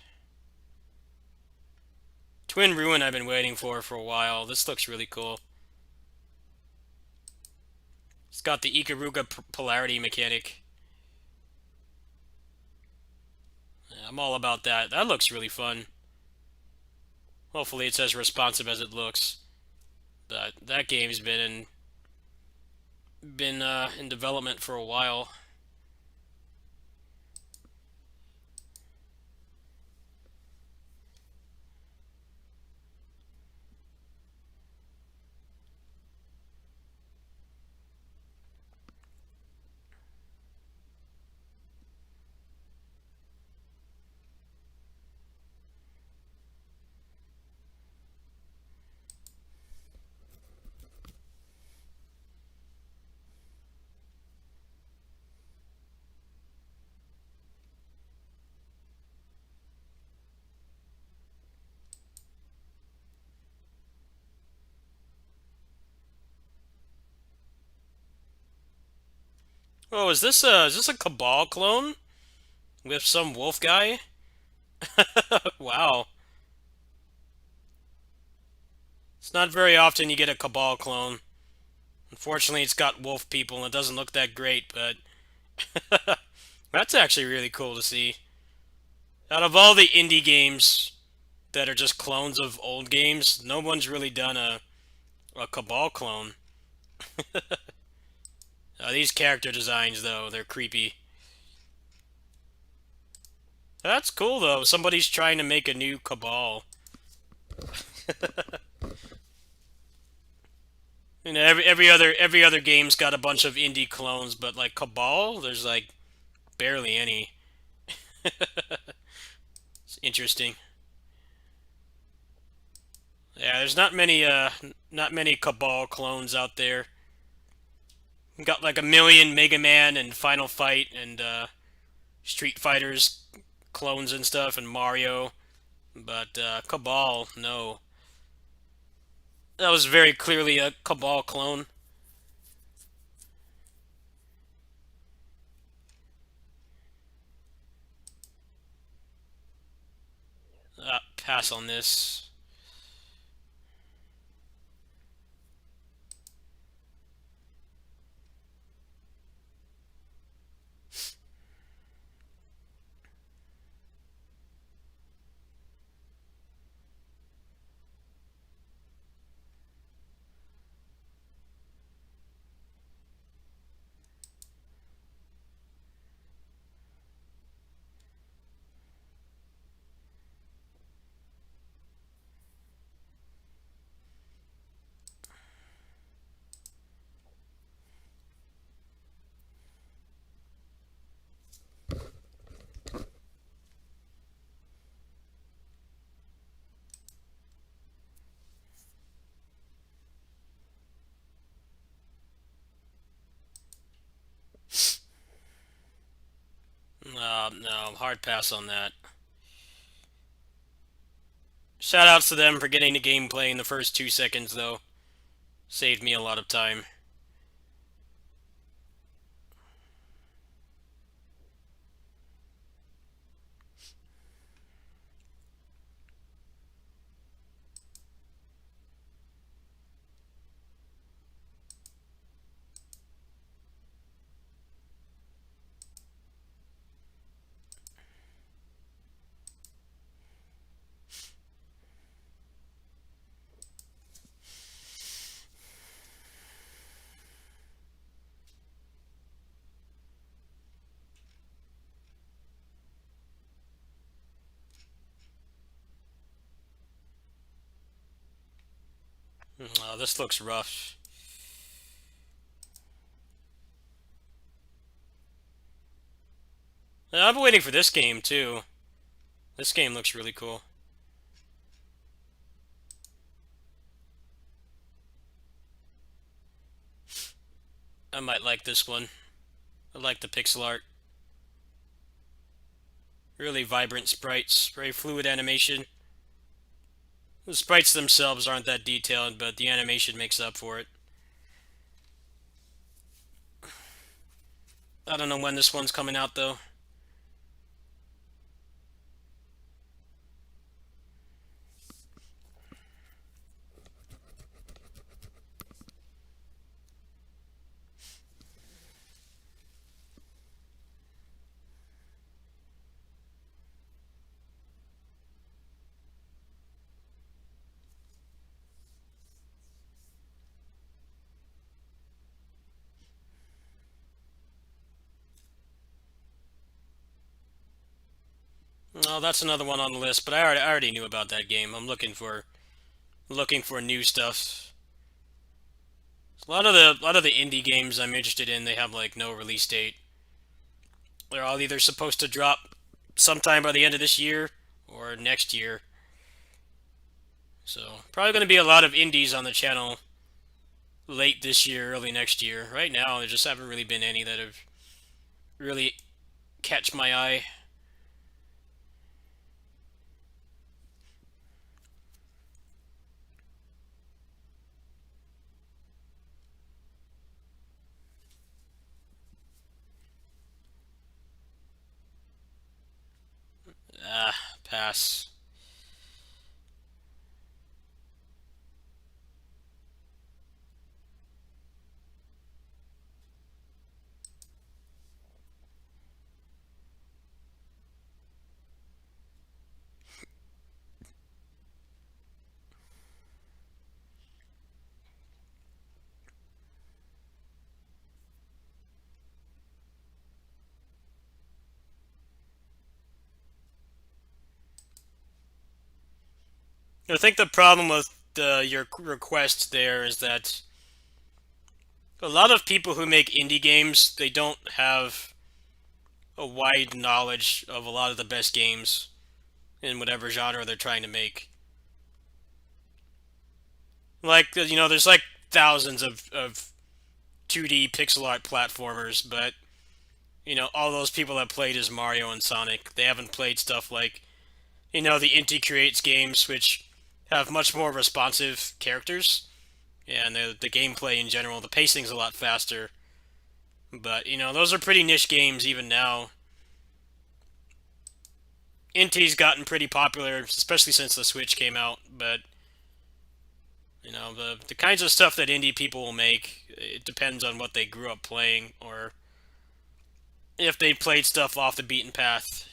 Twin Ruin I've been waiting for a while. This looks really cool. It's got the Ikaruga polarity mechanic. Yeah, I'm all about that. That looks really fun. Hopefully it's as responsive as it looks. But that game's been in development for a while. Oh, is this a Cabal clone with some wolf guy? Wow. It's not very often you get a Cabal clone. Unfortunately, it's got wolf people and it doesn't look that great, but that's actually really cool to see. Out of all the indie games that are just clones of old games, no one's really done a Cabal clone. These character designs, though, they're creepy. That's cool, though. Somebody's trying to make a new Cabal. You know, every other game's got a bunch of indie clones, but like Cabal, there's like barely any. It's interesting. Yeah, there's not many Cabal clones out there. We got like a million Mega Man and Final Fight and Street Fighters clones and stuff and Mario, but Cabal, no. That was very clearly a Cabal clone. Pass on this. hard pass on that. Shoutouts to them for getting the gameplay in the first 2 seconds, though. Saved me a lot of time. Oh, this looks rough. I've been waiting for this game, too. This game looks really cool. I might like this one. I like the pixel art. Really vibrant sprites, very fluid animation. The sprites themselves aren't that detailed, but the animation makes up for it. I don't know when this one's coming out, though. Oh, that's another one on the list, but I already knew about that game. I'm looking for new stuff. A lot of the indie games I'm interested in, they have like no release date. They're all either supposed to drop sometime by the end of this year or next year. So, probably going to be a lot of indies on the channel late this year, early next year. Right now, there just haven't really been any that have really catch my eye. Pass. I think the problem with your request there is that a lot of people who make indie games, they don't have a wide knowledge of a lot of the best games in whatever genre they're trying to make. Like, there's like thousands of 2D pixel art platformers, but, all those people that played is Mario and Sonic. They haven't played stuff like, the Inti Creates games, which have much more responsive characters, and the gameplay in general, the pacing's a lot faster. But, those are pretty niche games even now. Inti's gotten pretty popular, especially since the Switch came out, but, the kinds of stuff that indie people will make, it depends on what they grew up playing, or if they played stuff off the beaten path.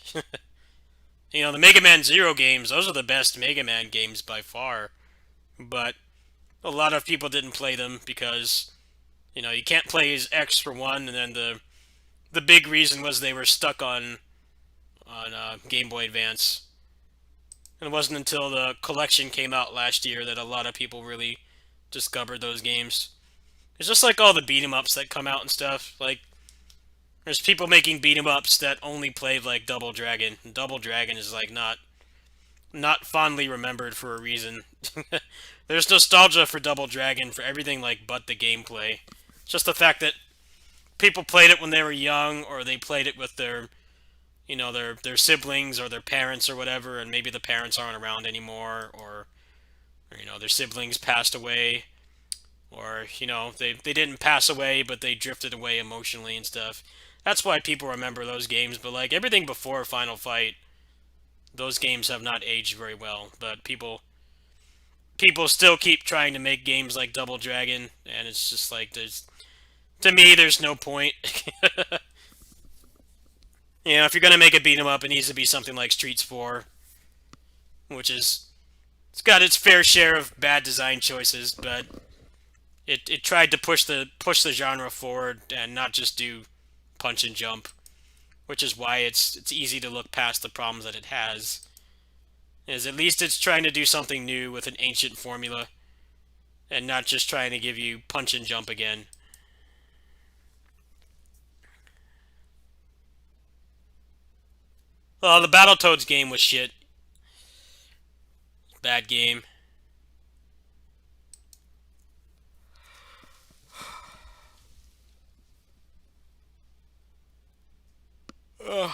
The Mega Man Zero games, those are the best Mega Man games by far, but a lot of people didn't play them because, you can't play as X for one, and then the big reason was they were stuck on Game Boy Advance. And it wasn't until the collection came out last year that a lot of people really discovered those games. It's just like all the beat 'em ups that come out and stuff. Like, there's people making beat 'em ups that only played like Double Dragon. And Double Dragon is like not fondly remembered for a reason. There's nostalgia for Double Dragon for everything like but the gameplay. It's just the fact that people played it when they were young, or they played it with their you know, their siblings or their parents or whatever, and maybe the parents aren't around anymore, or you know, their siblings passed away, or you know, they didn't pass away, but they drifted away emotionally and stuff. That's why people remember those games. But like everything before Final Fight, those games have not aged very well. But people still keep trying to make games like Double Dragon, and it's just like to me there's no point. You know, if you're gonna make a beat 'em up, it needs to be something like Streets 4, which is it's got its fair share of bad design choices, but it tried to push the genre forward and not just do punch and jump, which is why it's easy to look past the problems that it has. Is at least it's trying to do something new with an ancient formula, and not just trying to give you punch and jump again. Well, the Battletoads game was shit. Bad game. Ugh.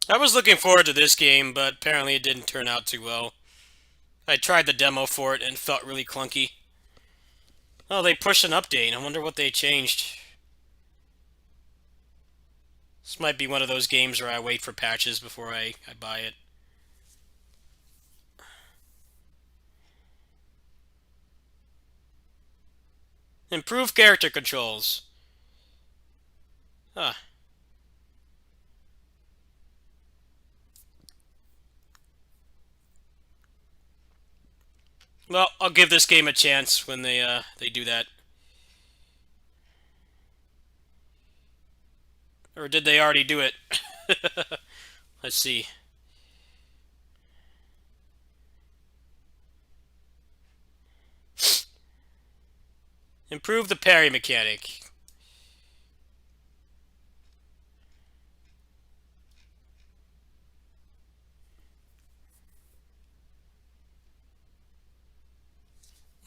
I was looking forward to this game, but apparently it didn't turn out too well. I tried the demo for it and it felt really clunky. Oh, they pushed an update. I wonder what they changed. This might be one of those games where I wait for patches before I buy it. Improve character controls. Huh. Well, I'll give this game a chance when they do that. Or did they already do it? Let's see. Improve the parry mechanic.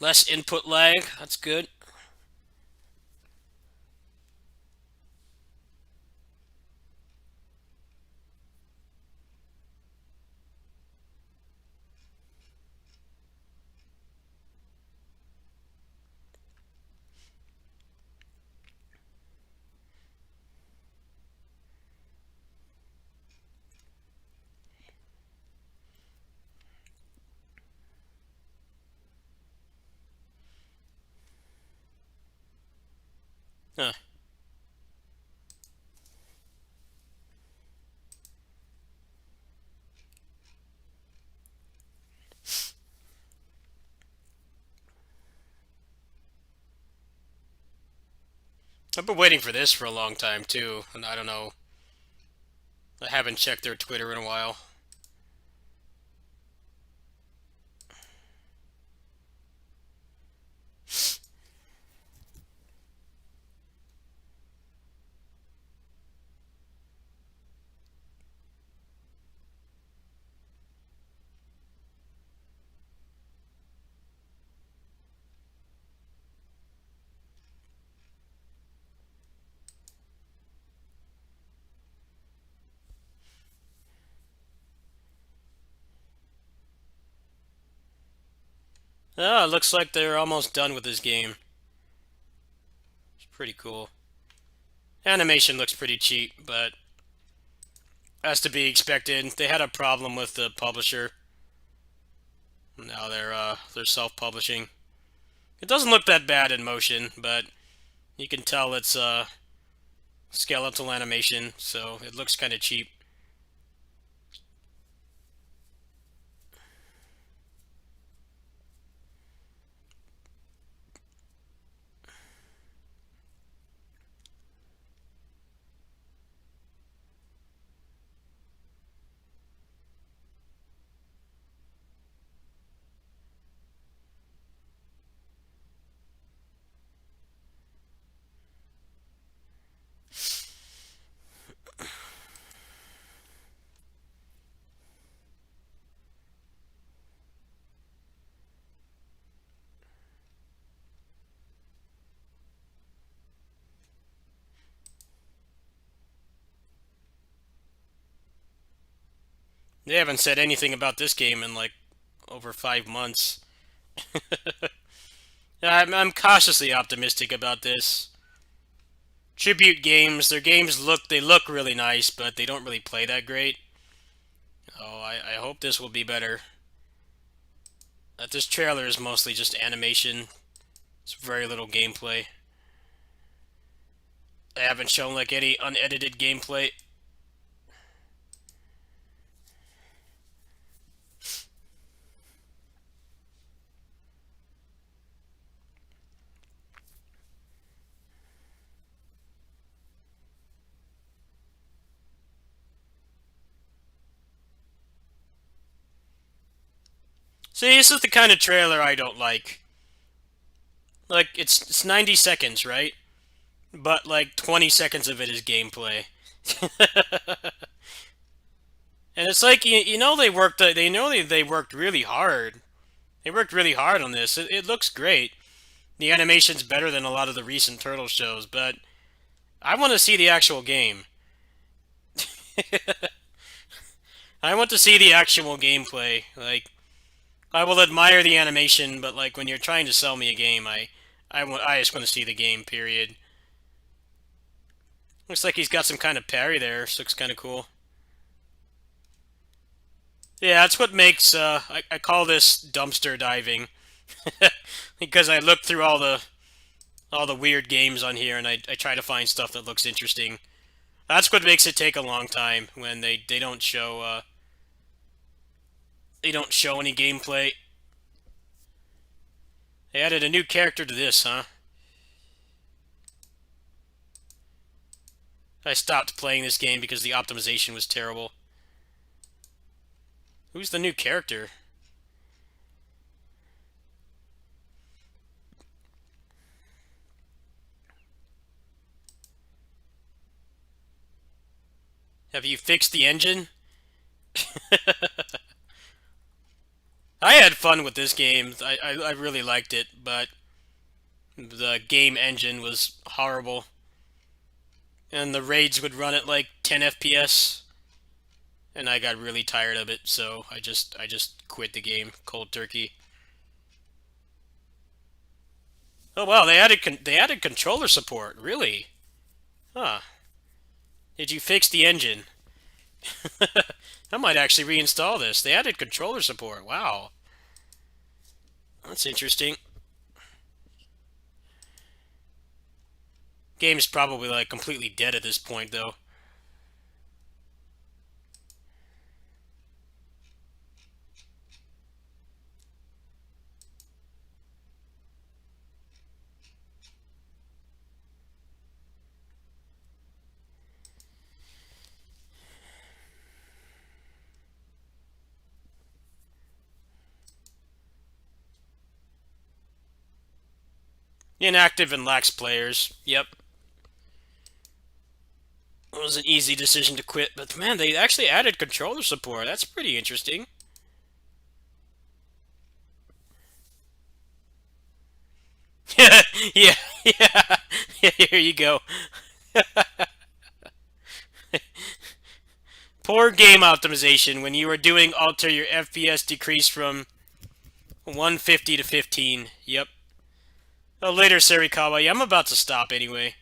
Less input lag. That's good. Huh. I've been waiting for this for a long time too, and I don't know. I haven't checked their Twitter in a while. Ah, it looks like they're almost done with this game. It's pretty cool. Animation looks pretty cheap, but as to be expected. They had a problem with the publisher. Now they're self-publishing. It doesn't look that bad in motion, but you can tell it's skeletal animation, so it looks kind of cheap. They haven't said anything about this game in like over 5 months. I'm cautiously optimistic about this. Tribute games, their games look really nice, but they don't really play that great. Oh, I hope this will be better. This trailer is mostly just animation. It's very little gameplay. They haven't shown like any unedited gameplay. See, this is the kind of trailer I don't like. Like, it's 90 seconds, right? But like 20 seconds of it is gameplay. And it's like you know they worked really hard. They worked really hard on this. It looks great. The animation's better than a lot of the recent Turtle shows, but I want to see the actual game. I want to see the actual gameplay. Like, I will admire the animation, but like when you're trying to sell me a game, I just want to see the game. Period. Looks like he's got some kind of parry there. So looks kind of cool. Yeah, that's what makes I call this dumpster diving because I look through all the weird games on here and I try to find stuff that looks interesting. That's what makes it take a long time when they don't show any gameplay. They added a new character to this, huh? I stopped playing this game because the optimization was terrible. Who's the new character? Have you fixed the engine? I had fun with this game. I really liked it, but the game engine was horrible. And the raids would run at like 10 FPS. And I got really tired of it, so I just quit the game cold turkey. Oh wow, they added controller support. Really? Huh. Did you fix the engine? I might actually reinstall this. They added controller support. Wow. That's interesting. Game's probably like completely dead at this point though. Inactive and lacks players. Yep. It was an easy decision to quit, but man, they actually added controller support. That's pretty interesting. yeah, yeah, yeah. Here you go. Poor game optimization. When you were doing alter, your FPS decreased from 150 to 15. Yep. Oh, later, Sarikawa. Yeah, I'm about to stop anyway.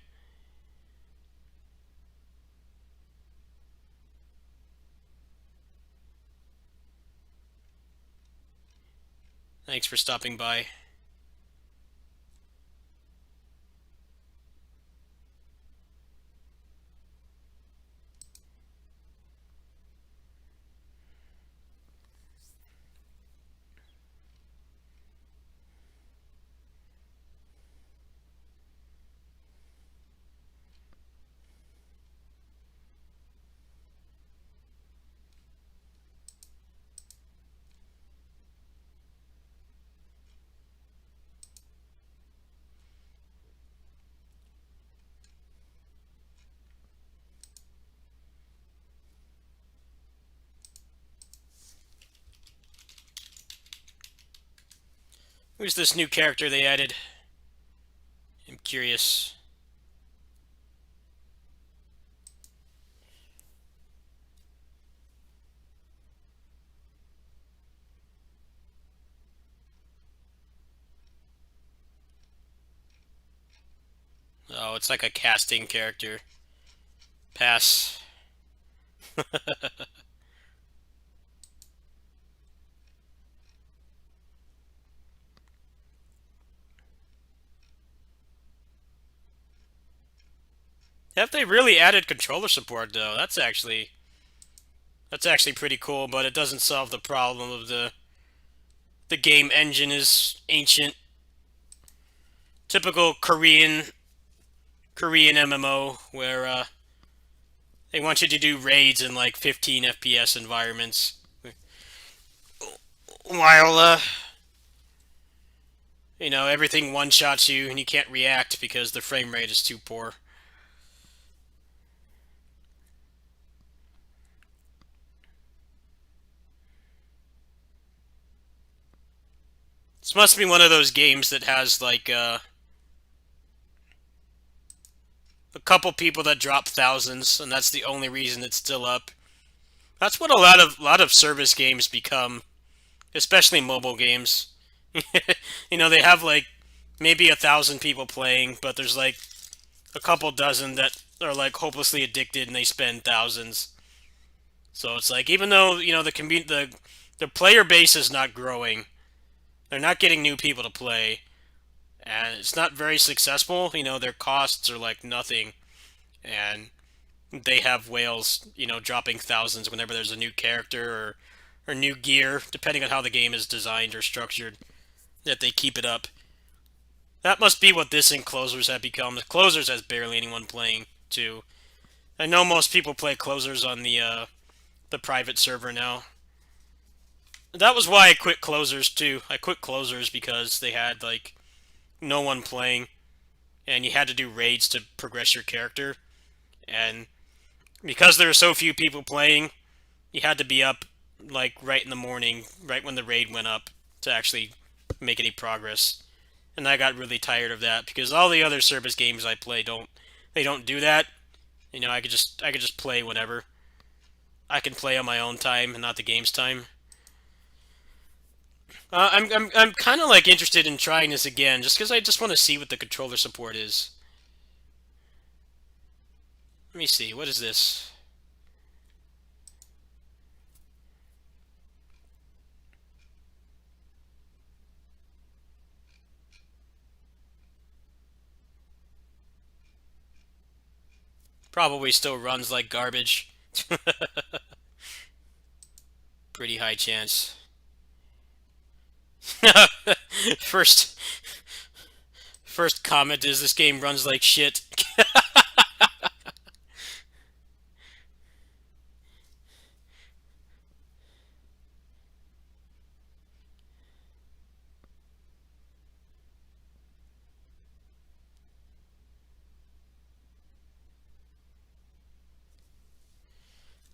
Thanks for stopping by. Who's this new character they added? I'm curious. Oh, it's like a casting character. Pass. Have they really added controller support though? That's actually pretty cool, but it doesn't solve the problem of the game engine is ancient. Typical Korean MMO where they want you to do raids in like 15 FPS environments. While you know, everything one-shots you and you can't react because the frame rate is too poor. This must be one of those games that has like a couple people that drop thousands, and that's the only reason it's still up. That's what a lot of service games become, especially mobile games. You know, they have like maybe 1,000 people playing, but there's like a couple dozen that are like hopelessly addicted and they spend thousands. So it's like, even though, you know, the player base is not growing, they're not getting new people to play, and it's not very successful. You know, their costs are like nothing, and they have whales, you know, dropping thousands whenever there's a new character or new gear, depending on how the game is designed or structured, that they keep it up. That must be what this and Closers have become. Closers has barely anyone playing, too. I know most people play Closers on the private server now. That was why I quit Closers, too. I quit Closers because they had, like, no one playing, and you had to do raids to progress your character, and because there were so few people playing, you had to be up, like, right in the morning, right when the raid went up, to actually make any progress. And I got really tired of that, because all the other service games I play don't do that. You know, I could just play whenever. I can play on my own time and not the game's time. I'm kind of like interested in trying this again, just because I just want to see what the controller support is. Let me see. What is this? Probably still runs like garbage. Pretty high chance. First comment is this game runs like shit.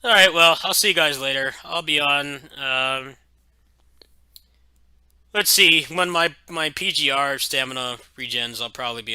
Alright, well, I'll see you guys later. I'll be on, let's see, when my PGR stamina regens, I'll probably be